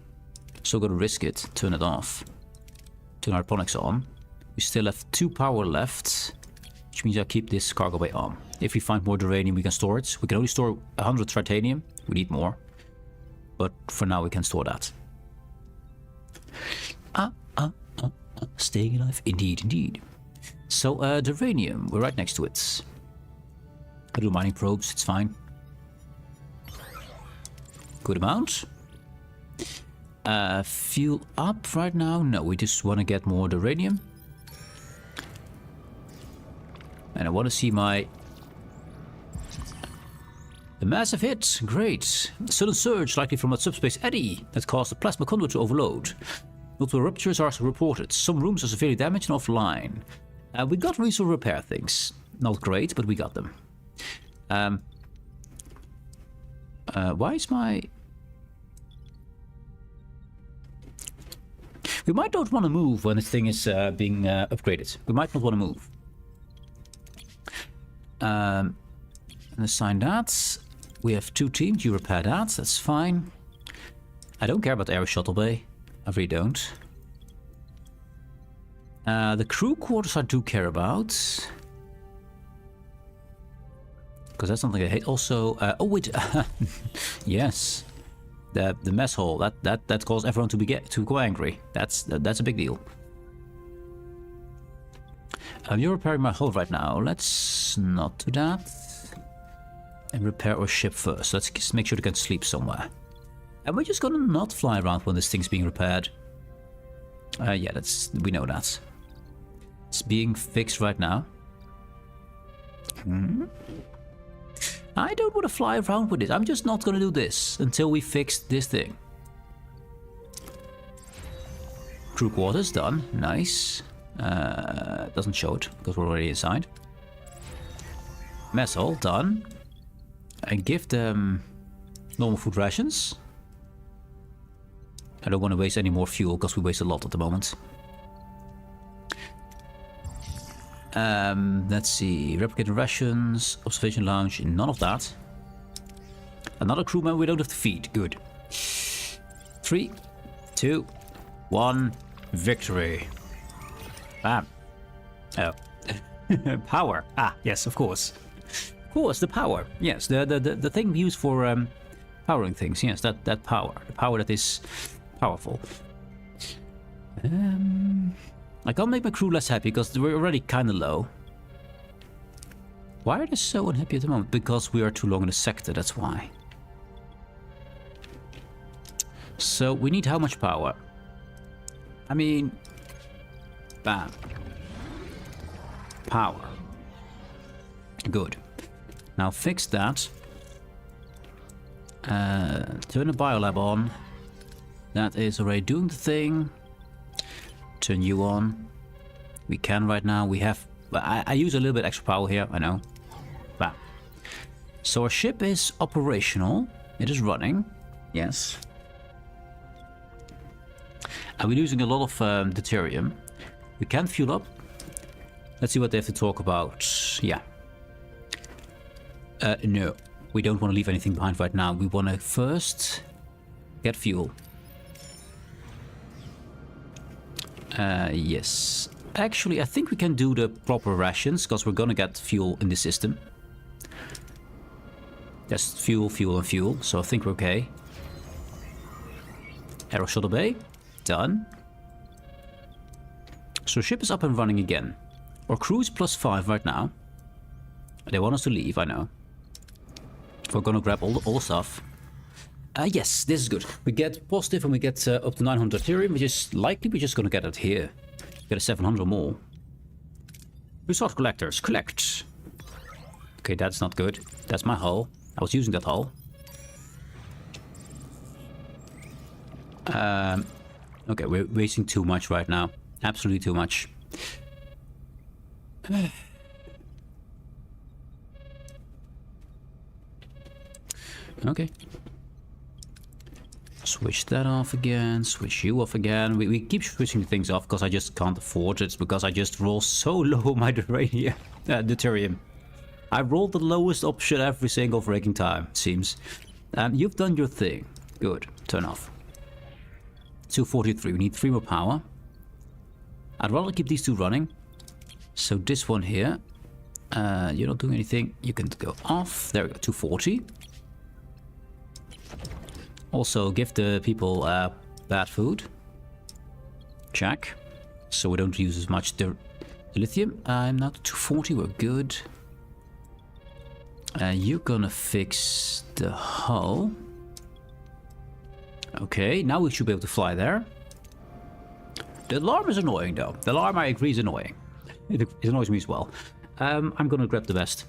[SPEAKER 1] So I'm going to risk it, turn it off, turn hydroponics on. We still have 2 power left, which means I keep this cargo bay on. If we find more uranium, we can store it. We can only store 100 titanium. We need more. But for now, we can store that. Staying alive. Indeed, indeed. So, uranium, we're right next to it. I do mining probes, it's fine. Good amount. Fuel up right now? No, we just want to get more uranium. And I want to see my... A massive hit, great. Sudden surge, likely from a subspace eddy that caused the plasma conduit to overload. Multiple ruptures are reported. Some rooms are severely damaged and offline. We got resource repair things. Not great, but we got them. Why is my... We might not want to move when this thing is being upgraded. We might not want to move. And assign that. We have 2 teams. You repair that. That's fine. I don't care about the air shuttle bay. I really don't. The crew quarters I do care about. Because that's something I hate. Also, oh wait, yes, the mess hall that caused everyone to go angry. That's a big deal. You're repairing my hull right now. Let's not do that. And repair our ship first. Let's just make sure they can sleep somewhere. And we're just gonna not fly around when this thing's being repaired. Yeah, we know that. It's being fixed right now. I don't want to fly around with it. I'm just not gonna do this until we fix this thing. Crew quarters done. Nice. Doesn't show it because we're already inside. Mess hall done. And give them normal food rations. I don't want to waste any more fuel because we waste a lot at the moment. Let's see. Replicator rations, observation lounge, none of that. Another crew member we don't have to feed. Good. 3, 2, 1, victory. Bam. Oh. Power. Ah, yes, of course. Of course, the power. Yes, the thing we use for powering things. Yes, that power. The power that is powerful. I can't make my crew less happy because we're already kind of low. Why are they so unhappy at the moment? Because we are too long in the sector, that's why. So we need how much power? I mean... Bam. Power. Good. Now fix that. Turn the biolab on. That is already doing the thing. Turn you on. We can right now. We have... I use a little bit extra power here, I know. Bam. So our ship is operational. It is running. Yes. And we're using a lot of deuterium. We can fuel up. Let's see what they have to talk about. Yeah. No. We don't want to leave anything behind right now. We want to first get fuel. Yes. Actually, I think we can do the proper rations, because we're gonna get fuel in the system. Just fuel, fuel, and fuel. So I think we're okay. Aero shuttle bay. Done. So ship is up and running again. Our crew is +5 right now. They want us to leave, I know. We're gonna grab all the stuff. Yes, this is good. We get positive and we get up to 900 Ethereum, which is likely we're just gonna get it here. Get a 700 more. Resource collectors, collect. Okay, that's not good. That's my hull. I was using that hull. Okay, we're wasting too much right now. Absolutely too much. Okay. Switch that off again, switch you off again. We keep switching things off because I just can't afford it. It's because I just roll so low my deuterium. I rolled the lowest option every single freaking time, it seems. You've done your thing. Good. Turn off. 243. We need 3 more power. I'd rather keep these 2 running. So this one here. You're not doing anything. You can go off. There we go. 240. Also, give the people bad food. Check. So we don't use as much the lithium. I'm not 240, we're good. You're gonna fix the hull. Okay, now we should be able to fly there. The alarm is annoying though. The alarm, I agree, is annoying. It annoys me as well. I'm gonna grab the best.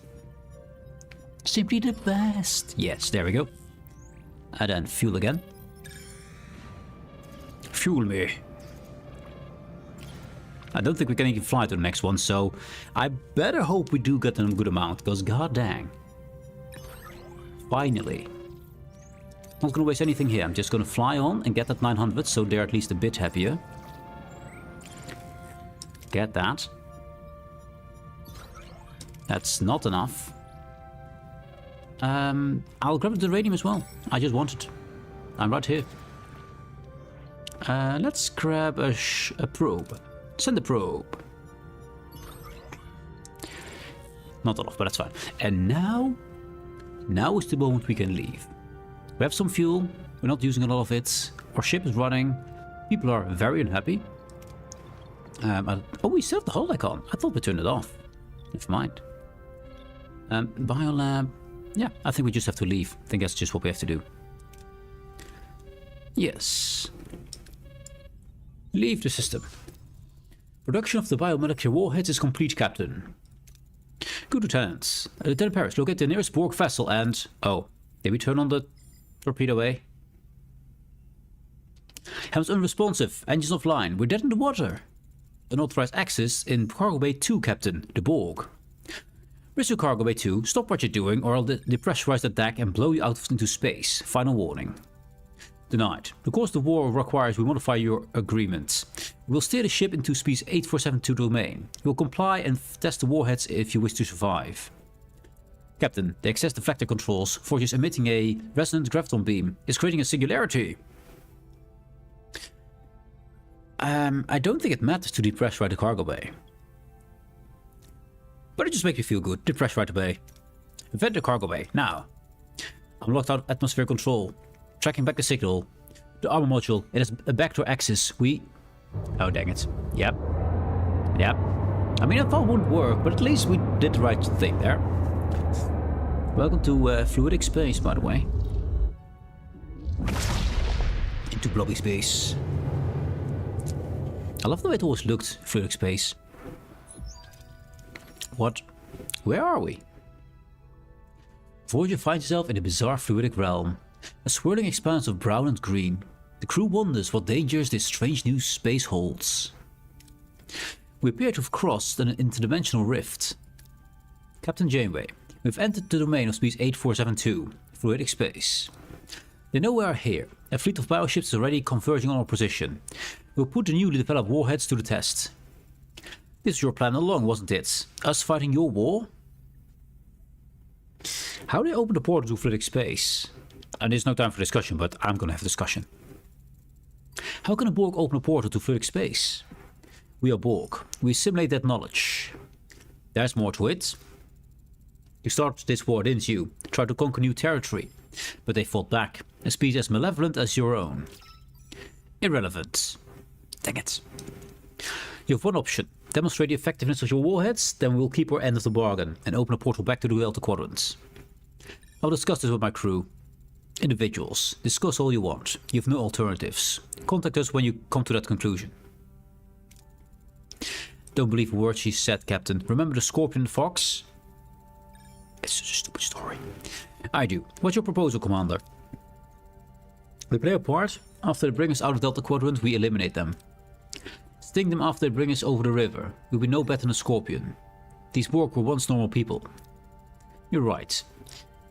[SPEAKER 1] Simply the best. Yes, there we go. And then fuel again. Fuel me. I don't think we can even fly to the next one, so I better hope we do get a good amount, because god dang. Finally. Not gonna waste anything here. I'm just gonna fly on and get that 900, so they're at least a bit happier. Get that. That's not enough. I'll grab the uranium as well. I just want it. I'm right here. Let's grab a probe. Send the probe. Not enough, but that's fine. And now is the moment we can leave. We have some fuel. We're not using a lot of it. Our ship is running. People are very unhappy. Oh, we still have the hull icon. I thought we turned it off. Never mind. Biolab. Yeah, I think we just have to leave. I think that's just what we have to do. Yes. Leave the system. Production of the biomolecular warheads is complete, Captain. Good, Lieutenant. Lieutenant Paris, locate the nearest Borg vessel and... Oh, did we turn on the torpedo way? Helm's unresponsive. Engines offline. We're dead in the water. Unauthorized access in Cargo Bay 2, Captain. The Borg. Rescue Cargo Bay 2, stop what you're doing or I'll depressurize the deck and blow you out into space. Final warning. Denied. The course of the war requires we modify your agreement. We'll steer the ship into species 8472 domain. You'll comply and test the warheads if you wish to survive. Captain, the access deflector controls for just emitting a resonant graviton beam is creating a singularity. I don't think it matters to depressurize the cargo bay. But it just makes me feel good. Depressurize the bay. Vent the cargo bay. Now. I'm locked out atmosphere control. Tracking back the signal. The armor module. It has a backdoor access. Oh, dang it. Yep. Yep. I mean, I thought it wouldn't work, but at least we did the right thing there. Welcome to fluidic space, by the way. Into blobby space. I love the way it always looked, fluidic space. What? Where are we? Voyager finds itself in a bizarre fluidic realm. A swirling expanse of brown and green. The crew wonders what dangers this strange new space holds. We appear to have crossed an interdimensional rift. Captain Janeway, we've entered the domain of species 8472, fluidic space. They know we are here. A fleet of bioships is already converging on our position. We'll put the newly developed warheads to the test. This was your plan all along, wasn't it? Us fighting your war? How do they open the portal to fluidic space? And there's no time for discussion, but I'm gonna have a discussion. How can a Borg open a portal to fluidic space? We are Borg. We assimilate that knowledge. There's more to it. You started this war, didn't you? Tried to conquer new territory. But they fought back. A species as malevolent as your own. Irrelevant. Dang it. You have one option. Demonstrate the effectiveness of your warheads, then we'll keep our end of the bargain and open a portal back to the Delta Quadrants. I'll discuss this with my crew. Individuals, discuss all you want. You have no alternatives. Contact us when you come to that conclusion. Don't believe a word she said, Captain. Remember the Scorpion and Fox? It's such a stupid story. I do. What's your proposal, Commander? We play a part. After they bring us out of Delta Quadrant, we eliminate them. Sting them after they bring us over the river. We'll be no better than a Scorpion. These Borg were once normal people. You're right.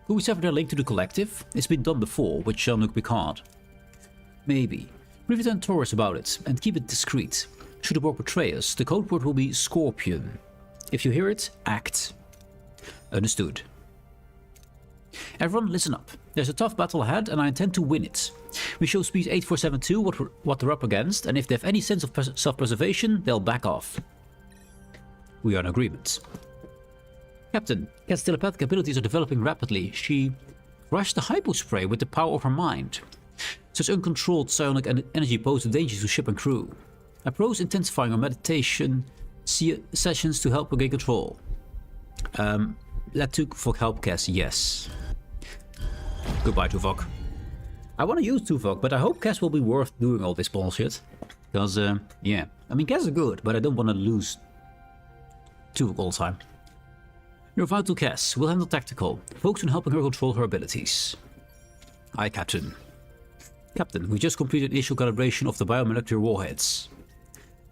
[SPEAKER 1] Could we sever their link to the Collective? It's been done before with Jean-Luc Picard. Maybe. Rivet and Taurus about it, and keep it discreet. Should the Borg betray us, the code word will be Scorpion. If you hear it, act. Understood. Everyone, listen up. There's a tough battle ahead, and I intend to win it. We show species 8472 what they're up against, and if they have any sense of self-preservation, they'll back off. We are in agreement. Captain, Kat's telepathic abilities are developing rapidly. She rushed the hypospray with the power of her mind. Such uncontrolled psionic energy poses dangers to ship and crew. I propose intensifying our meditation sessions to help regain control. Let Tuvok help Cass, yes. Goodbye, Tuvok. I want to use Tuvok, but I hope Cass will be worth doing all this bullshit. Because, yeah. I mean, Cass is good, but I don't want to lose Tuvok all the time. You're vital, Cass. We'll handle tactical. Focus on helping her control her abilities. Aye, Captain. Captain, we just completed initial calibration of the biomolecular warheads.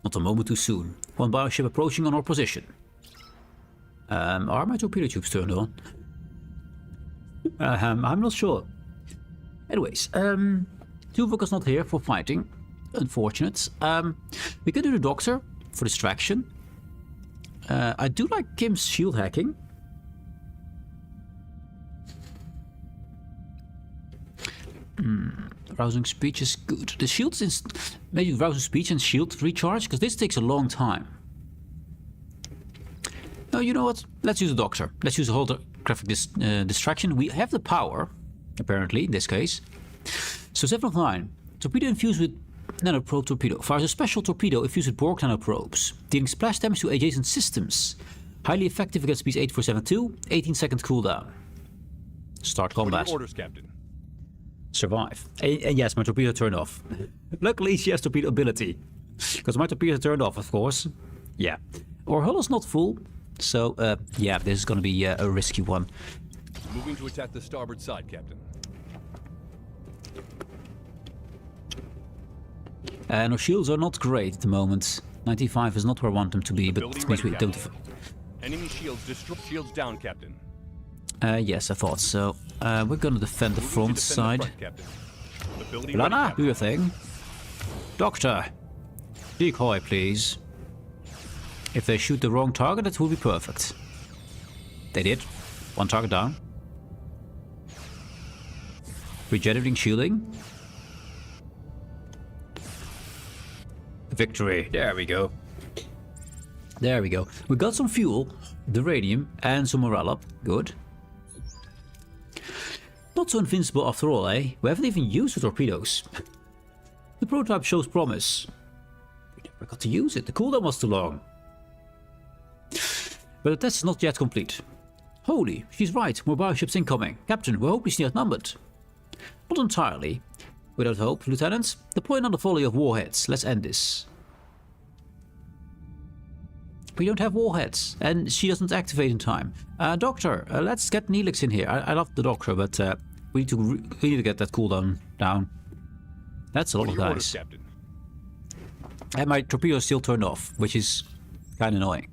[SPEAKER 1] Not a moment too soon. One bioship approaching on our position. Are my torpedo tubes turned on? I'm not sure. Anyways, Tuvok is not here for fighting. Unfortunate. We could do the Doctor for distraction. I do like Kim's shield hacking. Rousing speech is good. The shields is maybe rousing speech and shield recharge, because this takes a long time. No, you know what? Let's use a Doctor. Let's use a holographic distraction. We have the power, apparently, in this case. So 7-9. Torpedo infused with nanoprobe torpedo. Fires a special torpedo infused with Borg nanoprobes, dealing splash damage to adjacent systems. Highly effective against species 8472. 18-second cooldown. Start combat.
[SPEAKER 3] What are your orders, Captain?
[SPEAKER 1] Survive. And yes, my torpedo turned off. Luckily, she has torpedo ability. Because my torpedo turned off, of course. Yeah. Our hull is not full. So, yeah, this is going to be a risky one.
[SPEAKER 3] Moving to attack the starboard side, Captain.
[SPEAKER 1] And our shields are not great at the moment. 95 is not where I want them to be, but it means we don't...
[SPEAKER 3] Enemy shields destroy. Shields down, Captain.
[SPEAKER 1] Yes, I thought so. We're going to defend the front side. Lana, do your thing. Doctor, decoy, please. If they shoot the wrong target, that will be perfect. They did. One target down. Regenerating shielding. Victory. There we go. There we go. We got some fuel, the radium, and some morale up. Good. Not so invincible after all, eh? We haven't even used the torpedoes. The prototype shows promise. We never got to use it. The cooldown was too long. But the test is not yet complete. Holy, she's right. More bioships incoming. Captain, we're hopelessly outnumbered. Not entirely. Without hope, Lieutenant. Deploy another volley of warheads. Let's end this. We don't have warheads, and she doesn't activate in time. Doctor, let's get Neelix in here. I love the Doctor, but we need to get that cooldown down. That's a lot of guys. And my torpedo is still turned off, which is kind of annoying.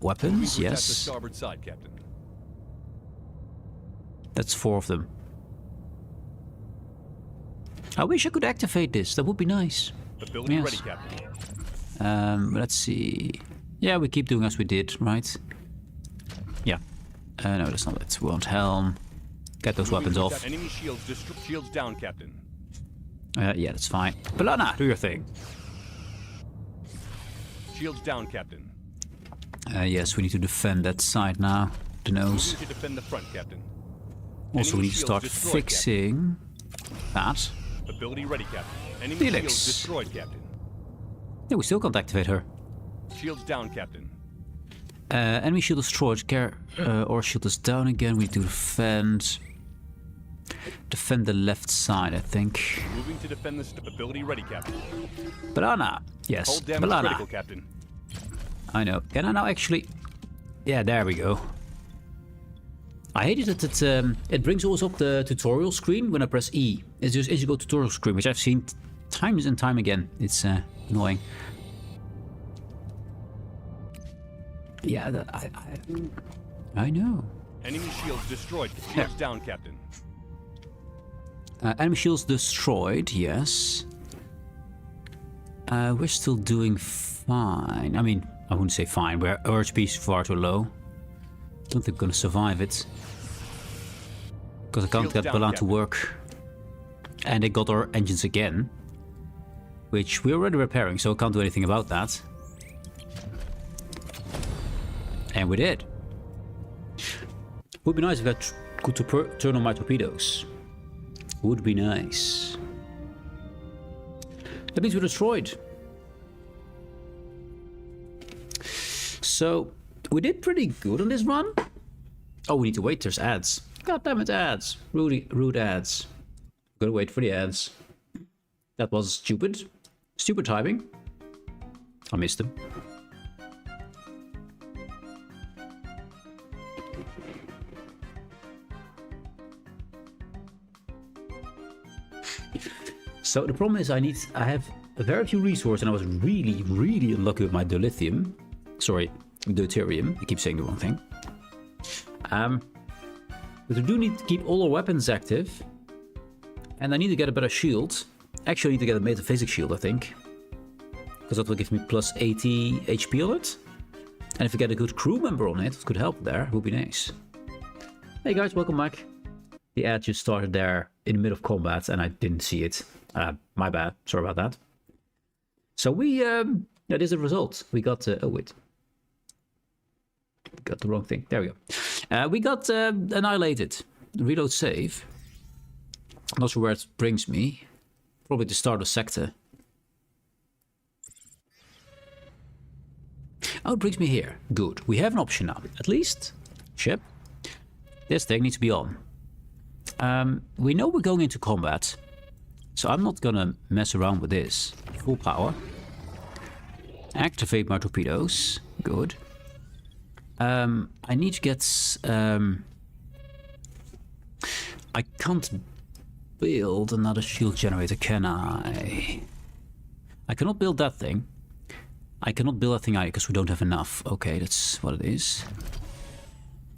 [SPEAKER 1] Weapons, yes.
[SPEAKER 3] The starboard side, Captain.
[SPEAKER 1] That's 4 of them. I wish I could activate this. That would be nice.
[SPEAKER 3] Ability ready, Captain.
[SPEAKER 1] Let's see. Yeah, we keep doing as we did, right? Yeah. No, that's not it. We want helm. Get those weapons off.
[SPEAKER 3] Enemy shields down, Captain.
[SPEAKER 1] Yeah, that's fine. Balana, do your thing.
[SPEAKER 3] Shields down, Captain.
[SPEAKER 1] Yes, we need to defend that side now. The nose.
[SPEAKER 3] To defend the front, Captain.
[SPEAKER 1] Also, we need to start fixing that.
[SPEAKER 3] Ability ready, Captain. Enemy
[SPEAKER 1] Neelix.
[SPEAKER 3] shields destroyed, Captain.
[SPEAKER 1] Yeah, we still can't activate her.
[SPEAKER 3] Shields down, Captain.
[SPEAKER 1] Enemy shield destroyed. Or shield is down again. We need to defend the left side, I think.
[SPEAKER 3] Moving to defend the ability ready, Captain.
[SPEAKER 1] Balana. Yes,
[SPEAKER 3] Hold damage
[SPEAKER 1] Balana.
[SPEAKER 3] critical, Captain.
[SPEAKER 1] I know. Can I now actually... Yeah, there we go. I hate it that it brings always up the tutorial screen when I press E. It's just go tutorial screen, which I've seen times and time again. It's annoying. Yeah, I know.
[SPEAKER 3] Enemy shields destroyed. Shields down, Captain.
[SPEAKER 1] Enemy shields destroyed, yes. We're still doing fine. I mean, I wouldn't say fine. Our HP is far too low. Don't think we're gonna survive it. Because I can't get Balan to work. And they got our engines again. Which we're already repairing, so I can't do anything about that. And we did. Would be nice if I could turn on my torpedoes. Would be nice. That means we're destroyed. So, we did pretty good on this run. Oh, we need to wait. There's ads. God damn it, ads. Rude ads. Gotta wait for the ads. That was stupid. Stupid timing. I missed them. So the problem is I have very few resources, and I was really unlucky with my dilithium. Sorry, deuterium. I keep saying the wrong thing. But we do need to keep all our weapons active. And I need to get a better shield. Actually, I need to get a metaphysics shield, I think. Because that will give me plus 80 HP on it. And if we get a good crew member on it could help there. It would be nice. Hey guys, welcome back. The ad just started there in the middle of combat and I didn't see it. My bad. Sorry about that. So we, that is the result. We got, oh wait. Got the wrong thing. There we go. We got annihilated. Reload save. Not sure where it brings me. Probably the start of sector. Oh, it brings me here. Good. We have an option now. At least, ship. This thing needs to be on. We know we're going into combat. So I'm not gonna mess around with this. Full power. Activate my torpedoes. Good. I need to get... I can't build another shield generator, can I? I cannot build that thing. I cannot build that thing either because we don't have enough. Okay, that's what it is.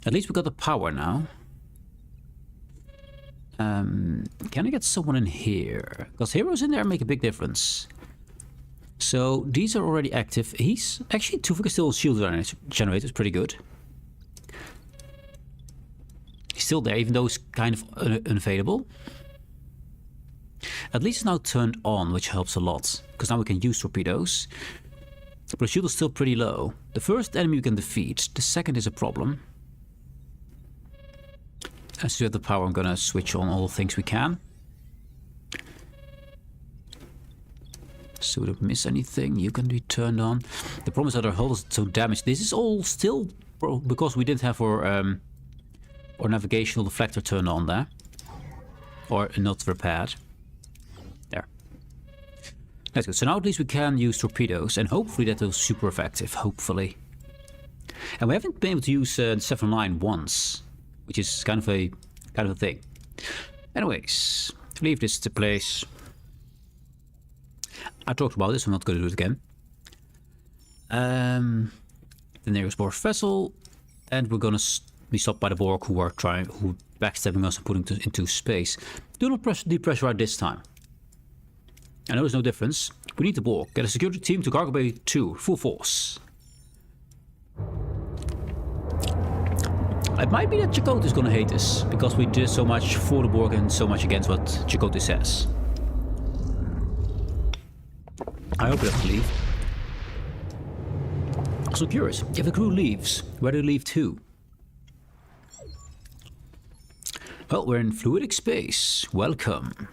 [SPEAKER 1] At least we got the power now. Can I get someone in here? Because heroes in there make a big difference. So these are already active. He's actually Tuvok is still shield generator. Is pretty good. He's still there, even though it's kind of unavailable. At least it's now turned on, which helps a lot. Because now we can use torpedoes. But the shield is still pretty low. The first enemy you can defeat. The second is a problem. As we have the power, I'm gonna switch on all the things we can. So we don't miss anything. You can be turned on. The problem is that our hull is so damaged. This is all still because we didn't have our navigational deflector turned on there. Or not repaired. There. That's good. So now at least we can use torpedoes. And hopefully that is super effective. Hopefully. And we haven't been able to use 709 once. Which is kind of a thing. Anyways. Leave this to place. I talked about this. I'm not going to do it again. The nearest Borg vessel. And we're going to be stopped by the Borg who are backstabbing us and putting us into space. Do not depressurize this time. I know there's no difference. We need the Borg. Get a security team to Cargo Bay 2. Full force. It might be that Chakotay is going to hate us. Because we did so much for the Borg and so much against what Chakotay says. I hope he doesn't leave. So curious. If the crew leaves, where do they leave to? Well, we're in fluidic space. Welcome.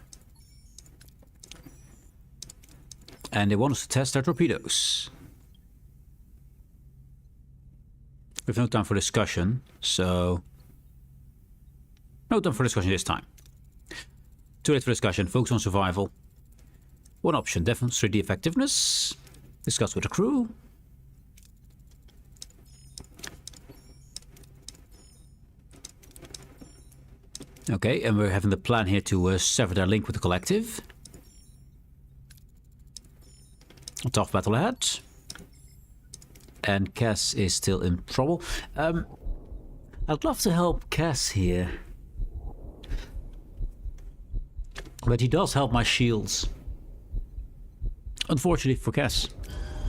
[SPEAKER 1] And they want us to test our torpedoes. We have no time for discussion, so... No time for discussion this time. Too late for discussion. Focus on survival. One option. Demonstrate the effectiveness. Discuss with the crew. Okay, and we're having the plan here to sever their link with the collective. A tough battle ahead. And Cass is still in trouble. I'd love to help Cass here. But he does help my shields. Unfortunately for Cass.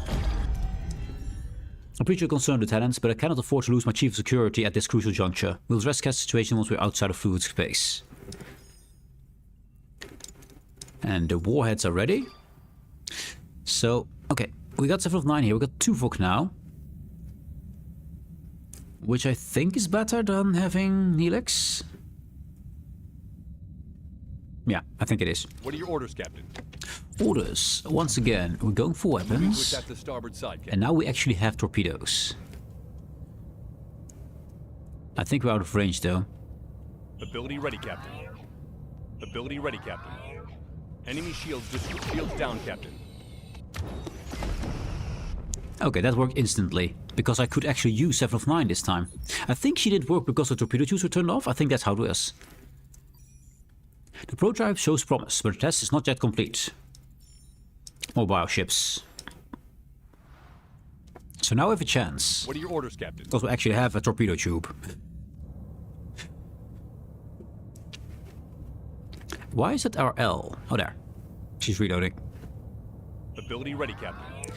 [SPEAKER 1] I appreciate your concern, Lieutenant, but I cannot afford to lose my Chief of Security at this crucial juncture. We'll address Cass' situation once we're outside of fluid space. And the warheads are ready. So, okay. We got 7 of 9 here. We got 2 Vok now. Which I think is better than having Neelix. Yeah, I think it is.
[SPEAKER 3] What are your orders, Captain?
[SPEAKER 1] Orders. Once again, we're going for weapons.
[SPEAKER 3] Attack the starboard side, Captain.
[SPEAKER 1] And now we actually have torpedoes. I think we're out of range though.
[SPEAKER 3] Ability ready, Captain. Ability ready, Captain. Enemy shields down, Captain.
[SPEAKER 1] Okay, that worked instantly. Because I could actually use 7 of 9 this time. I think she did work because the torpedo tubes were turned off. I think that's how it was. The prototype shows promise, but the test is not yet complete. Mobile ships. So now we have a chance.
[SPEAKER 3] What are your orders, Captain?
[SPEAKER 1] Because we actually have a torpedo tube. Why is it our L? Oh, there. She's reloading.
[SPEAKER 3] Ability ready, Captain.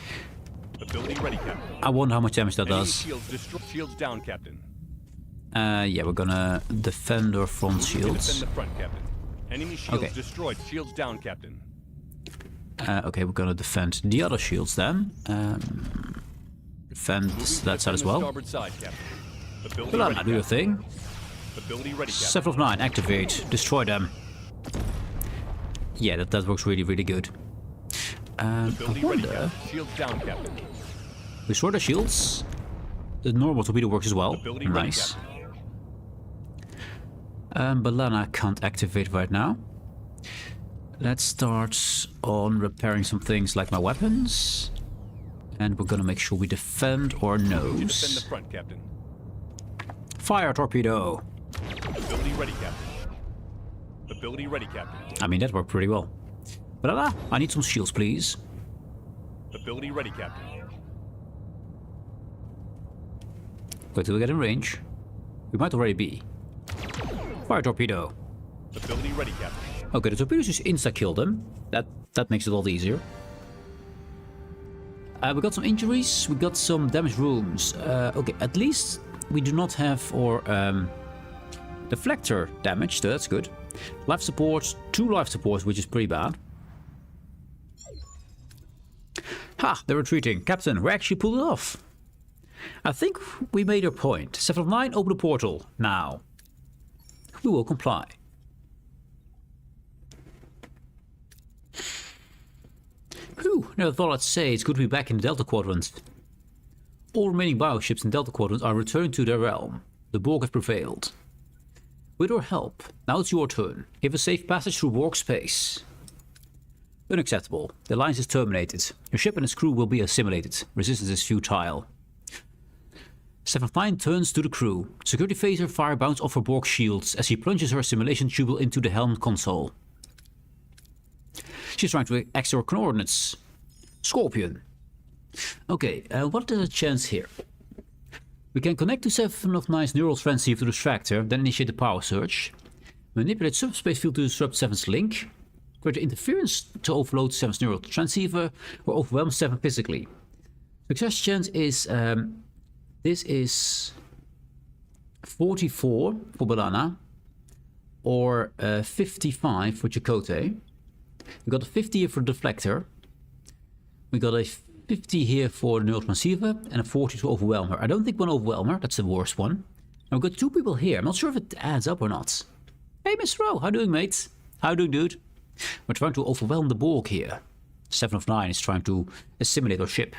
[SPEAKER 3] Ability ready, Captain.
[SPEAKER 1] I wonder how much damage that
[SPEAKER 3] Enemy
[SPEAKER 1] does.
[SPEAKER 3] Shields down, Captain.
[SPEAKER 1] Yeah, we're gonna defend our front shields.
[SPEAKER 3] Defend the front, Captain. Enemy shields destroyed. Shields down, Captain.
[SPEAKER 1] Okay, we're gonna defend the other shields then. Defend that side as well. Balana, do your thing.
[SPEAKER 3] Ability ready, Captain.
[SPEAKER 1] 7 of 9, activate. Destroy them. Yeah, that works really, really good. I wonder...
[SPEAKER 3] Shields down, Captain.
[SPEAKER 1] Restore the shields. The normal torpedo works as well. Nice. Balana can't activate right now. Let's start on repairing some things like my weapons. And we're gonna make sure we defend our nose.
[SPEAKER 3] Defend the front, Captain.
[SPEAKER 1] Fire torpedo.
[SPEAKER 3] Ability ready, Captain. Ability ready, Captain.
[SPEAKER 1] I mean, that worked pretty well. Balana, I need some shields, please.
[SPEAKER 3] Ability ready, Captain.
[SPEAKER 1] Wait till we get in range. We might already be. Fire torpedo.
[SPEAKER 3] Ability ready, Captain.
[SPEAKER 1] Okay, the torpedoes just insta-kill them. That makes it a lot easier. We got some injuries. We got some damaged rooms. Okay, at least we do not have our deflector damaged, so that's good. Life support, 2 life supports, which is pretty bad. Ha! They're retreating. Captain, we actually pulled it off. I think we made our point. 7 of 9, open the portal. Now. We will comply. Whew, Never thought I'd say it's good to be back in the Delta Quadrant. All remaining bioships in Delta Quadrant are returned to their realm. The Borg have prevailed. With your help, now it's your turn. Give a safe passage through Borg space. Unacceptable. The alliance is terminated. Your ship and its crew will be assimilated. Resistance is futile. 7-9 turns to the crew. Security phaser fire bounds off her Borg shields as she plunges her assimilation tubal into the helm console. She's trying to access her coordinates. Scorpion. Okay, what is the chance here? We can connect to 7-9's neural transceiver to distract her, then initiate the power surge. Manipulate subspace field to disrupt 7's link. Create interference to overload 7's neural transceiver, or overwhelm 7 physically. Success chance is, this is 44 for Banana, or 55 for Chakotay. We got a 50 here for the deflector. We got a 50 here for the neural transceiver, and a 40 to overwhelm her. I don't think we'll overwhelm her, that's the worst one. And we've got 2 people here. I'm not sure if it adds up or not. Hey, Mr. Rowe, how you doing, mate? How you doing, dude? We're trying to overwhelm the Borg here. 7-9 is trying to assimilate our ship.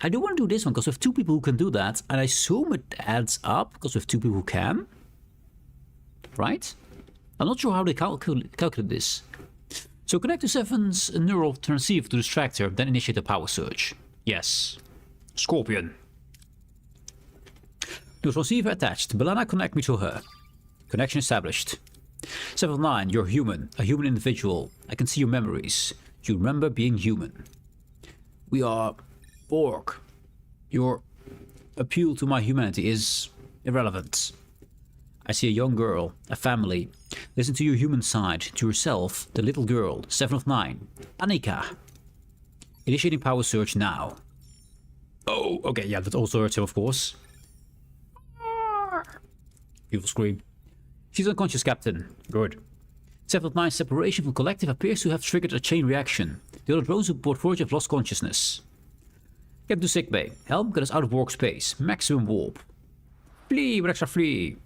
[SPEAKER 1] I do want to do this one because we have 2 people who can do that, and I assume it adds up because we have 2 people who can. Right? I'm not sure how they calculate this. So connect to 7's neural transceiver to distract her, then initiate a power surge. Yes. Scorpion. Neural transceiver attached. Belana, connect me to her. Connection established. 7-9, you're human. A human individual. I can see your memories. You remember being human. We are Borg. Your appeal to my humanity is irrelevant. I see a young girl, a family. Listen to your human side, to yourself, the little girl, 7-9. Annika. Initiating power surge now. Oh, okay, yeah, that also hurts him, of course. Evil scream. She's unconscious, Captain. Good. 7-9's separation from collective appears to have triggered a chain reaction. The other drones aboard Voyager have lost consciousness. Get to sickbay. Helm, get us out of Borg space. Maximum warp. Flee, with extra flee.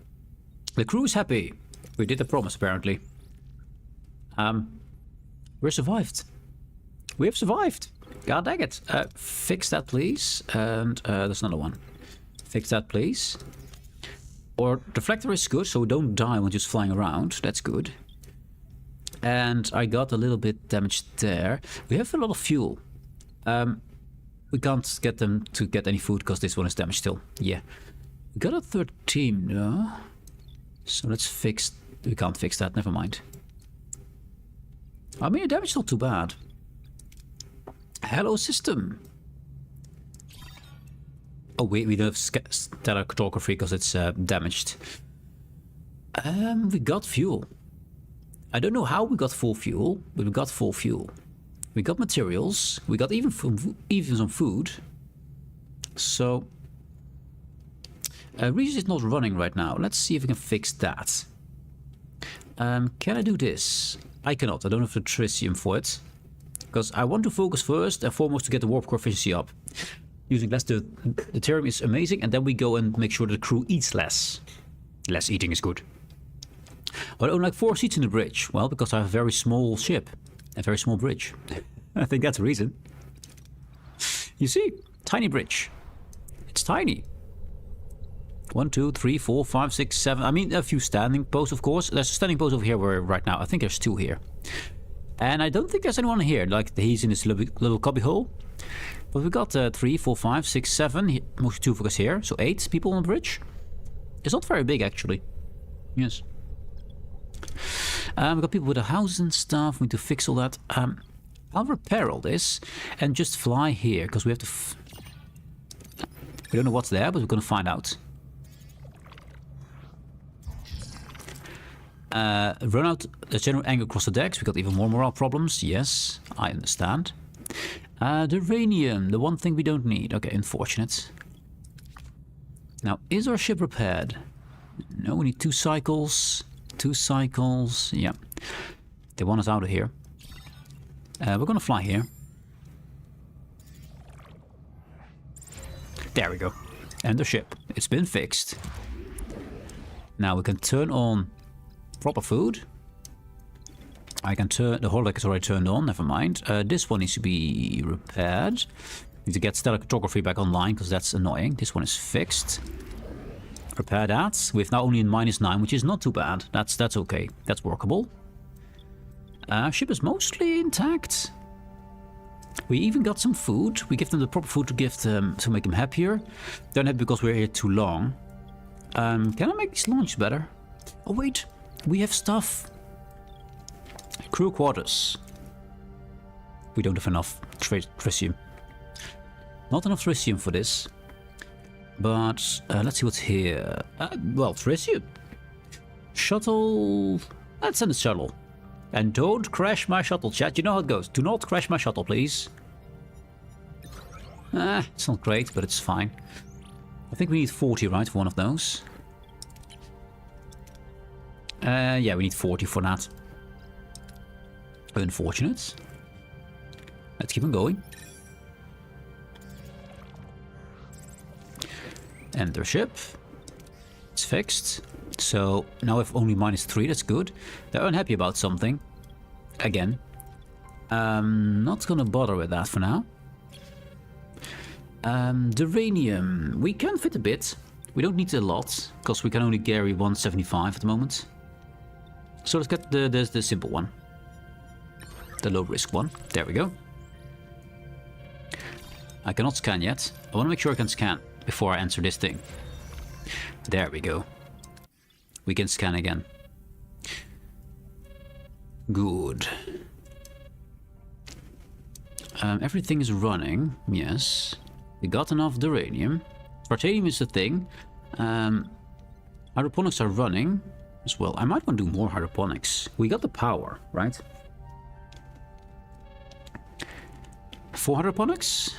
[SPEAKER 1] The crew is happy. We did the promise, apparently. We survived. We have survived. God dang it. Fix that, please. And there's another one. Fix that, please. Or deflector is good, so we don't die when just flying around. That's good. And I got a little bit damaged there. We have a lot of fuel. We can't get them to get any food because this one is damaged still. Yeah. We got a 13, no? So let's fix... We can't fix that, never mind. I mean, the damage is not too bad. Hello, system. Oh, wait, we don't have stellar cartography because it's damaged. We got fuel. I don't know how we got full fuel, but we got full fuel. We got materials. We got even some food. So... Regis is not running right now. Let's see if we can fix that. Can I do this? I cannot. I don't have the tritium for it. Because I want to focus first and foremost to get the warp core efficiency up. Using less the deuterium is amazing, and then we go and make sure the crew eats less. Less eating is good. But I own like 4 seats in the bridge. Well, because I have a very small ship. A very small bridge. I think that's the reason. You see? Tiny bridge. It's tiny. 1, 2, 3, 4, 5, 6, 7. I mean, a few standing posts, of course. There's a standing post over here where right now. I think there's 2 here. And I don't think there's anyone here. Like, he's in this little cubby hole. But we got 3, 4, 5, 6, 7. Mostly 2 of us here. So 8 people on the bridge. It's not very big, actually. Yes. We've got people with the houses and stuff. We need to fix all that. I'll repair all this and just fly here. Because we have to... We don't know what's there, but we're going to find out. Run out the general anger across the decks. We got even more morale problems. Yes, I understand. The uranium, the one thing we don't need. Okay, unfortunate. Now, is our ship repaired? No, we need 2 cycles. 2 cycles. Yeah. They want us out of here. We're gonna fly here. There we go. And the ship. It's been fixed. Now we can turn on proper food. I can turn... The holodeck is already turned on, never mind. This one needs to be repaired. Need to get stellar photography back online, because that's annoying. This one is fixed. Repair that. We've now only in -9, which is not too bad. That's okay. That's workable. Ship is mostly intact. We even got some food. We give them the proper food to give them to make them happier. They're not because we're here too long. Can I make these launches better? Oh wait, we have stuff. Crew quarters. We don't have enough tritium. Not enough tritium for this. But let's see what's here. Well, tritium. Shuttle. Let's send a shuttle. And don't crash my shuttle, chat. You know how it goes. Do not crash my shuttle, please. It's not great, but it's fine. I think we need 40, right, for one of those. Yeah, we need 40 for that. Unfortunate. Let's keep on going. Enter ship. It's fixed. So now we have only -3, that's good. They're unhappy about something. Again. Not gonna bother with that for now. Duranium. We can fit a bit. We don't need a lot, because we can only carry 175 at the moment. So let's get the simple one. The low risk one. There we go. I cannot scan yet. I want to make sure I can scan before I answer this thing. There we go. We can scan again. Good. Everything is running. Yes. We got enough duranium. Spartanium is the thing. Hydroponics are running as well. I might want to do more hydroponics. We got the power, right? 4 hydroponics?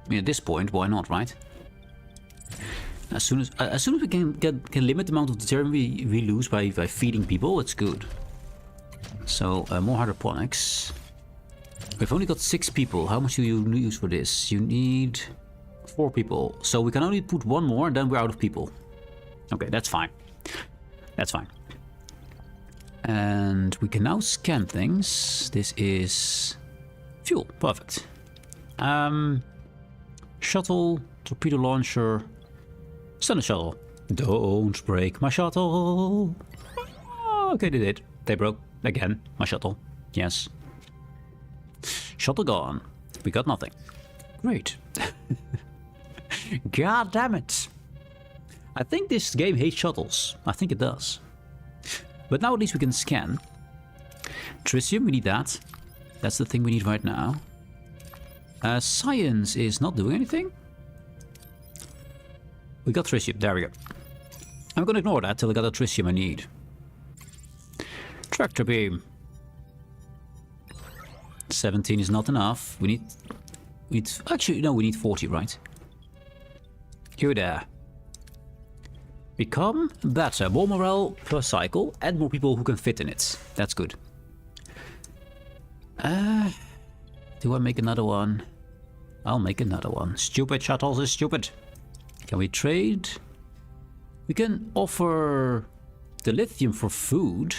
[SPEAKER 1] I mean, at this point, why not, right? As soon as we can limit the amount of deuterium we lose by feeding people, it's good. So more hydroponics. We've only got 6 people. How much do you use for this? You need 4 people. So we can only put 1 more, and then we're out of people. Okay, that's fine. That's fine. And we can now scan things. This is fuel. Perfect. Shuttle, torpedo launcher. Send a shuttle. Don't break my shuttle. Okay, they did. They broke again my shuttle. Yes. Shuttle gone. We got nothing. Great. God damn it. I think this game hates shuttles. I think it does. But now at least we can scan. Tritium, we need that. That's the thing we need right now. Science is not doing anything. We got tritium. There we go. I'm gonna ignore that till I got the tritium I need. Tractor beam. 17 is not enough. We need actually no, we need 40, right? You there. Become better. More morale per cycle and more people who can fit in it. That's good. Do I make another one? I'll make another one. Stupid shuttles is stupid. Can we trade? We can offer the lithium for food.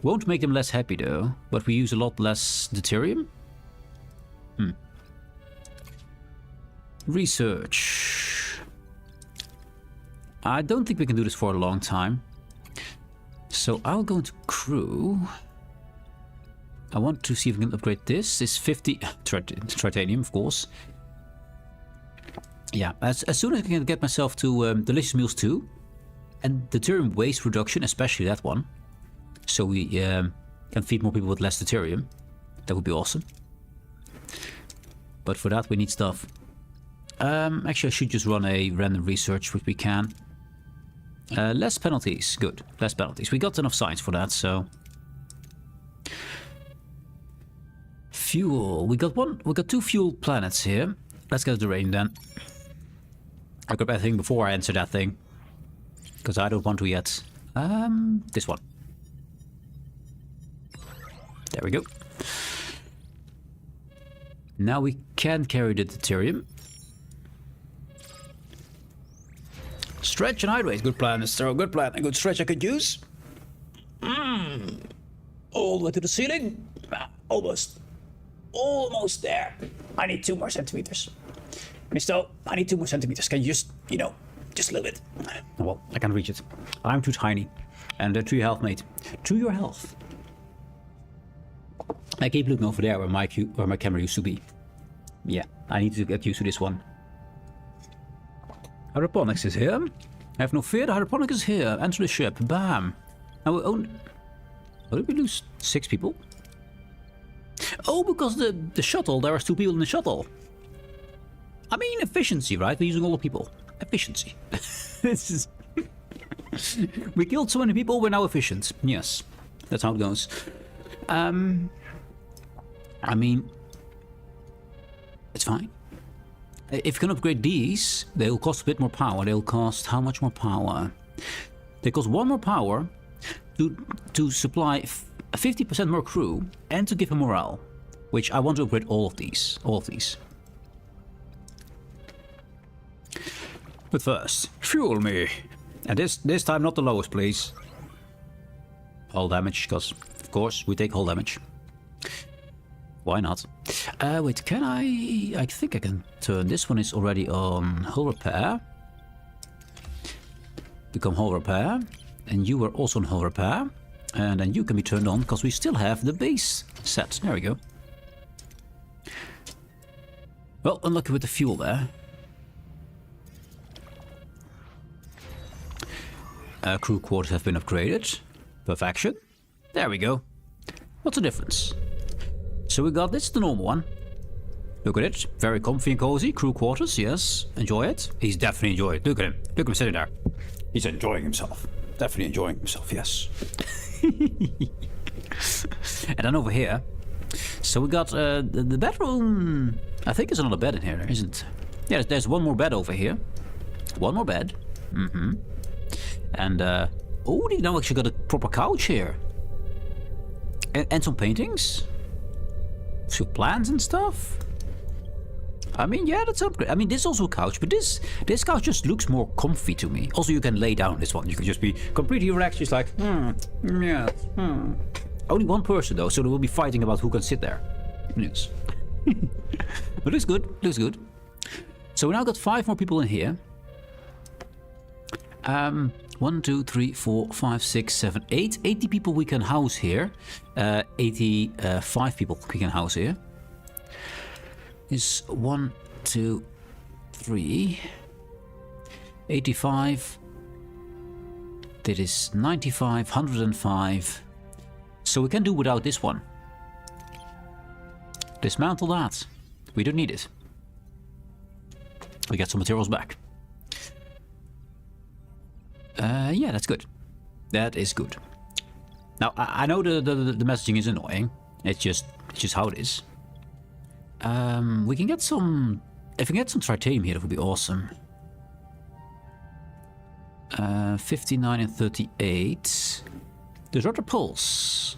[SPEAKER 1] Won't make them less happy though, but we use a lot less deuterium. Research. I don't think we can do this for a long time. So I'll go into crew. I want to see if we can upgrade this. It's 50 titanium, of course. Yeah, as soon as I can get myself to delicious meals 2 and deuterium waste reduction, especially that one, so we can feed more people with less deuterium, that would be awesome. But for that we need stuff. Actually, I should just run a random research, which we can. Less penalties, good. Less penalties. We got enough science for that, so. Fuel. We got 2 fuel planets here. Let's get the rain then. I'll grab everything before I answer that thing, because I don't want to yet. This one. There we go. Now we can carry the deuterium. Stretch and hydrate. Good plan, Mr. Good plan. A good stretch I could use. All the way to the ceiling. Almost. Almost there. I need 2 more centimeters. Mister, I need 2 more centimeters. Can you just, you know, just a little bit? Well, I can't reach it. I'm too tiny. And to your health, mate. To your health. I keep looking over there where my camera used to be. Yeah, I need to get used to this one. Hydroponics is here. Have no fear, the hydroponics is here. Enter the ship. Bam. Now we own... How did we lose 6 people? Oh, because the shuttle, there are 2 people in the shuttle. I mean, efficiency, right? We're using all the people. Efficiency. This is... We killed so many people, we're now efficient. Yes, that's how it goes. I mean... It's fine. If you can upgrade these, they'll cost a bit more power. They'll cost how much more power? They cost 1 more power to supply 50% more crew and to give them morale. Which I want to upgrade all of these. All of these. But first, fuel me. And this time not the lowest, please. Hull damage, because of course we take hull damage. Why not? Wait, can I... I think I can turn... This one is already on hull repair. Become hull repair. And you are also on hull repair. And then you can be turned on, because we still have the base set. There we go. Well, unlucky with the fuel there. Crew quarters have been upgraded. Perfection. There we go. What's the difference? So we got this, the normal one. Look at it. Very comfy and cozy. Crew quarters, yes. Enjoy it. He's definitely enjoying it. Look at him. Look at him sitting there. He's enjoying himself. Definitely enjoying himself, yes. And then over here. So we got the bedroom. I think there's another bed in here, there isn't? Yeah, there's 1 more bed over here. 1 more bed. Mm-hmm. And, oh, they now actually got a proper couch here. And some paintings. Few plans and stuff. I mean, yeah, that's upgrade. I mean, this is also a couch, but this couch just looks more comfy to me. Also, you can lay down this one. You can just be completely relaxed, just like, yeah, Only 1 person, though, so they will be fighting about who can sit there. Yes. But looks good, looks good. So we now got 5 more people in here. 1, 2, 3, 4, 5, 6, 7, 8. 80 people we can house here. 85 people we can house here. Is 1, 2, 3. 85. That is 95, 105. So we can do without this one. Dismantle that. We don't need it. We get some materials back. Yeah, that's good. That is good. Now, I know the messaging is annoying. It's just how it is. We can get some... If we can get some tritanium here, that would be awesome. 59 and 38. Disruptor pulse.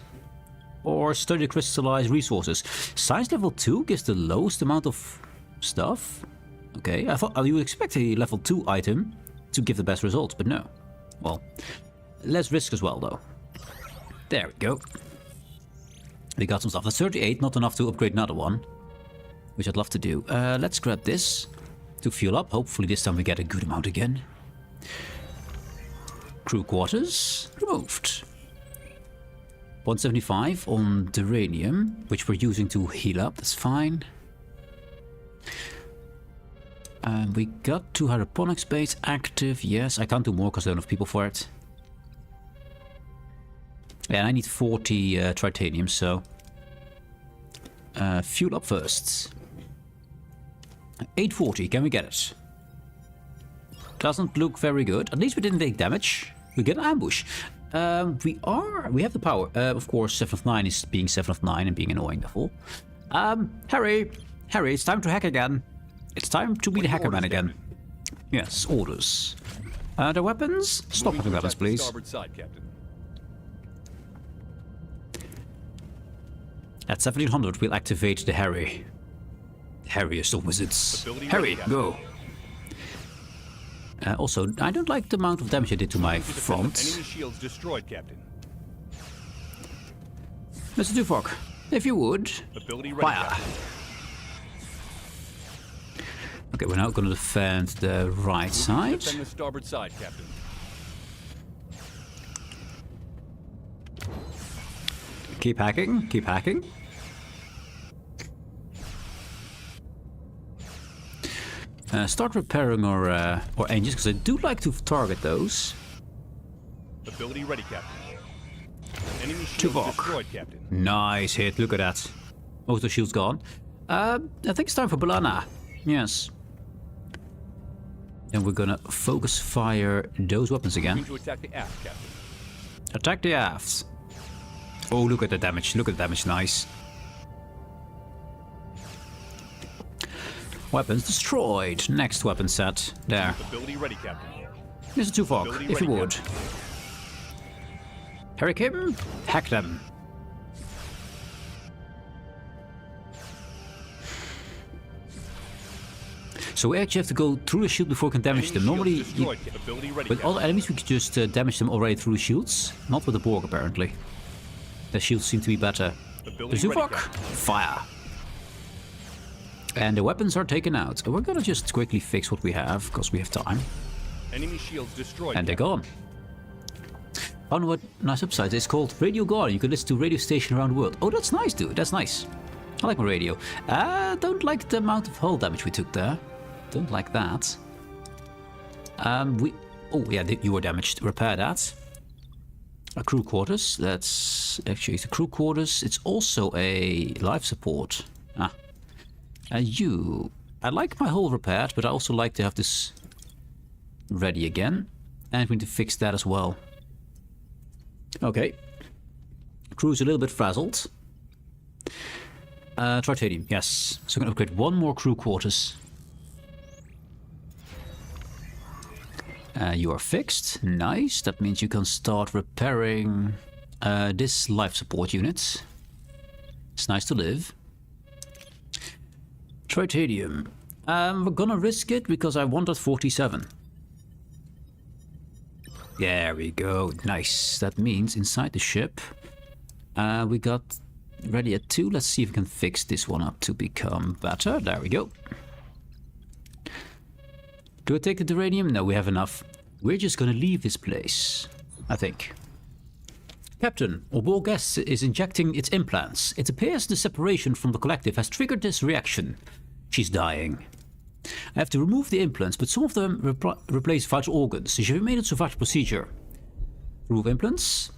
[SPEAKER 1] Or study crystallized resources. Science level 2 gives the lowest amount of stuff. Okay, I thought you would expect a level 2 item to give the best results, but no. Well, less risk as well, though. There we go. We got some stuff. That's 38, not enough to upgrade another one. Which I'd love to do. Let's grab this to fuel up. Hopefully this time we get a good amount again. Crew quarters removed. 175 on duranium, which we're using to heal up. That's fine. And we got 2 hydroponics baits active. Yes, I can't do more because I don't have people for it. And I need 40 tritanium, so... fuel up first. 840, can we get it? Doesn't look very good. At least we didn't take damage. We get an ambush. We have the power. Of course, 7 of 9 is being 7 of 9 and being annoying the fool. Harry, it's time to hack again. It's time to be the hacker man again. Yes, orders. The weapons? Stop having weapons, please.
[SPEAKER 3] Starboard side, Captain.
[SPEAKER 1] At 1700, we'll activate the Harry. The Harriest of wizards. Harry, go. Also, I don't like the amount of damage I did to my front.
[SPEAKER 3] Enemy shields destroyed, Captain.
[SPEAKER 1] Mr. Tuvok, if you would,
[SPEAKER 3] Ability ready,
[SPEAKER 1] fire.
[SPEAKER 3] Captain.
[SPEAKER 1] Okay, we're now going to defend the right side.
[SPEAKER 3] Defend the starboard side, Captain.
[SPEAKER 1] Keep hacking, keep hacking. Start repairing our engines, because I do like to target those.
[SPEAKER 3] Ability ready, Captain. Enemy shields
[SPEAKER 1] Tuvok.
[SPEAKER 3] destroyed, Captain.
[SPEAKER 1] Nice hit, look at that. Most of the shields gone. I think it's time for Balana. Yes. And we're gonna focus fire those weapons again.
[SPEAKER 3] Moving to attack the aft, Captain.
[SPEAKER 1] Attack the aft. Oh, look at the damage. Look at the damage. Nice. Weapons destroyed. Next weapon set. There.
[SPEAKER 3] Ability ready, Captain.
[SPEAKER 1] Mr. Tuvok,
[SPEAKER 3] Ability
[SPEAKER 1] if you
[SPEAKER 3] ready,
[SPEAKER 1] would. Harry Kim, hack them. So we actually have to go through the shield before we can damage them. Normally,
[SPEAKER 3] Ability ready,
[SPEAKER 1] with other enemies, we could just damage them already through the shields. Not with the Borg, apparently. The shields seem to be better.
[SPEAKER 3] Ability ready,
[SPEAKER 1] Tuvok,
[SPEAKER 3] Captain.
[SPEAKER 1] fire. And the weapons are taken out. We're gonna just quickly fix what we have, because we have time.
[SPEAKER 3] Enemy shields destroyed.
[SPEAKER 1] And they're
[SPEAKER 3] Captain.
[SPEAKER 1] gone. Oh, no, what nice upside. It's called Radio Guardian. You can listen to radio station around the world. Oh, that's nice, dude. That's nice. I like my radio. Don't like the amount of hull damage we took there. Don't like that. Oh, yeah, you were damaged. Repair that. Crew quarters. That's actually the crew quarters. It's also a life support. I like my hull repaired, but I also like to have this ready again. And we need to fix that as well. Okay. Crew's a little bit frazzled. Tritanium, yes. So I'm going to upgrade one more crew quarters. You are fixed. Nice. That means you can start repairing this life support unit. It's nice to live. Tritanium. We're gonna risk it because I wanted 47. There we go. Nice. That means inside the ship we got ready at 2. Let's see if we can fix this one up to become better. There we go. Do I take the uranium? No, we have enough. We're just gonna leave this place, I think. Captain, our Borg guest is injecting its implants. It appears the separation from the collective has triggered this reaction. She's dying. I have to remove the implants, but some of them replace vital organs. So you have made it so vital procedure. Remove implants.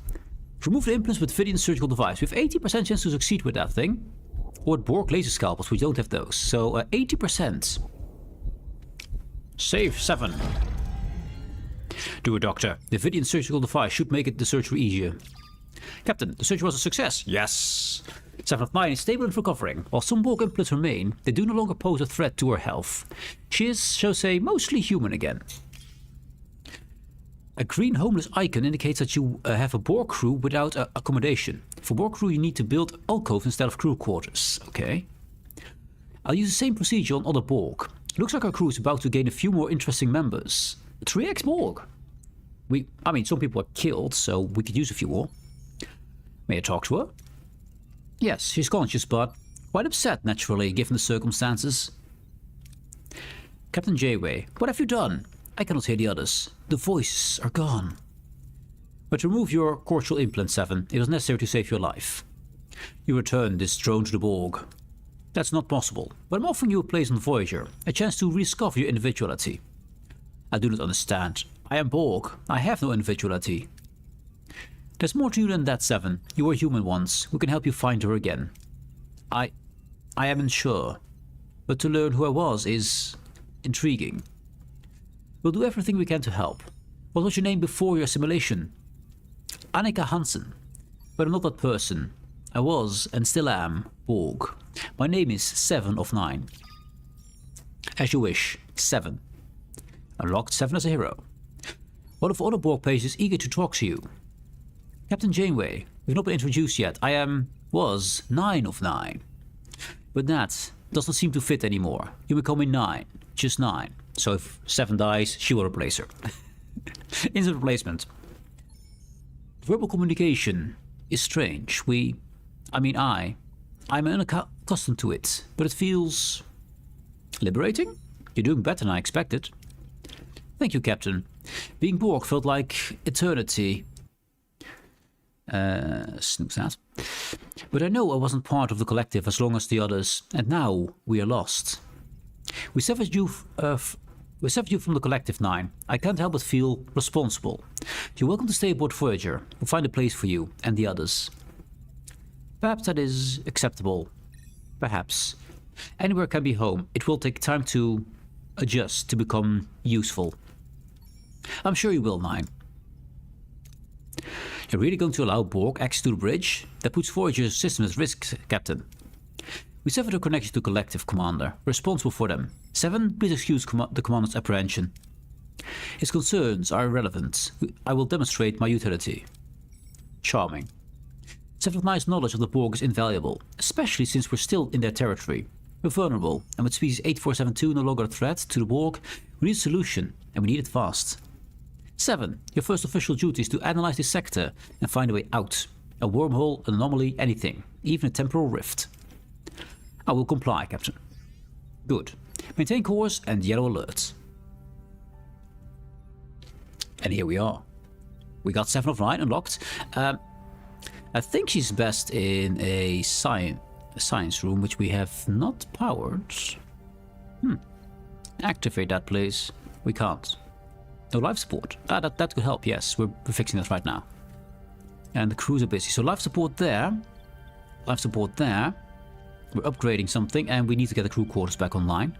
[SPEAKER 1] Remove the implants with Vidian surgical device. We have 80% chance to succeed with that thing. Or Borg laser scalpels, we don't have those. So 80%. Save 7. Do it, Doctor. The Vidian surgical device should make it the surgery easier. Captain, the surgery was a success. Yes. 7 of 9 is stable and recovering. While some Borg implants remain, they do no longer pose a threat to her health. She is, shall we say, mostly human again. A green homeless icon indicates that you have a Borg crew without accommodation. For Borg crew, you need to build alcoves instead of crew quarters. Okay. I'll use the same procedure on other Borg. Looks like our crew is about to gain a few more interesting members. 3x Borg. I mean, some people are killed, so we could use a few more. May I talk to her? Yes, she's conscious, but quite upset, naturally, given the circumstances. Captain Janeway, what have you done? I cannot hear the others. The voices are gone. But remove your cortical implant, 7. It was necessary to save your life. You return this drone to the Borg. That's not possible, but I'm offering you a place on Voyager, a chance to rediscover your individuality. I do not understand. I am Borg. I have no individuality. There's more to you than that, 7. You were human once. Who can help you find her again? I am unsure. But to learn who I was is intriguing. We'll do everything we can to help. What was your name before your assimilation? Annika Hansen. But I'm not that person. I was, and still am, Borg. My name is 7 of 9. As you wish, 7. Unlocked 7 as a hero. One of the other Borg pages is eager to talk to you. Captain Janeway, we've not been introduced yet. I was 9 of 9. But that does not seem to fit anymore. You become a 9, just 9. So if 7 dies, she will replace her. Instant replacement. Verbal communication is strange. I'm unaccustomed to it, but it feels liberating. You're doing better than I expected. Thank you, Captain. Being Borg felt like eternity. Snooze that. But I know I wasn't part of the collective as long as the others, and now we are lost. We severed you from the collective, 9. I can't help but feel responsible. You're welcome to stay aboard Voyager. We'll find a place for you and the others. Perhaps that is acceptable. Perhaps. Anywhere can be home. It will take time to adjust, to become useful. I'm sure you will, 9. You're really going to allow Borg access to the bridge? That puts Voyager's system at risk, Captain. We severed our connection to Collective, Commander. We're responsible for them. 7, please excuse the Commander's apprehension. His concerns are irrelevant. I will demonstrate my utility. Charming. 7's knowledge of the Borg is invaluable, especially since we're still in their territory. We're vulnerable, and with species 8472 no longer a threat to the Borg, we need a solution, and we need it fast. 7, your first official duty is to analyze this sector and find a way out. A wormhole, an anomaly, anything, even a temporal rift. I will comply, Captain. Good. Maintain course and yellow alert. And here we are. We got 7 of 9 unlocked. I think she's best in a science room, which we have not powered. Activate that, please. We can't. No life support. That could help, yes. We're fixing that right now. And the crews are busy. So life support there. Life support there. We're upgrading something, and we need to get the crew quarters back online.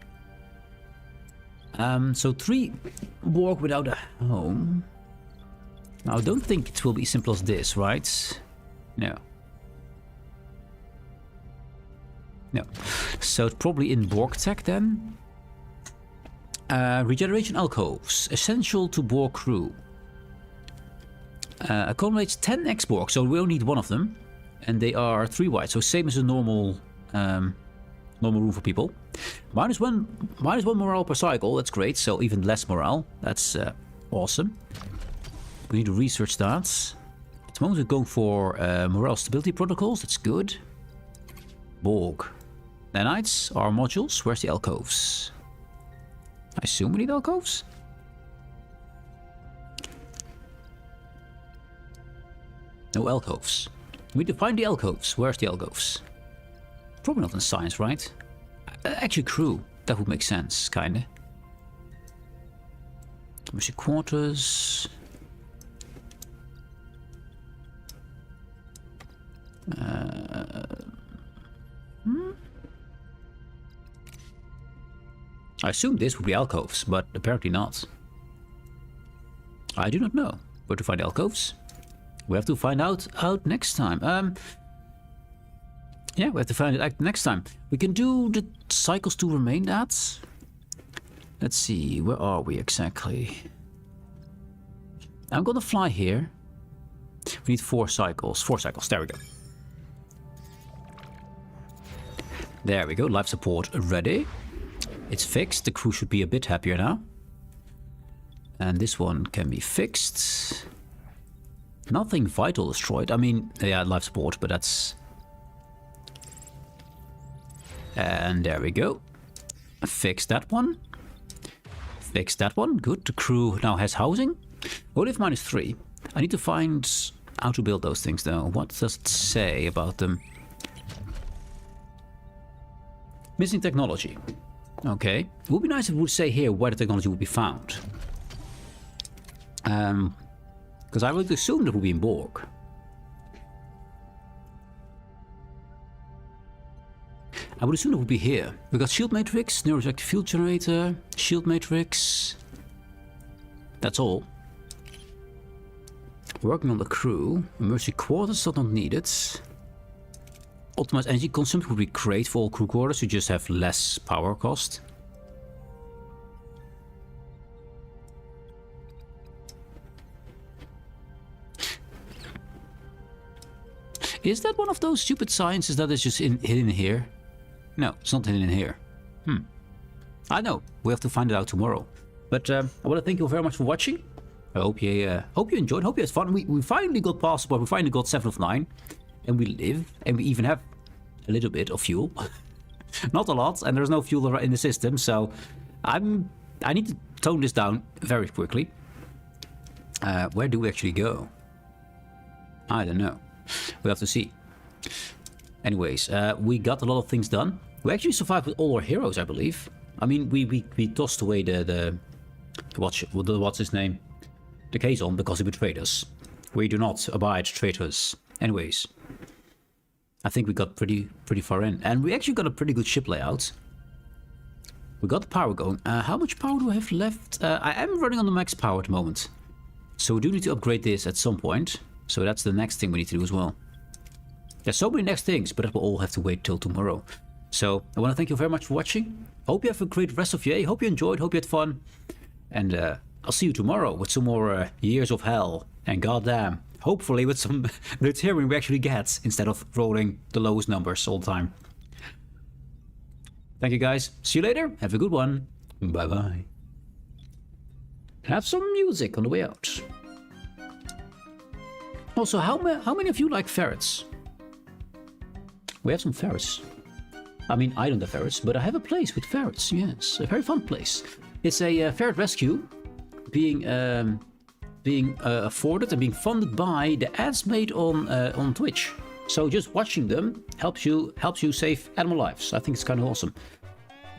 [SPEAKER 1] So 3 Borg without a home. Now, I don't think it will be as simple as this, right? No. No. So it's probably in Borg tech then. Regeneration alcoves, essential to Borg crew. Accommodates 10 X-Borg, so we only need 1 of them. And they are 3 wide, so same as a normal room for people. -1 morale per cycle, that's great, so even less morale. That's awesome. We need to research that. At the moment we're going for morale stability protocols, that's good. Borg. Nanites are modules, where's the alcoves? I assume we need alcoves? No alcoves. We need to find the alcoves. Where's the alcoves? Probably not in science, right? Actually, crew. That would make sense, kinda. Mercy quarters. I assume this would be alcoves, but apparently not. I do not know where to find alcoves. We have to find out next time. Yeah, we have to find it out next time. We can do the cycles to remain that. Let's see, where are we exactly? I'm gonna fly here. We need 4 cycles. 4 cycles, there we go. There we go, life support ready. It's fixed, the crew should be a bit happier now. And this one can be fixed. Nothing vital destroyed. I mean, yeah, life support, but that's... And there we go. Fix that one. Fix that one. Good, the crew now has housing. Only have -3. I need to find how to build those things though. What does it say about them? Missing technology. Okay. It would be nice if it would say here where the technology would be found. Because I would assume that would be in Borg. I would assume it would be here. We got shield matrix, neuroreactive field generator, shield matrix. That's all. Working on the crew. Emergency quarters are not needed. Optimized energy consumption would be great for all crew quarters to just have less power cost. Is that one of those stupid sciences that is just hidden here? No, it's not hidden in here. I know, we have to find it out tomorrow. But I want to thank you very much for watching. I hope you enjoyed, hope you had fun. We finally got past the point, we finally got 7 of 9. And we live, and we even have a little bit of fuel. Not a lot, and there's no fuel in the system, so I need to tone this down very quickly. Where do we actually go? I don't know. We'll have to see. Anyways, we got a lot of things done. We actually survived with all our heroes, I believe. I mean, we tossed away what's his name? The Kazon, because he betrayed us. We do not abide traitors. Anyways, I think we got pretty far in, and we actually got a pretty good ship layout. We got the power going. How much power do I have left? I am running on the max power at the moment, so we do need to upgrade this at some point. So that's the next thing we need to do as well. There's so many next things, but that will all have to wait till tomorrow. So I want to thank you very much for watching. Hope you have a great rest of your day. Hope you enjoyed. Hope you had fun. And I'll see you tomorrow with some more Years of Hell. And goddamn, hopefully with some material we actually get instead of rolling the lowest numbers all the time. Thank you guys. See you later. Have a good one. Bye bye. Have some music on the way out. Also, how many of you like ferrets? We have some ferrets. I mean, I don't have ferrets, but I have a place with ferrets. Yes, a very fun place. It's a ferret rescue being afforded and being funded by the ads made on Twitch. So just watching them helps you save animal lives. I think it's kind of awesome.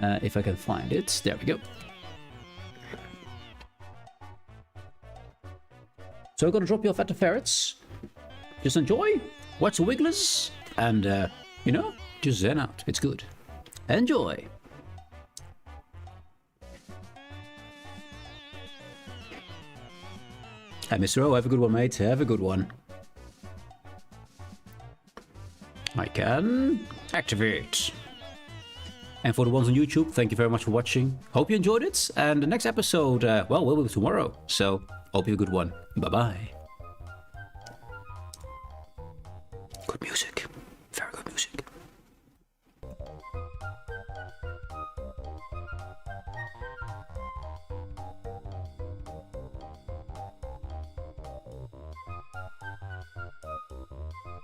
[SPEAKER 1] If I can find it, there we go. So I'm gonna drop you off at the ferrets. Just enjoy, watch the wigglers, and you know, just zen out. It's good. Enjoy. Hey, Mr. O, have a good one, mate. Have a good one. I can activate. And for the ones on YouTube, thank you very much for watching. Hope you enjoyed it. And the next episode, well, will be tomorrow. So, hope you have a good one. Bye-bye. Good music.